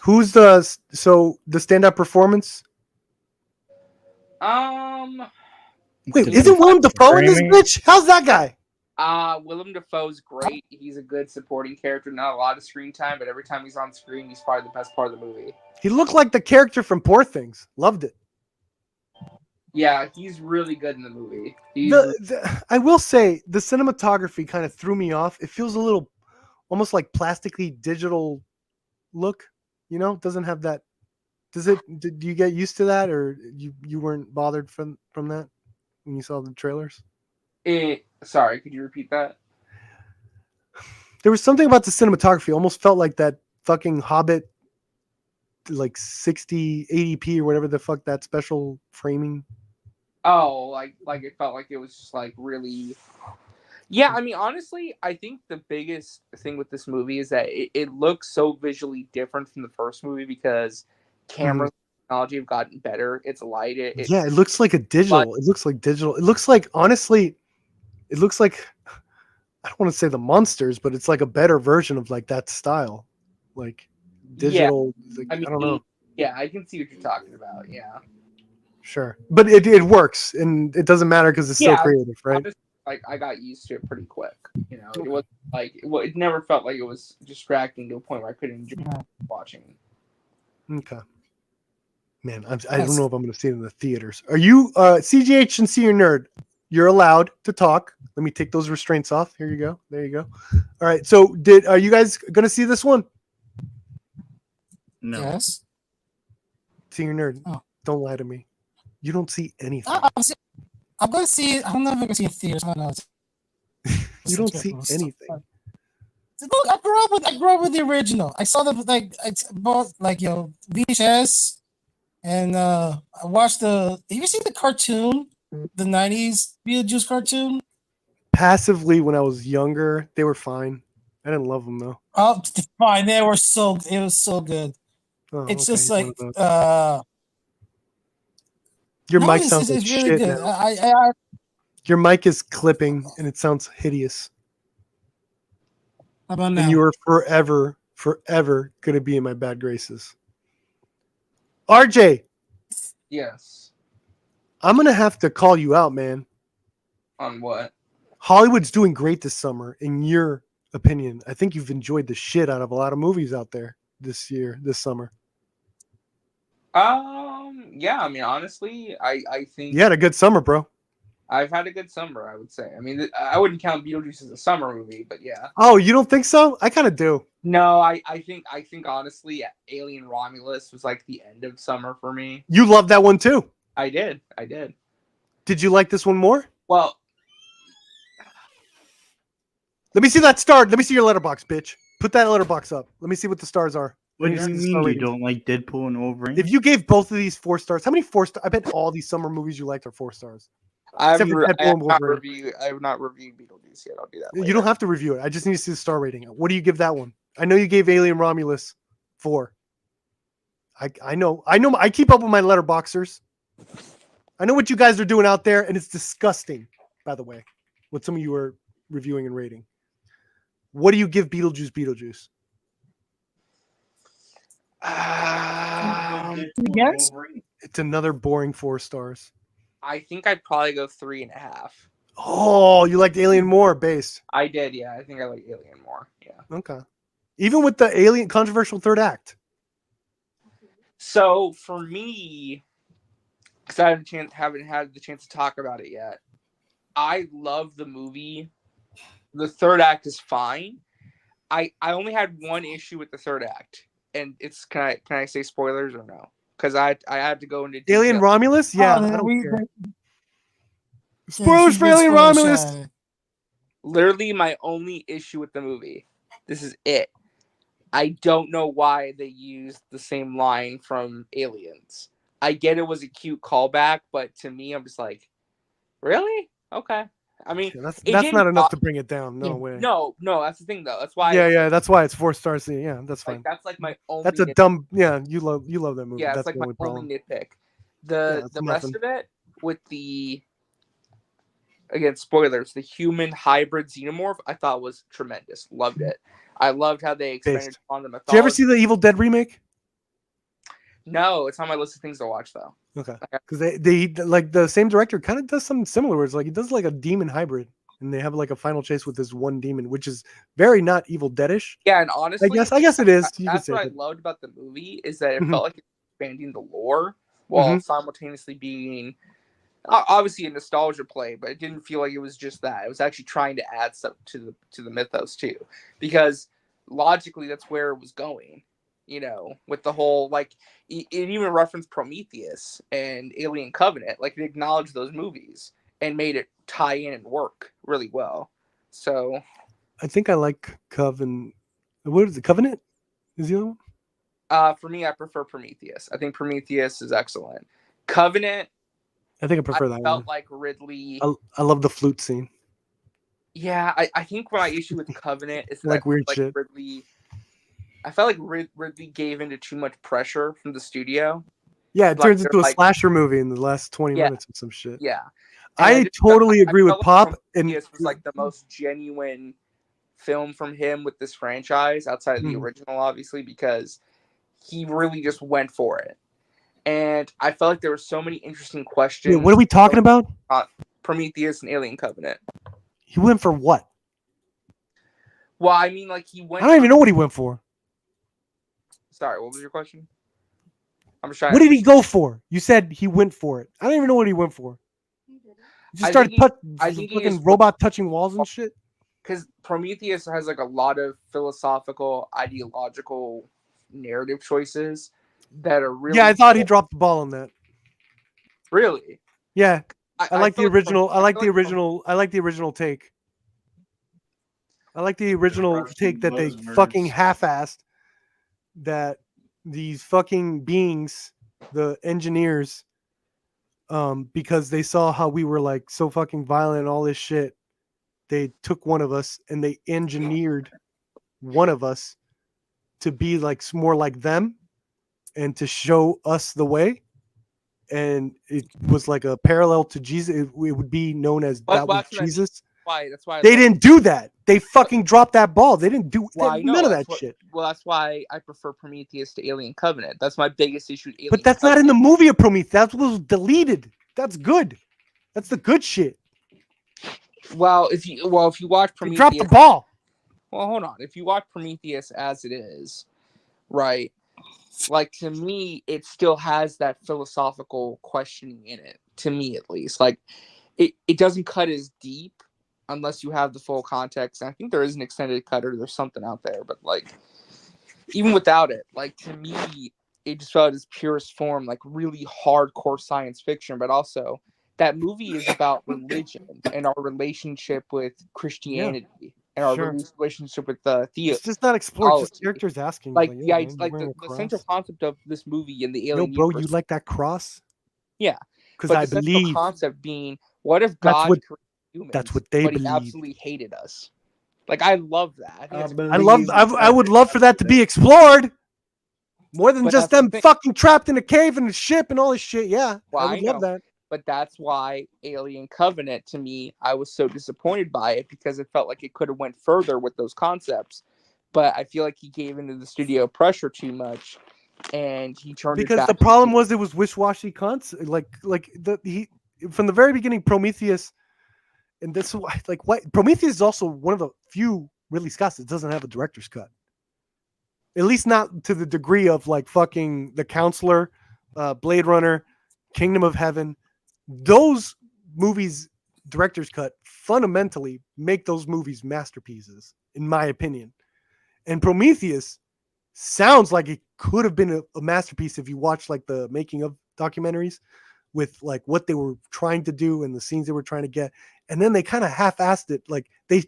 Who's the standout performance? Wait, isn't Willem Dafoe in this bitch? How's that guy? Willem Dafoe's great. He's a good supporting character. Not a lot of screen time, but every time he's on screen, he's probably the best part of the movie. He looked like the character from Poor Things. Loved it. Yeah, he's really good in the movie. I will say the cinematography kind of threw me off. It feels a little almost like plastically digital look. Doesn't have that. Did you get used to that, or you weren't bothered from that when you saw the trailers? Sorry, could you repeat that? There was something about the cinematography. Almost felt like that fucking Hobbit, like 60 80p or whatever the fuck that special framing. Oh, like it felt like it was just like really. Yeah, I mean, honestly, I think the biggest thing with this movie is that it looks so visually different from the first movie because camera technology have gotten better. It's light. It looks like a digital. It looks like digital. It looks like, honestly, it looks like, I don't want to say the Monsters, but it's like a better version of like that style, like digital. Yeah. I don't know. Yeah, I can see what you're talking about. Yeah. Sure, but it works, and it doesn't matter because it's so creative, right? I got used to it pretty quick. It was like it never felt like it was distracting to a point where I couldn't enjoy watching. Okay. Man, I don't know if I'm going to see it in the theaters. Are you CJH and Senior Nerd? You're allowed to talk. Let me take those restraints off. Here you go. There you go. All right. So, are you guys going to see this one? No. Yes. Senior Nerd, don't lie to me. You don't see anything. I'm going to see it. I don't know if I'm going to see it in theaters. I don't know. You don't see anything. Look, I grew up with the original. I saw I bought VHS, and I watched have you seen the cartoon, the 90s Beetlejuice cartoon? Passively, when I was younger, they were fine. I didn't love them though. Oh, fine. It was so good. It's just like your mic sounds like shit good. now. Your mic is clipping and it sounds hideous. How about now? And you are forever going to be in my bad graces. RJ, Yes. I'm going to have to call you out, man. On what? Hollywood's doing great this summer, in your opinion. I think you've enjoyed the shit out of a lot of movies out there this summer. Yeah, I mean, honestly, I think You had a good summer, bro. I've had a good summer, I would say. I mean, I wouldn't count Beetlejuice as a summer movie, but yeah. Oh, you don't think so? I kind of do. No, I think honestly, Alien Romulus was like the end of summer for me. You loved that one too. I did. Did you like this one more? Well, let me see that star. Let me see your letterbox, bitch. Put that letterbox up. Let me see what the stars are. What do you mean you don't like Deadpool and Wolverine? If you gave both of these 4 stars, how many 4 stars? I bet all these summer movies you liked are 4 stars. I have Deadpool and Wolverine. not reviewed Beetlejuice yet. I'll do that later. You don't have to review it. I just need to see the star rating. What do you give that one? I know you gave Alien Romulus 4. I know. I keep up with my letterboxers. I know what you guys are doing out there, and it's disgusting, by the way, what some of you are reviewing and rating. What do you give Beetlejuice? Yes. It's another boring 4 stars. I think I'd probably go 3.5. Oh, you liked Alien more based. I did, yeah. I think I like Alien more. Yeah. Okay. Even with the Alien controversial third act. So for me, because I haven't had the chance to talk about it yet, I love the movie. The third act is fine. I only had one issue with the third act, and it's can I say spoilers or no? Because I had to go into detail. Alien Romulus? Yeah, I don't care. Spoilers for Alien Romulus. Literally, my only issue with the movie. This is it. I don't know why they used the same line from Aliens. I get it was a cute callback, but to me, I'm just like, really? Okay. I mean, that's not enough to bring it down. No way. No, that's the thing though. That's why. Yeah, that's why it's 4 stars. Yeah, that's fine. Like, that's like my only. That's a dumb. Yeah, you love that movie. Yeah, that's it's like my problem. only nitpick. The rest of it with the, again, spoilers, the human hybrid xenomorph, I thought was tremendous. Loved it. I loved how they expanded on the mythology. Did you ever see the Evil Dead remake? No, it's on my list of things to watch though. Okay, because they like the same director kind of does something similar. Where it's like he does like a demon hybrid, and they have like a final chase with this one demon, which is very not Evil Deadish. Yeah, and honestly, I guess it is. That's what I loved about the movie is that it felt like it was expanding the lore while simultaneously being obviously a nostalgia play, but it didn't feel like it was just that. It was actually trying to add stuff to the mythos too, because logically that's where it was going. You know, with the whole, like, it even referenced Prometheus and Alien Covenant. Like, it acknowledged those movies and made it tie in and work really well. So, I think I like Covenant. What is it? Covenant? Is the other one? For me, I prefer Prometheus. I think Prometheus is excellent. Covenant, I think I prefer that one. Felt like Ridley. I love the flute scene. Yeah, I think my issue with Covenant is like weird shit. Ridley. I felt like Ridley gave into too much pressure from the studio. Yeah, it turns into a slasher movie in the last 20 minutes or some shit. Yeah. I totally agree with Pop. And it was like the most genuine film from him with this franchise outside of the original, obviously, because he really just went for it. And I felt like there were so many interesting questions. Wait, what are we talking about? Prometheus and Alien Covenant. He went for what? Well, I mean, like, he went. I don't even know what he went for. Sorry, what was your question? I'm just trying. What did he go for? You said he went for it. I don't even know what he went for. He just started fucking robot touching walls and shit. Because Prometheus has like a lot of philosophical, ideological narrative choices that are really. Yeah, I thought he dropped the ball on that. Really? Yeah, I like the original. I like the original. I like the original take. I like the original take that they fucking half-assed. That these fucking beings, the engineers, because they saw how we were like so fucking violent and all this shit, they took one of us and they engineered one of us to be like more like them and to show us the way. and it was like a parallel to Jesus. It would be known as that was Jesus. That's why They didn't do that. They fucking dropped that ball. They didn't do none of that shit. Well, that's why I prefer Prometheus to Alien Covenant. That's my biggest issue with Alien But that's not in the movie of Prometheus. That was deleted. That's good. That's the good shit. Well, if you watch Prometheus, they dropped the ball. Well, hold on. If you watch Prometheus as it is, right? Like, to me, it still has that philosophical questioning in it. To me, at least, like it doesn't cut as deep unless you have the full context. And I think there is an extended cut or there's something out there, but like even without it, like to me, it just felt its purest form, like really hardcore science fiction. But also, that movie is about religion and our relationship with Christianity and our relationship with the It's just not explored. It's just characters asking. Like, yeah, it's like the central concept of this movie in the Alien bro, universe. you like that cross? Yeah, because but I the central believe concept being, what if God created humans? That's what they but believe. He absolutely hated us. Like, I love that. I would love for that to be explored more than just them fucking trapped in a cave in a ship and all this shit. Yeah, well, I would love that. But that's why Alien Covenant, to me, I was so disappointed by it because it felt like it could have went further with those concepts. But I feel like he gave into the studio pressure too much, and he turned it back. Because the problem was it was wish-washy concept. From the very beginning, Prometheus, and this like what Prometheus is also one of the few Ridley Scotts that doesn't have a director's cut. At least not to the degree of like fucking The Counselor, Blade Runner, Kingdom of Heaven. Those movies, director's cut, fundamentally make those movies masterpieces, in my opinion. And Prometheus sounds like it could have been a masterpiece if you watch like the making of documentaries with like what they were trying to do and the scenes they were trying to get. And then they kind of half-assed it. Like they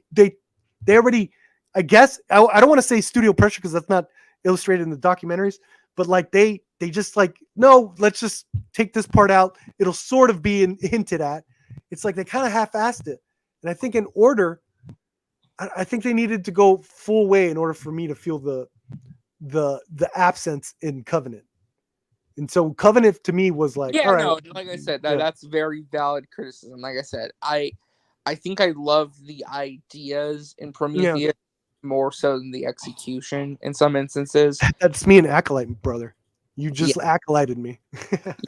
already, I guess, I don't want to say studio pressure because that's not illustrated in the documentaries, but like they just like, no, let's just take this part out. It'll sort of be hinted at. It's like they kind of half-assed it. And I think in order, I think they needed to go full way in order for me to feel the absence in Covenant. And so Covenant to me was like, yeah, all right. no, like I said, that's very valid criticism. Like I said, I think I love the ideas in Prometheus more so than the execution in some instances. That's me and Acolyte, brother. You just acolyted me.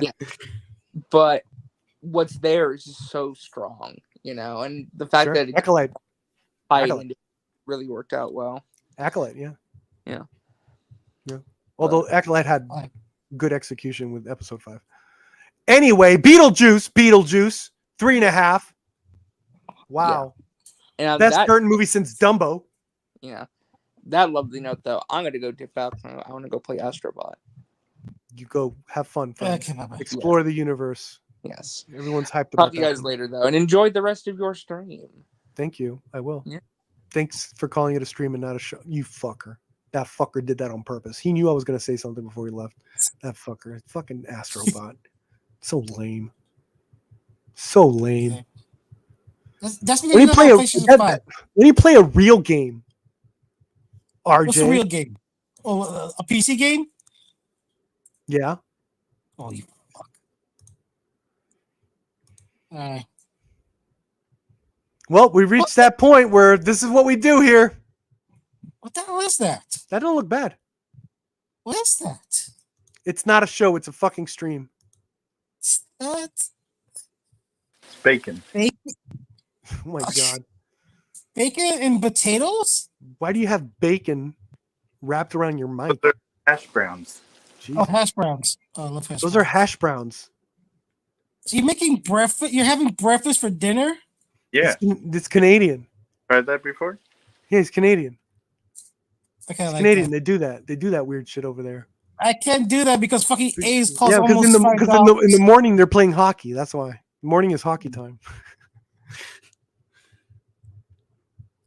Yeah. But what's there is just so strong, you know, and the fact that Acolyte really worked out well. Acolyte, yeah. Yeah. Yeah. Although Acolyte had good execution with episode 5. Anyway, Beetlejuice, 3.5. Wow. Yeah. And best curtain movie since Dumbo. Yeah. That lovely note though. I'm gonna go dip out. I want to go play Astrobot. You go have fun. Explore the universe. Yes. Everyone's hyped about Talk to you guys later though, and enjoy the rest of your stream. Thank you. I will. Yeah. Thanks for calling it a stream and not a show. You fucker. That fucker did that on purpose. He knew I was going to say something before he left. That fucker. Fucking Astrobot. So lame. So lame. That's when you play a real game, RJ. What's a real game? Oh, a PC game? Yeah. Oh, you fuck. Well, we reached that point where this is what we do here. What the hell is that? That don't look bad. What is that? It's not a show. It's a fucking stream. What? Bacon. Bacon? Oh my God. Bacon and potatoes? Why do you have bacon wrapped around your mic? Hash browns. Oh, hash browns. Oh, I love hash browns. Those are hash browns. So you're making breakfast? You're having breakfast for dinner? Yeah. It's Canadian. Tried that before? Yeah, it's Canadian. Okay, it's like Canadian. that. They do that. They do that weird shit over there. I can't do that because fucking A's cost because almost in $5. the morning they're playing hockey. That's why. Morning is hockey time.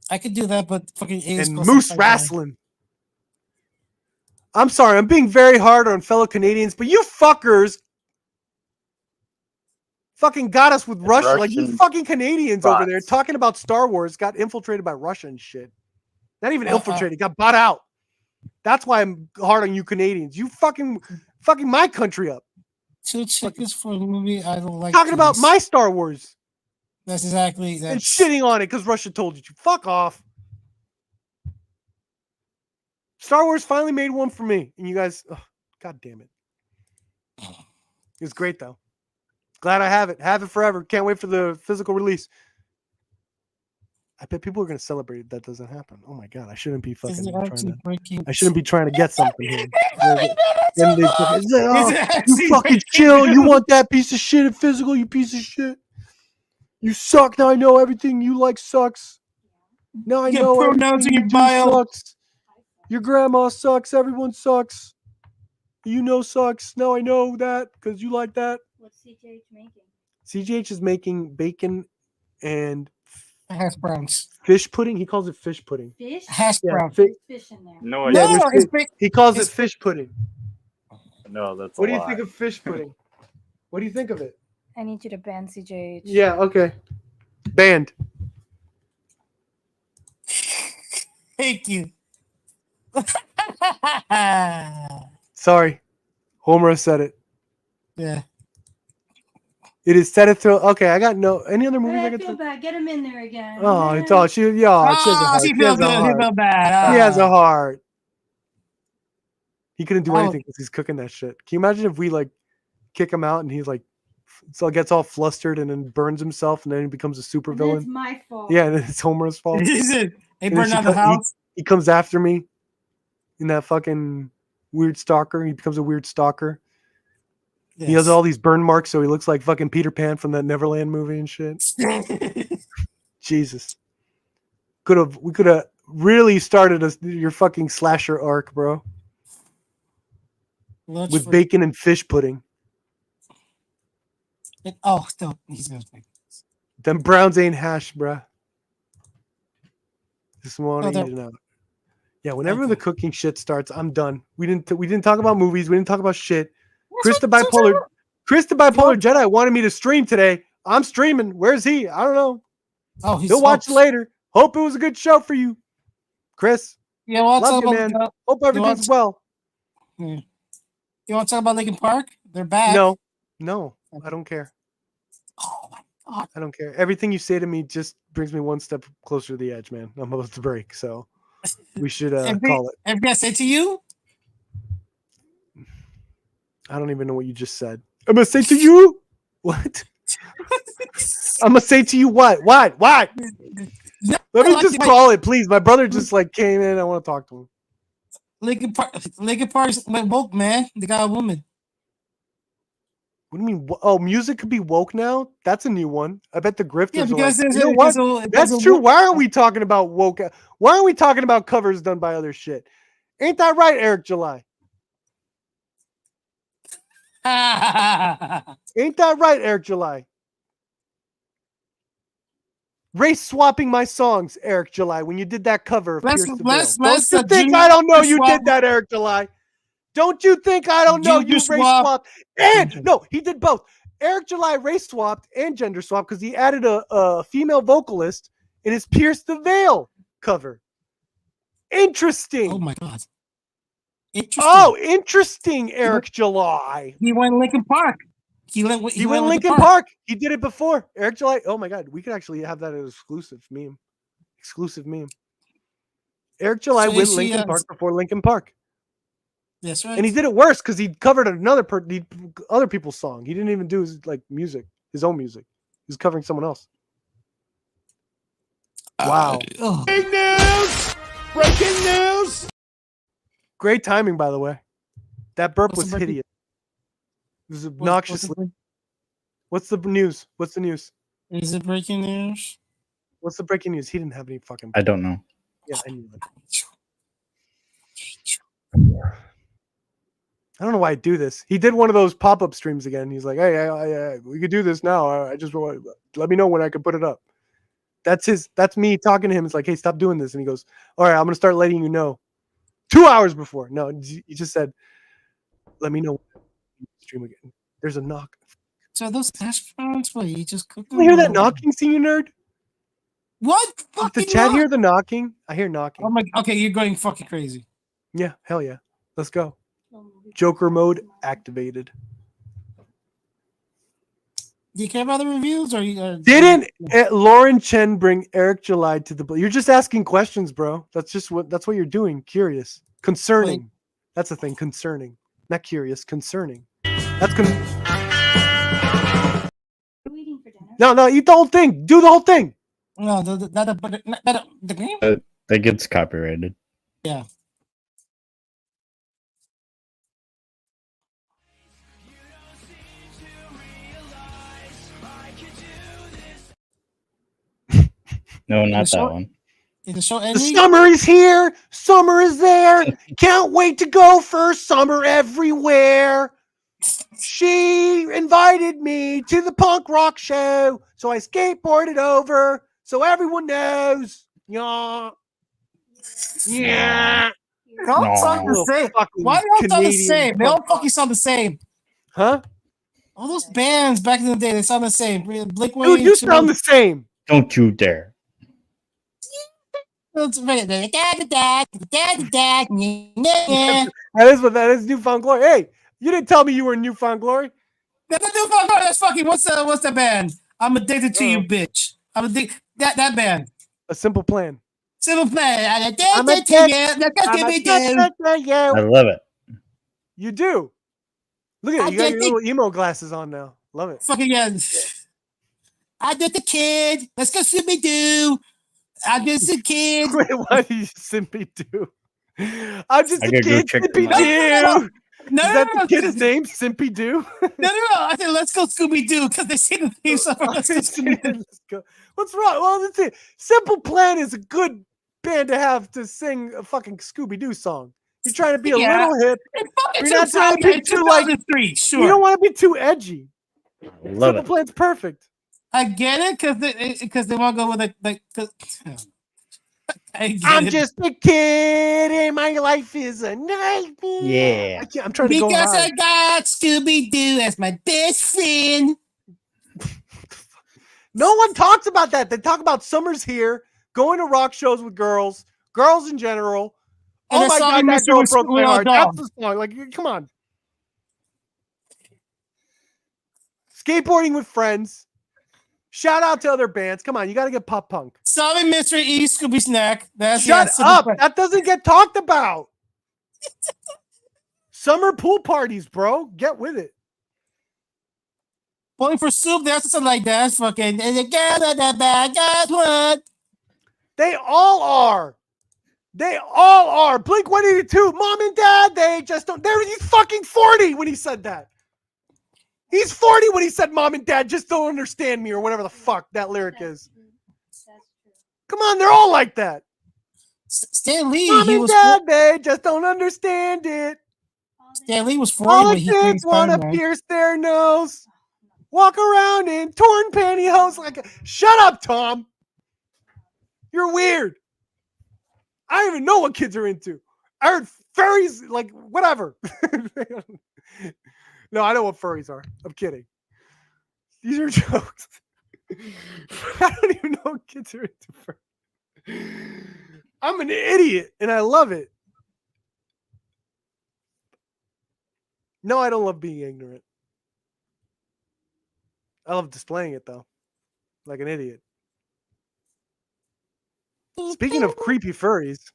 I could do that, but fucking A's and cost moose $5. wrestling. I'm sorry, I'm being very hard on fellow Canadians, but you fuckers fucking got us with Russia. Like you fucking Canadians over there talking about Star Wars got infiltrated by Russia and shit. Not even infiltrated, got bought out. That's why I'm hard on you Canadians. You fucking my country up. 2 tickets for a movie I don't like. Talking about my Star Wars. That's exactly that. And shitting on it because Russia told you to. Fuck off. Star Wars finally made one for me. And you guys, God damn it. It was great, though. Glad I have it. Have it forever. Can't wait for the physical release. I bet people are going to celebrate if that doesn't happen. Oh, my God. I shouldn't be fucking I shouldn't be trying to get something here. You fucking chill. You want that piece of shit in physical, you piece of shit. You suck. Now I know everything you like sucks. Now I know everything you do sucks. Your grandma sucks. Everyone sucks. You know sucks. Now I know that because you like that. What's CJH making? CJH is making bacon and hash browns. Fish pudding. He calls it fish pudding. Fish? Hash brown. Fish in there. No, he calls it fish pudding. No, that's What do you think of fish pudding? What do you think of it? I need you to ban CJH. Yeah, okay. Banned. Thank you. Sorry. Homer said it. Yeah. It is set it through. Okay, I got no. Any other movies I I could feel bad. Get him in there again. Oh, it's all she. Yeah, she has a heart. She feels good. He felt bad. He has a heart. He couldn't do anything because he's cooking that shit. Can you imagine if we like kick him out and he's like, so gets all flustered and then burns himself and then he becomes a super villain? It's my fault. Yeah, and it's Homer's fault. He burned out the house. He comes after me in that fucking weird stalker. He becomes a weird stalker. Yes. He has all these burn marks, so he looks like fucking Peter Pan from that Neverland movie and shit. Jesus. We could have really started your fucking slasher arc, bro. With bacon and fish pudding. Still, he's gonna speak. Them browns ain't hash, bro. Just want to eat it out. Yeah, whenever the cooking shit starts, I'm done. We didn't talk about movies. We didn't talk about shit. Chris the Bipolar Jedi wanted me to stream today. I'm streaming. Where's he? I don't know. Oh, he'll watch it later. Hope it was a good show for you, Chris. Yeah, well, love you, man. Hope everything's well. You want to talk about Linkin Park? They're back. No, I don't care. Oh my God, I don't care. Everything you say to me just brings me one step closer to the edge, man. I'm about to break, so we should call it. Everything I say to you? I don't even know what you just said. I'm gonna say to you what? I'm gonna say to you what? What? Let me just call it, please. My brother just like came in. I want to talk to him. Linkin Park went woke, man. They got a woman. What do you mean? Oh, music could be woke now? That's a new one. I bet the grifters Yeah, because are like, you know what? That's true. Why are we talking about woke? Why are we talking about covers done by other shit? Ain't that right, Eric July? Ain't that right, Eric July? Race swapping my songs, Eric July, when you did that cover of Pierce the Veil. Don't you think I don't know you did that, Eric July? Don't you think I don't know you race swapped? And no, he did both. Eric July race swapped and gender swapped because he added a female vocalist in his Pierce the Veil cover. Interesting. Oh my God. Interesting, Eric July. He went Linkin Park. He went Linkin Park. He did it before. Eric July. Oh my God. We could actually have that as an exclusive meme. Eric July went Linkin Park before Linkin Park. That's right. And he did it worse because he covered other people's song. He didn't even do his music, his own music. He was covering someone else. Wow. Breaking news! Breaking news! Great timing, by the way. That burp was hideous. It was obnoxiously. What's the news? What's the news? Is it breaking news? What's the breaking news? He didn't have any fucking. I don't know. Yeah, I knew it. I don't know why I do this. He did one of those pop-up streams again. He's like, "Hey, we could do this now. I just want let me know when I can put it up." That's me talking to him. It's like, "Hey, stop doing this." And he goes, "All right, I'm gonna start letting you know." 2 hours before. No, he just said, "Let me know." Stream again. There's a knock. So those hash browns, what you just cooked? You hear that knocking, senior nerd? What? Does the chat hear the knocking? I hear knocking. Oh my! Okay, you're going fucking crazy. Yeah, hell yeah. Let's go. Joker mode activated. Do you care about the reviews or you? Didn't Lauren Chen bring Eric July to the? You're just asking questions, bro. That's what you're doing. Curious, concerning. Wait. That's the thing. Concerning, not curious. Concerning. That's Waiting for dinner. No, eat the whole thing. Do the whole thing. No, the game. That gets copyrighted. Yeah. No, not that one. Is the show The ending? summer is here. Summer is there. Can't wait to go for summer everywhere. She invited me to the punk rock show, so I skateboarded over so everyone knows. Yeah. Yeah. They all sound the same. Why do they all sound the same? They all fucking sound the same. Huh? All those bands back in the day, they sound the same. Blink Dude, you sound the same. Don't you dare. That is Newfound Glory. Hey, you didn't tell me you were Newfound Glory. That's Newfound Glory. That's fucking what's the band? I'm addicted to you, bitch. I'm addicted that band. A Simple Plan. Simple Plan. I'm I'm addicted to you. I love it. You do. Look at it. You got your little emo glasses on now. Love it. Fucking yeah. I did the kid. Let's go Scooby Doo. I'm just a kid. Wait, what do you simply do? I'm just I a gotta go kid, check Simpy them out. Doo. Is that the kid's name, Simpy Doo? No. I said let's go Scooby Doo because they see the theme song. Let's go Scooby-Doo. Let's go. What's wrong? Well, let's see. Simple Plan is a good band to have to sing a fucking Scooby Doo song. You're trying to be a little hip. You're not trying to be too like. Sure. You don't want to be too edgy. Love Simple Plan's perfect. I get it because they want to go with like. I'm just a kid and my life is a nightmare. Yeah. I'm trying to go because high. I got Scooby Doo as my best friend. No one talks about that. They talk about summer's here, going to rock shows with girls in general. And Oh my God, that girl broke my heart. That's the song. Like, come on. Skateboarding with friends. Shout out to other bands. Come on, you got to get pop punk. Sorry, Mr. E. Scooby Snack. Shut up. That doesn't get talked about. Summer pool parties, bro. Get with it. Pulling for soup. That's something like that. Fucking. And together the bad guys what? They all are. They all are. Blink 182. Mom and Dad, they just don't. He's fucking 40 when he said that. He's 40 when he said Mom and Dad just don't understand me or whatever the fuck that lyric is. Come on, they're all like that. Stan Lee. Mom and Dad, they just don't understand it. Stan Lee was 40 All when the he played kids want to Spider-Man. pierce their nose. Walk around in torn pantyhose like shut up, Tom. You're weird. I don't even know what kids are into. I heard furries, like whatever. No, I know what furries are. I'm kidding. These are jokes. I don't even know what kids are into furries. I'm an idiot and I love it. No, I don't love being ignorant. I love displaying it though. Like an idiot. Speaking of creepy furries.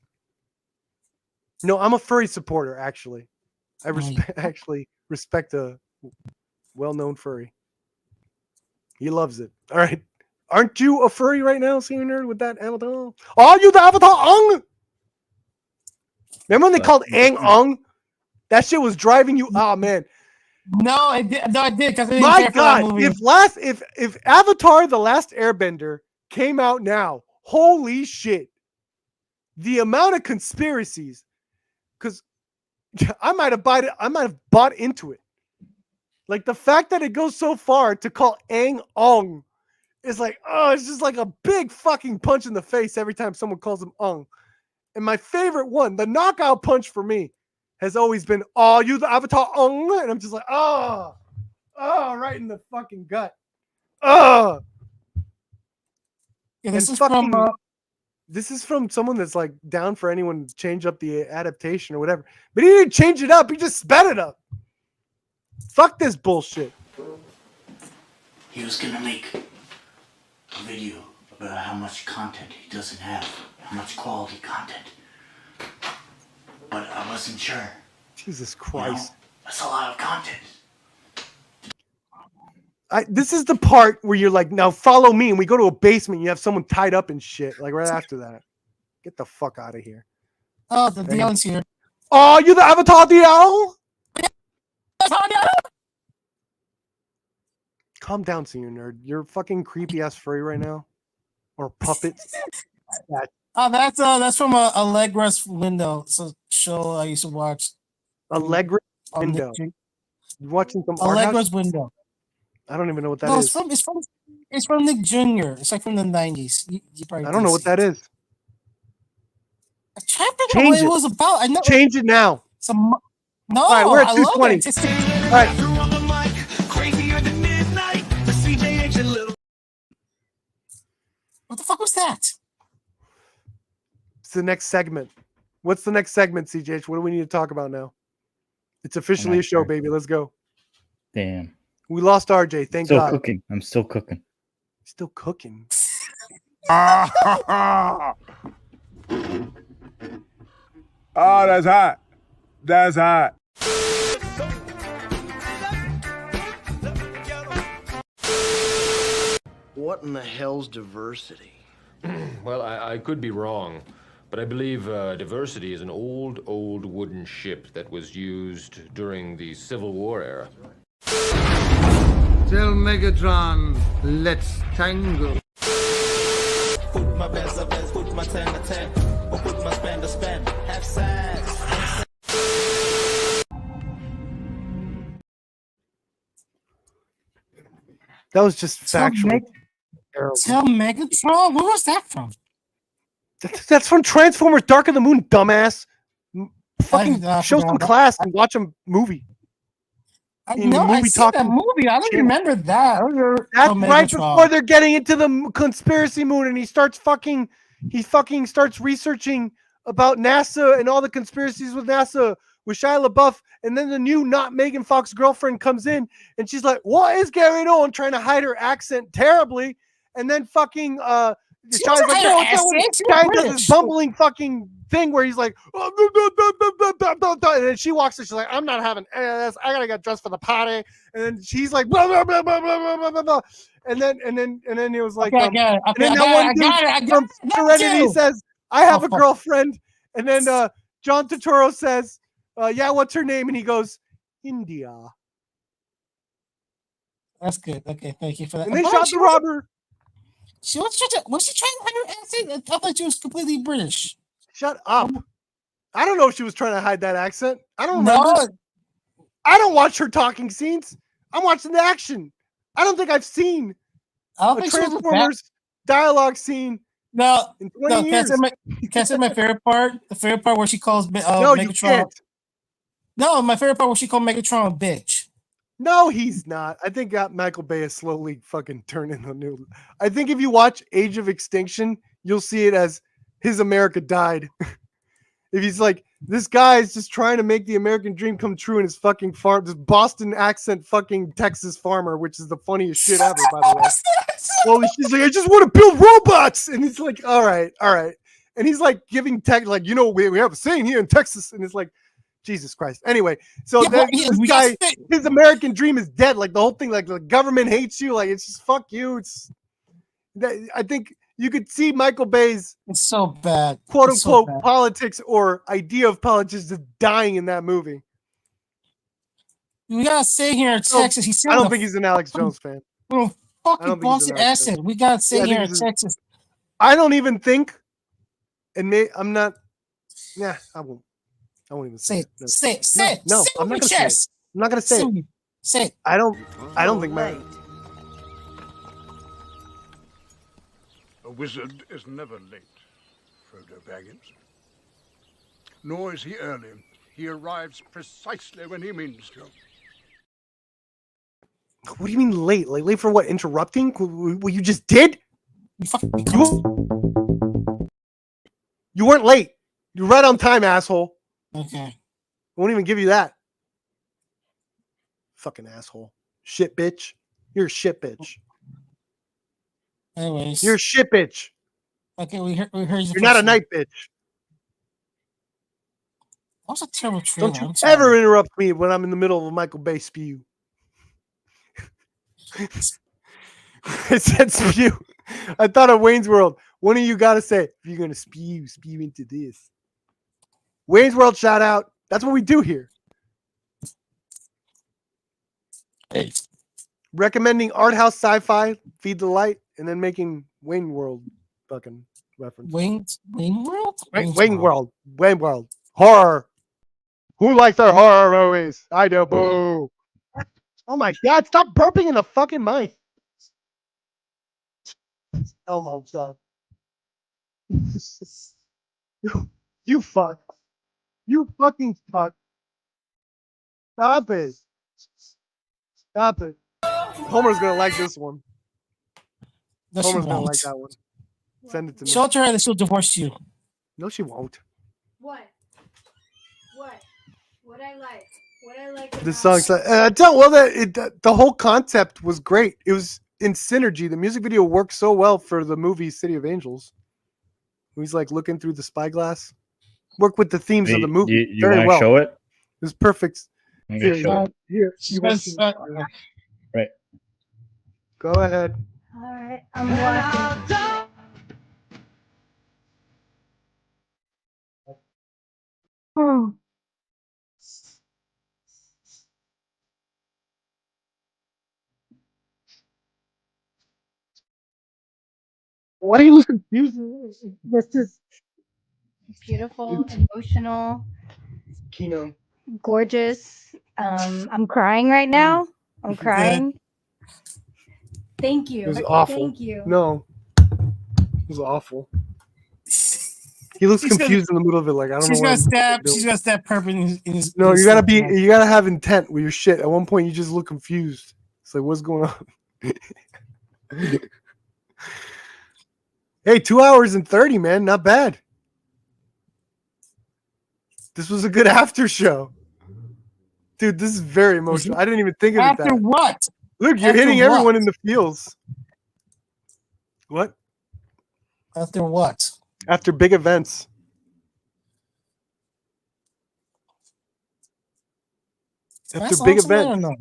No, I'm a furry supporter, actually. I respect a well-known furry. He loves it. All right. Aren't you a furry right now, Senior Nerd, with that avatar? Are you the avatar Ong? Remember when they called Aang Ong? That shit was driving you. Oh man. No, I did. No, I did. My God, if Avatar: The Last Airbender came out now, holy shit! The amount of conspiracies, because I might have bought into it. Like the fact that it goes so far to call Aang Ong is like, oh, it's just like a big fucking punch in the face every time someone calls him Ong. And my favorite one, the knockout punch for me, has always been, oh, you the Avatar Ong, and I'm just like, oh, right in the fucking gut. Oh. Yeah, this is from someone that's like down for anyone to change up the adaptation or whatever. But he didn't change it up. He just sped it up. Fuck this bullshit. he was gonna make a video about how much content he doesn't have, how much quality content. But I wasn't sure. Jesus You know, Christ. that's a lot of content. This is the part where you're like, now follow me, and we go to a basement. You have someone tied up and shit. Like right after that, get the fuck out of here. Oh, the DL's here. Oh, you the Avatar DL? Calm down, senior nerd. You're fucking creepy ass furry right now, or puppets. Oh, that's from Allegra's Window. It's a show I used to watch. Allegra's on Window. Nick- You watching some art Allegra's house? Window. I don't even know what that No, is. it's from Nick Jr. It's like from the 90s. You probably I don't know what that is. I tried to Change what it. it was about. I know. Change it now. No, All right, we're at I love 220. it. All right. What the fuck was that? It's the next segment. What's the next segment, CJH? What do we need to talk about now? It's officially a show, baby. Let's go. Damn. We lost RJ. Thank Still God. cooking. I'm still cooking. Still cooking. Oh, that's hot. That's hot. What in the hell's diversity? Well, I could be wrong, but I believe diversity is an old wooden ship that was used during the Civil War era. Tell Megatron, let's tango. Put my best up, put my 10 to 10, or put my spend to spend. Have sex. That was just factual. Tell Megatron? Where was that from? That's from Transformers Dark of the Moon, dumbass. Fucking show some class and watch a movie. I know, I see that movie. I don't remember that. That's right before they're getting into the conspiracy moon, and he fucking starts researching about NASA and all the conspiracies with NASA with Shia LaBeouf, and then the new not Megan Fox girlfriend comes in, and she's like, "What is going on?" Trying to hide her accent terribly, and then fucking Shia's like, "No, it's not what Shia does this bumbling fucking thing where he's like, and then she walks in, she's like, I'm not having any of this. I gotta get dressed for the party. And then she's like, blah, blah, blah, blah, blah, blah, blah, blah. And then it was like, and then that one dude from Serenity says, I have a girlfriend. And then John Turturro says, yeah, what's her name? And he goes, India. That's good. Okay, thank you for that. And they shot the robber. Was she trying to hide her accent? I thought she was completely British. Shut up. I don't know if she was trying to hide that accent. I don't remember. No. I don't watch her talking scenes. I'm watching the action. I don't think I've seen a Transformers dialogue scene in 20 years. Can I say my favorite part? The favorite part where she calls no, Megatron. You can't. No, my favorite part where she called Megatron a bitch. No, he's not. I think Michael Bay is slowly fucking turning the new. I think if you watch Age of Extinction, you'll see it as his America died. If he's like, this guy is just trying to make the American dream come true in his fucking farm, this Boston accent fucking Texas farmer, which is the funniest shit ever, by the way. Well, she's like, I just want to build robots. And he's like, all right. And he's like giving tech, like, you know, we have a saying here in Texas. And it's like, Jesus Christ. Anyway, so this guy, his American dream is dead. Like the whole thing, like the government hates you. Like, it's just fuck you. I think you could see Michael Bay's it's so bad, quote unquote politics or idea of politics just dying in that movie. We gotta say here in Texas. I don't think he's an Alex Jones fan. Fucking Boston accent. We gotta say here in Texas. I don't even think, and I'm not. Yeah, I won't even say it. Say it. No, I'm not gonna say it. I'm not gonna say it. Say it. I don't think my. A wizard is never late, Frodo Baggins. Nor is he early. He arrives precisely when he means to. What do you mean late? Like late for what? Interrupting? What you just did? You weren't late. You're right on time, asshole. Okay. I won't even give you that. Fucking asshole. Shit, bitch. You're a shit bitch. Anyways, You're a shit bitch. Okay, we heard You're not a night bitch. That was a terrible trailer. Don't you I'm sorry. ever interrupt me when I'm in the middle of a Michael Bay spew. I said spew. I thought of Wayne's World. One of you got to say, if you're going to spew into this. Wayne's World shout out. That's what we do here. Hey. Recommending art house sci-fi, feed the light, and then making Wayne World fucking reference. Wayne World? Wayne World. Horror. Who likes their horror movies? I do. Boo. Oh my God, stop burping in the fucking mic. Elmo, stop. You fuck. You fucking fuck. Stop it. Stop it. Homer's gonna like this one. No, she Homer's gonna won't. like that one. Send it to me. Show it to her that she'll divorce you. No, she won't. What? What I like? What I like? The song's the whole concept was great. It was in synergy. The music video worked so well for the movie City of Angels. He's like looking through the spyglass. Worked with the themes of the movie You very want to well. show it? It was perfect. I'm gonna show it. Here, you want to- Right. Go ahead. All right, I'm watching. Oh. Why are you looking confused? This is beautiful, emotional, Kino. gorgeous. I'm crying right now. I'm crying. Thank you. It was awful. Thank you. No. It was awful. He looks confused in the middle of it, like I don't know. She's what gonna I'm stab. doing. She's gonna stab Perp in his. No, in his you gotta stomach. you gotta have intent with your shit. At one point, you just look confused. It's like, what's going on? Hey, 2 hours and 30, man, not bad. This was a good after show, dude. This is very emotional. I didn't even think of it. After what? Look, you're After hitting what? everyone in the feels. What? After what? After big events. After That's big awesome, I don't events. know.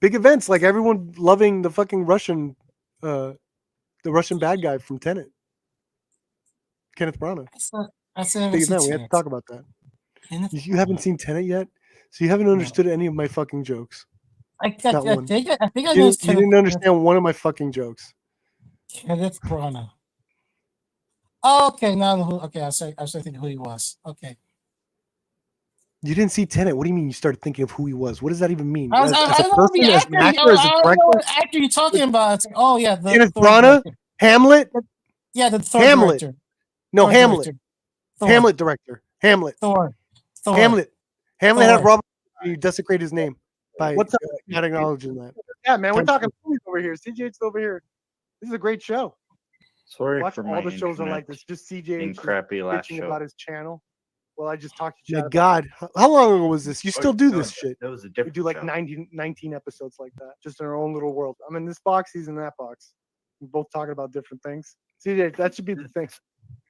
Big events, like everyone loving the fucking Russian, the Russian bad guy from Tenet. Kenneth Branagh. I still haven't Big seen event. We have to Tenet. talk about that. Kenneth You haven't seen Tenet yet? So you haven't understood any of my fucking jokes. I Not one. think I You know didn't, you didn't understand one of my fucking jokes. Kenneth Branagh. Oh, okay, now okay, I was thinking who he was. Okay. You didn't see Tenet. What do you mean you started thinking of who he was? What does that even mean? I As don't a know what person, the as an actor. actor, as a I don't know director? what actor you're talking about. It's like, oh yeah, the Kenneth Thor Branagh? director. Hamlet? Yeah, the Thor Hamlet. director. No, Thor Hamlet. director. Thor. Hamlet director. Hamlet. Thor. Hamlet. Hamlet had Thor. Robert. You desecrate his name by What's up? not acknowledging that. Yeah, man, we're Ten- talking movies over here. CJH's over here. This is a great show. Sorry Watch for all my the shows are like internet this. Just being CJH crappy last bitching show. about his channel. Well, I just talked to My Chad. God, how long ago was this? You still do no, this shit? That was a We different do like show. 19 episodes like that, just in our own little world. I'm in this box, he's in that box. We're both talking about different things. CJ, that should be the thing.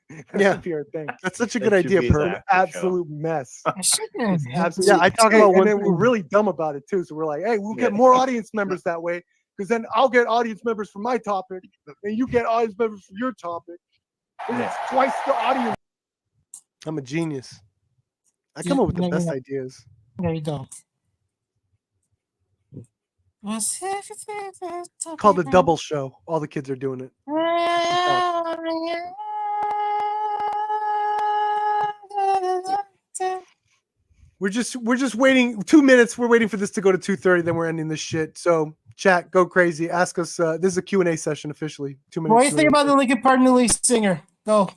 That Yeah. should be our thing. That's such a good That should idea, be the Perp. after show. Absolute mess. Yeah, Absolutely. Yeah, I talk Hey, about and one then thing. we're really dumb about it too. So we're like, hey, we'll get more audience members that way, because then I'll get audience members for my topic, and you get audience members for your topic. And it's twice the audience. I'm a genius. I come up with the best ideas. There you go. Called the double show. All the kids are doing it. We're just waiting 2 minutes. We're waiting for this to go to 2:30. Then we're ending this shit. So chat, go crazy. Ask us. This is a Q&A session officially. 2 minutes. What do you think about the Linkin Park new lead singer? Go.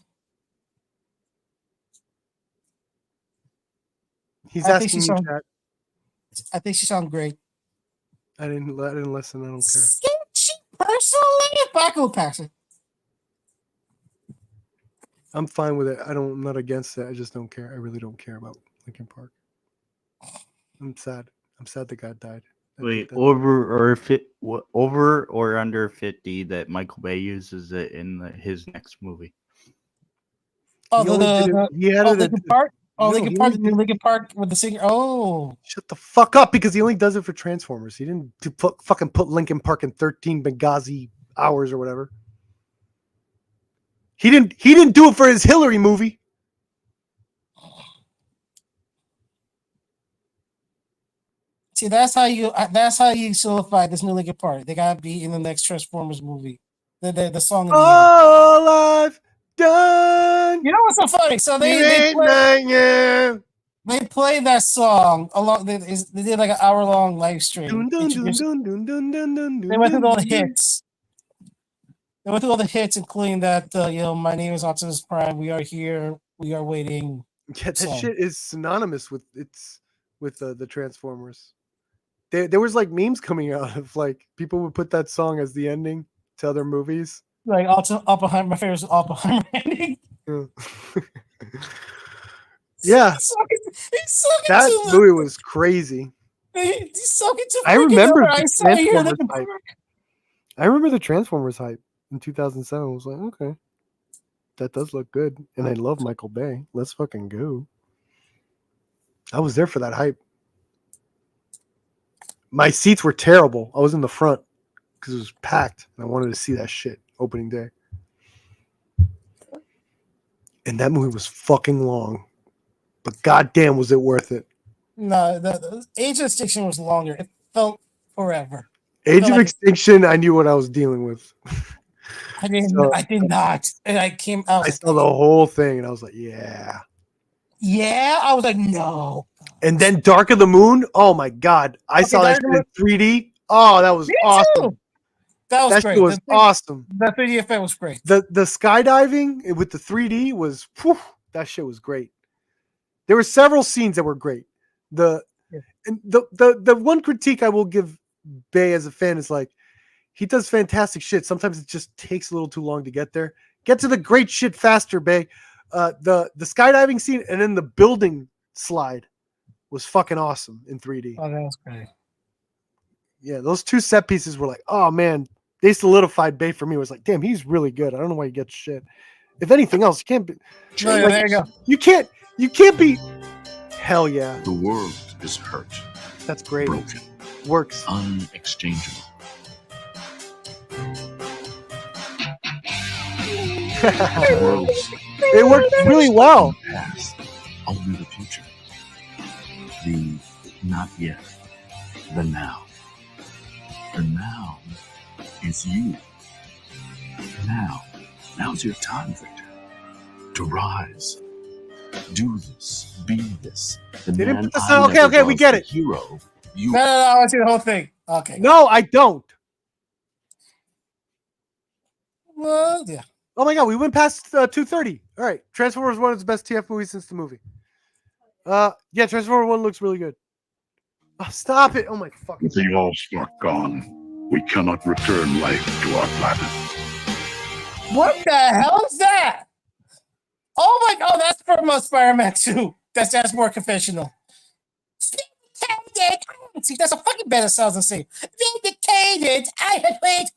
He's I think asking she you, sound- chat. I think she sounds great. I didn't listen. I don't care. She personally, back with Paxton. I'm fine with it. I'm not against it. I just don't care. I really don't care about Linkin Park. I'm sad. I'm sad the guy died. Wait, over or under 50 that Michael Bay uses it in his next movie. Oh, He had it Linkin Park. Oh, No, Linkin he Park. only did- Linkin Park with the singer. Oh, Shut the fuck up, because he only does it for Transformers. He didn't fucking put Linkin Park in 13 Benghazi hours or whatever. He didn't do it for his Hillary movie. see, that's how you solidify this new Linkin Park. They gotta be in the next Transformers movie. The song of the year. All I've done. You know what's so funny? So they played that song along. They did like an hour-long live stream. They went through all the hits. They went through all the hits, including that. My name is Optimus Prime. We are here. We are waiting. Yeah, that song. shit is synonymous with the Transformers. There was like memes coming out of like people would put that song as the ending to other movies. Like Oppenheimer. My favorite is Oppenheimer ending. Yeah, He's that movie was crazy. He's sucking to I remember I the saw you here Transformers hype. I remember the Transformers hype in 2007. I was like, okay, that does look good, and I love Michael Bay. Let's fucking go. I was there for that hype. My seats were terrible. I was in the front because it was packed, and I wanted to see that shit opening day. And that movie was fucking long, but goddamn, was it worth it? No, the Age of Extinction was longer. It felt forever. Age of Extinction, I knew what I was dealing with. I did not, and I came out. I saw the whole thing, and I was like, yeah. Yeah, I was like, no. And then Dark of the Moon. Oh my god, I saw that shit in 3D. Oh, that was awesome. Too. That was great. Shit was awesome. That 3D effect was great. The skydiving with the 3D was that shit was great. There were several scenes that were great. The one critique I will give Bay as a fan is like he does fantastic shit. Sometimes it just takes a little too long to get there. Get to the great shit faster, Bay. The skydiving scene and then the building slide was fucking awesome in 3D. Oh, that was great. Yeah, those two set pieces were like, oh man, they solidified Bay for me. It was like, damn, he's really good. I don't know why he gets shit. If anything else, you can't be. No, there you go. You can't be. Hell yeah. The world is hurt. That's great. Broken. Works. Unexchangeable. It worked really well. Past, only the future. The not yet, the now. The now is you. Now's your time, Victor. To rise. Do this. Be this. The They didn't man put the I sound. never Okay, we was, get the it. Hero. You No, I want to see the whole thing. Okay. No, I don't. Well, yeah. Oh my god, we went past 2:30. All right, Transformers 1 is the best TF movie since the movie. Yeah, Transformers 1 looks really good. Oh, stop it! Oh my fucking. With the all-spark gone, we cannot return life to our planet. What the hell is that? Oh my god, that's from Spider-Man 2. That's more confessional. See, that's a fucking better sounds than say. Vindicated. I had waited.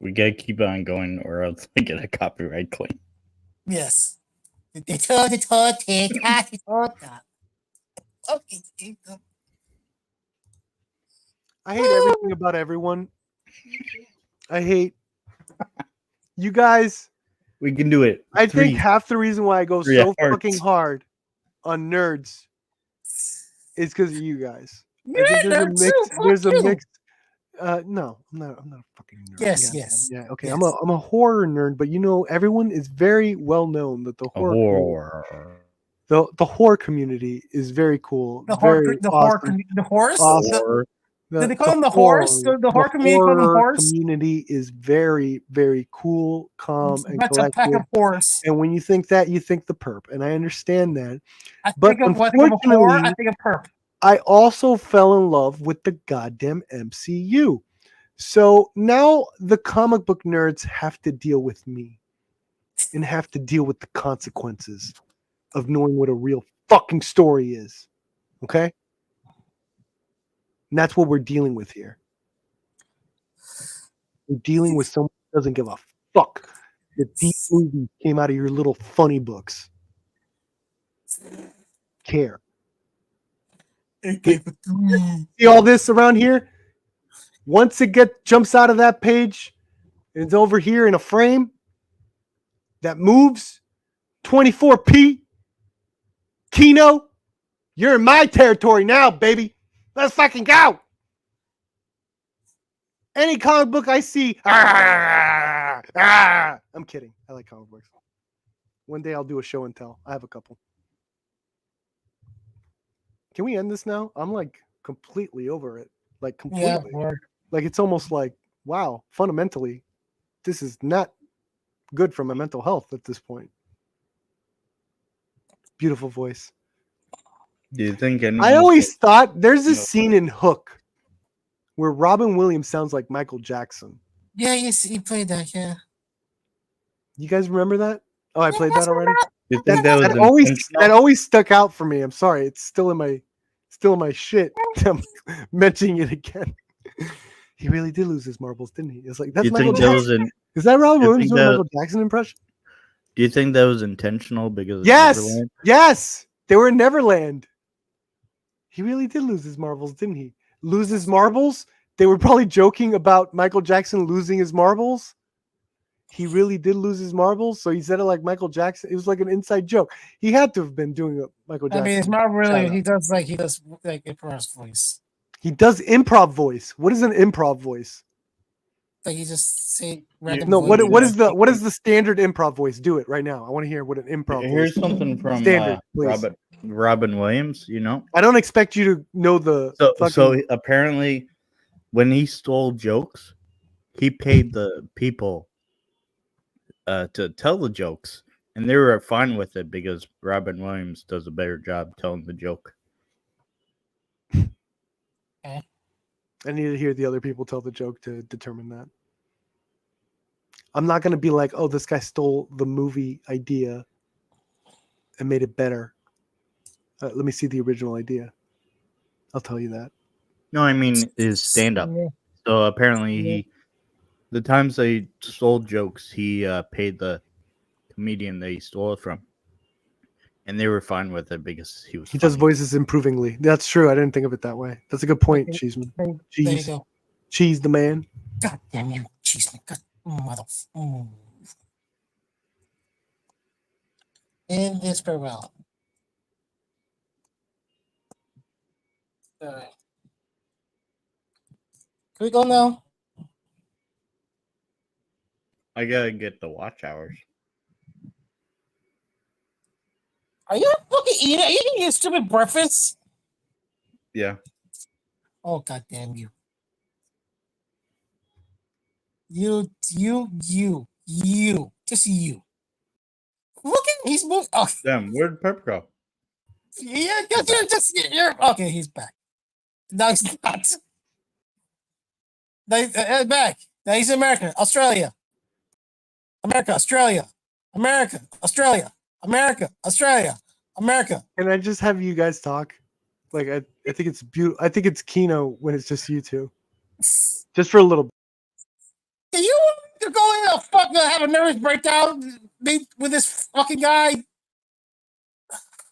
We gotta keep on going, or else we get a copyright claim. Yes. I hate everything about everyone. I hate you guys. We can do it. I think half the reason why I go Three so hearts. fucking hard on nerds is because of you guys. I Yeah, think there's a nerd mix. too. Fuck There's a you. mix. No, I'm not a fucking nerd. Yes, Yeah, yes. Yeah, okay. yes. I'm a horror nerd, but you know, everyone is very well known that the horror the horror community is very cool. The very horse? awesome. Did they call him the horse? The horror community called him horse? Community is very, very cool, calm, and That's a pack collected. of horse. And when you think that, you think the perp, and I understand that. I But think of a horror, unfortunately, I think of perp. I also fell in love with the goddamn MCU. So now the comic book nerds have to deal with me. and have to deal with the consequences of knowing what a real fucking story is. Okay? And that's what we're dealing with here. We're dealing with someone who doesn't give a fuck that these movies came out of your little funny books. Care. See all this around here? Once it jumps out of that page and it's over here in a frame that moves 24p, Kino, you're in my territory now, baby. Let's fucking go. Any comic book I see, I'm kidding. I like comic books. One day I'll do a show and tell. I have a couple. Can we end this now? I'm like completely over it. Like completely. Yeah, like it's almost like, wow, fundamentally, this is not good for my mental health at this point. Beautiful voice. Do you think I always thought there's this scene in Hook where Robin Williams sounds like Michael Jackson. Yeah, he played that. Yeah. You guys remember that? Oh, I played that already. You think that was that always stuck out for me. I'm sorry, it's still in my shit. I'm mentioning it again. He really did lose his marbles, didn't he? It's like that's Michael Jackson. Is that Robin Williams doing Michael Jackson impression? Do you think that was intentional because of Yes, Neverland? yes, they were in Neverland. He really did lose his marbles, didn't he? Lose his marbles? They were probably joking about Michael Jackson losing his marbles. He really did lose his marbles, so he said it like Michael Jackson. It was like an inside joke. He had to have been doing a Michael Jackson. I mean, it's not really. He does like improv voice. He does improv voice. What is an improv voice? Like he just say random. No, what is the standard improv voice? Do it right now. I want to hear what an improv. Here's voice something from standard, please. Robin Williams. You know, I don't expect you to know the. So apparently, when he stole jokes, he paid the people to tell the jokes, and they were fine with it because Robin Williams does a better job telling the joke. Okay. I need to hear the other people tell the joke to determine that. I'm not going to be like, oh, this guy stole the movie idea and made it better. Let me see the original idea. I'll tell you that. No, I mean his stand-up. So apparently the times they stole jokes, he paid the comedian that he stole it from. And they were fine with it because he was. He does voices improvingly. That's true. I didn't think of it that way. That's a good point, Cheeseman. Cheese, go. Cheese, the man. God damn you, Cheeseman. God, motherfucker. In this farewell. All right. Can we go now? I gotta get the watch hours. Are you fucking eating? Are you eating your stupid breakfast? Yeah. Oh, god damn you. You. Just you. Look at he's moving. Oh. Damn, where'd Pep go? Yeah, because you're okay, he's back. No, he's not. No, back. No, he's American. Australia. America, Australia. America, Australia. America, Australia, America. Can I just have you guys talk? Like I think it's beautiful. I think it's Kino when it's just you two. Just for a little bit. Can you go in and have a nervous breakdown with this fucking guy?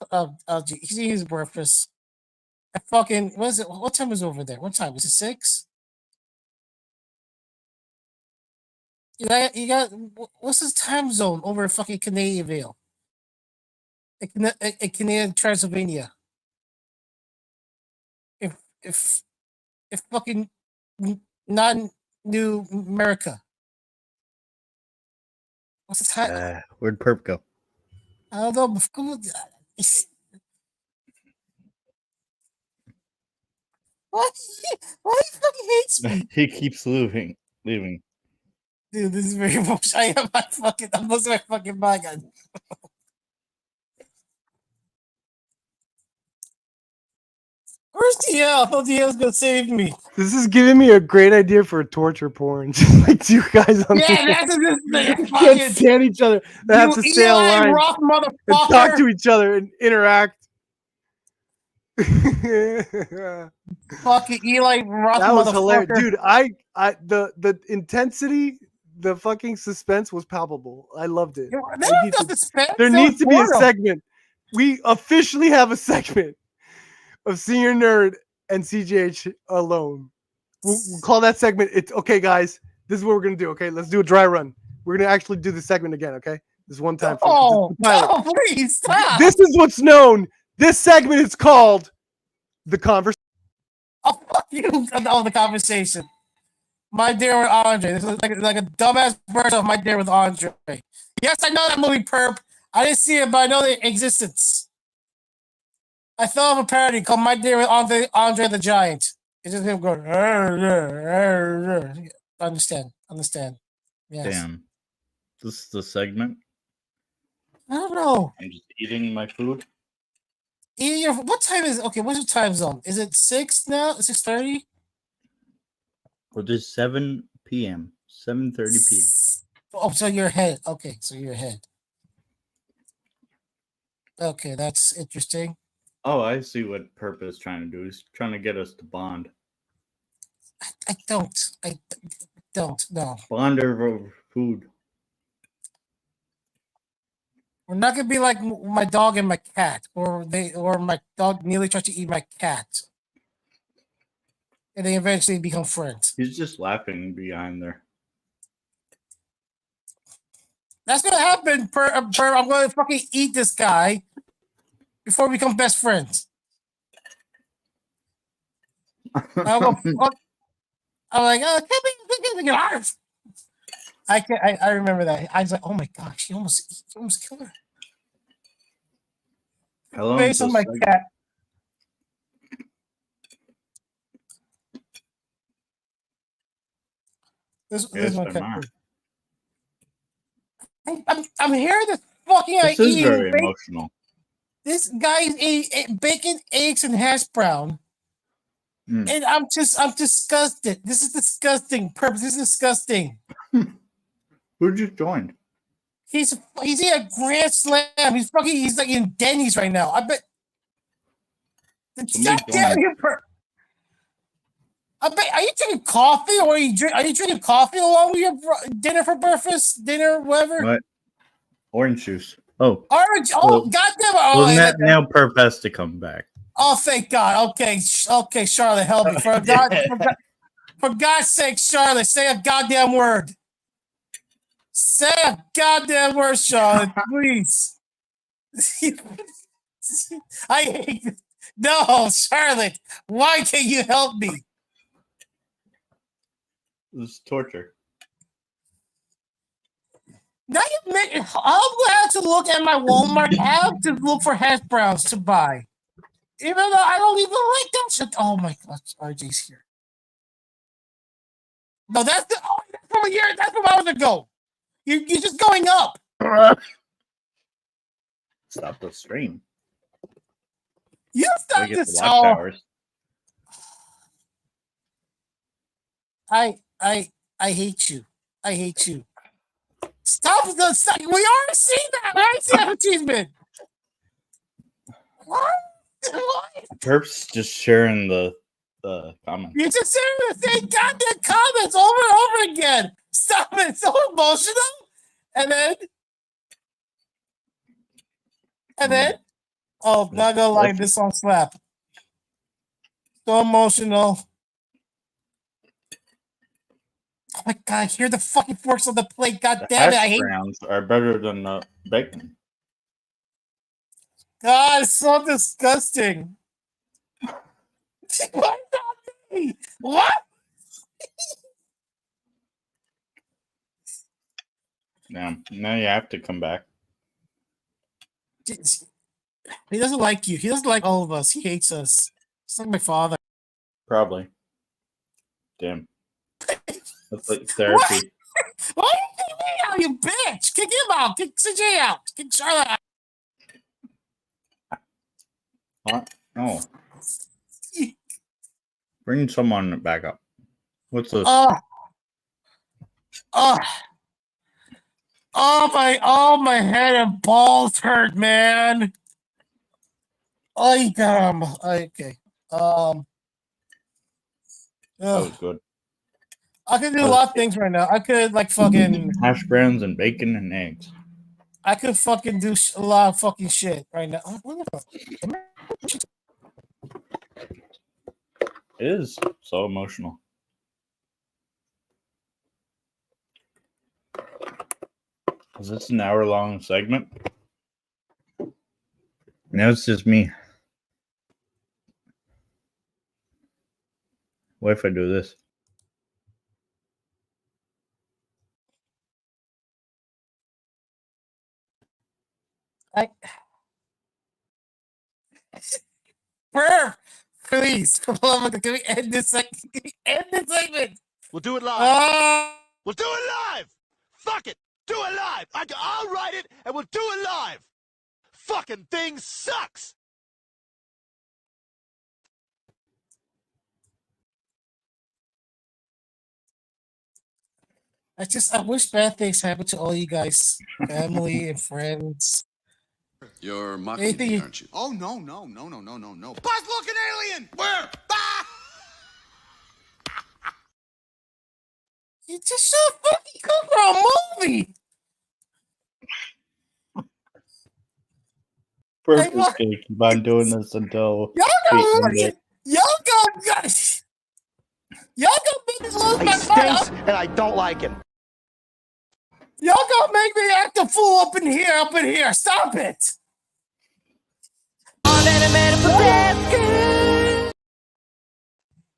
Oh, he's breakfast. What is it? What time is over there? What time? Is it 6? You got what's his time zone over fucking Canadianville? In Canadian Transylvania. If fucking not New America. What's the time? Where'd Perp go? I don't know. Why he fucking hates me? He keeps leaving. Dude, this is very emotional. I'm losing my fucking mind. Where's Yeah, I thought DL was gonna save me. This is giving me a great idea for a torture porn. Just like two guys on Yeah, the that's this they fucking can't stand each other. They have to stay Eli aligned Roth and talk motherfucker. to each other and interact. Fucking Eli Roth That was hilarious, motherfucker. dude. The intensity, the fucking suspense was palpable. I loved it. There I was need no to- suspense. there There was needs to be a boredom. segment. We officially have a segment of Senior Nerd and CJH alone. We'll call that segment. It's okay, guys. This is what we're gonna do. Okay, let's do a dry run. We're gonna actually do the segment again. Okay, this one time. Oh, no, please stop. This is what's known. This segment is called the conversation. Oh, fuck you. Oh, the conversation. My Dear with Andre. This is like a dumbass version of My Dear with Andre. Yes, I know that movie, Perp. I didn't see it, but I know the existence. I thought of a parody called My Dear with Andre the Giant. It's just him going, understand. Yes. Damn. This is the segment. I don't know. I'm just eating my food. What time is okay? What's your time zone? Is it 6 now? 6:30? It is 7 p.m. 7:30 p.m. Oh, so you're ahead. Okay, so you're ahead. Okay, that's interesting. Oh, I see what Perp is trying to do. He's trying to get us to bond. I don't know. Bond over food. We're not gonna be like my dog and my cat, or my dog nearly tried to eat my cat, and they eventually become friends. He's just laughing behind there. That's gonna happen. I'm gonna fucking eat this guy before we become best friends. I'm like, oh, I can't. I remember that. I was like, oh my gosh, he almost killed her. Hello, Face on my cat. This is my cat. I'm hearing this fucking. This is very emotional. This guy's eating bacon, eggs, and hash brown. And I'm disgusted. This is disgusting. Purpose. This is disgusting. Who just joined? He's in a Grand Slam. He's like in Denny's right now. I bet. God damn you, I bet. Are you drinking coffee, or are you drinking coffee along with your dinner for breakfast, dinner, whatever? What? Orange juice. Oh. Orange. Oh, goddamn! Well, now Perp has to come back. Oh, thank God. Okay, Charlotte, help me. For God's sake, Charlotte, say a goddamn word. Say a goddamn word, Charlotte, please. I hate this. No, Charlotte, why can't you help me? This is torture. Now you make I'm gonna have to look at my Walmart app to look for hash browns to buy. Even though I don't even like that shit. Oh my gosh, RJ's here. No, that's from a year. That's from hours ago. You're just going up. Stop the stream. You stop Get this. the watch hours. I hate you. I hate you. Stop the. We already seen that. We already seen that achievement. What? Perp's just sharing the comments. You're just sharing the same goddamn comments over and over again. Stop it. It's so emotional. And then, oh, not gonna lie, this song slap. So emotional. Oh my God, hear the fucking forks on the plate. God damn it, I hate browns are better than the bacon. God, it's so disgusting. What? What? Now you have to come back. He doesn't like you. He doesn't like all of us. He hates us. It's like my father. Probably. Damn. That's like therapy. Why are you kicking me out, you bitch? Kick him out. Kick CJ out. Kick Charlotte out. What? No. Bring someone back up. What's this? My head and balls hurt, man. Okay. That was good. I could do a lot of things right now. I could like fucking hash browns and bacon and eggs. I could fucking do a lot of fucking shit right now. It is so emotional. Is this an hour-long segment? No, it's just me. What if I do this? Please, can we end this segment? We'll do it live. We'll do it live. Fuck it. Do it live. I'll write it and we'll do it live. Fucking thing sucks. I wish bad things happen to all you guys, family and friends. You're mocking Anything me, you- aren't you? Oh, no. Buzz looking alien! Where? You're just so fucking cool for a movie. Birthday cake. Keep on doing this until Y'all gonna make me lose my stinks mind. and I don't like him. Y'all gonna make me act a fool up in here. Stop it.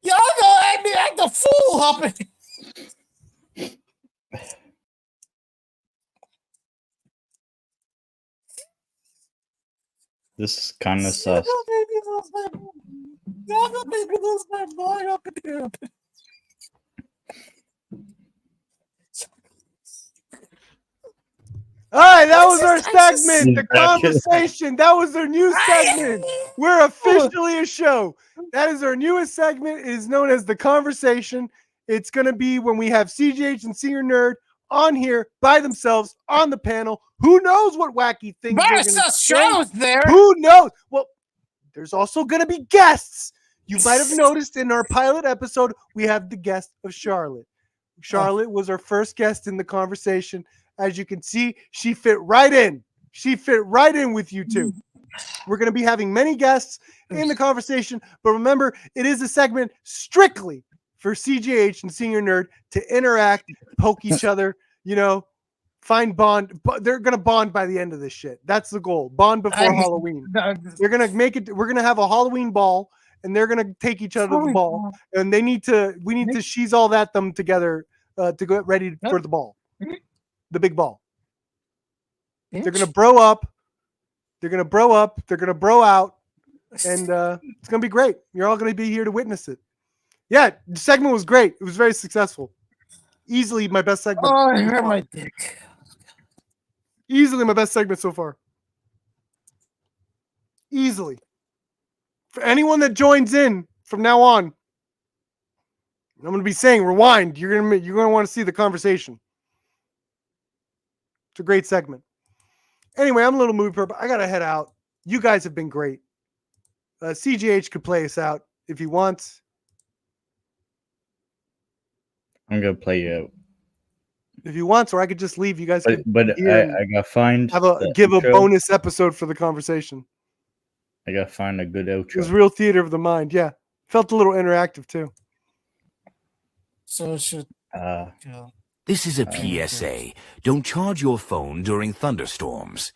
Y'all gonna make me act a fool up in here. This is kind of sus. Y'all gonna make me lose my mind up in here. All right, that was our segment, the conversation. That was our new segment. We're officially a show. That is our newest segment. It is known as the conversation. It's going to be when we have CJH and Senior Nerd on here by themselves on the panel. Who knows what wacky things they're going to say? Charlotte's there. Who knows? Well, there's also going to be guests. You might have noticed in our pilot episode, we have the guest of Charlotte. Charlotte was our first guest in the conversation. As you can see, she fit right in. She fit right in with you two. We're going to be having many guests in the conversation, but remember, it is a segment strictly for CJH and Senior Nerd to interact, poke each other, find bond. They're going to bond by the end of this shit. That's the goal. Bond before Halloween. They're going to make it. We're going to have a Halloween ball, and they're going to take each other to the ball, and we need to she's all that them together to get ready for the ball. The big ball. They're going to bro up. They're going to bro up. They're going to bro out. And it's going to be great. You're all going to be here to witness it. Yeah, the segment was great. It was very successful. Easily my best segment. Oh, I hurt my dick. Easily my best segment so far. Easily. For anyone that joins in from now on, I'm going to be saying rewind. You're going to want to see the conversation. It's a great segment. Anyway, I'm LilMoviePerp. I got to head out. You guys have been great. CJH could play us out if he wants. I'm going to play you out. If he wants, or I could just leave. You guys can But I got to find. Give a bonus episode for the conversation. I got to find a good outro. It was real theater of the mind. Yeah. Felt a little interactive too. So it should. This is a PSA. Don't charge your phone during thunderstorms.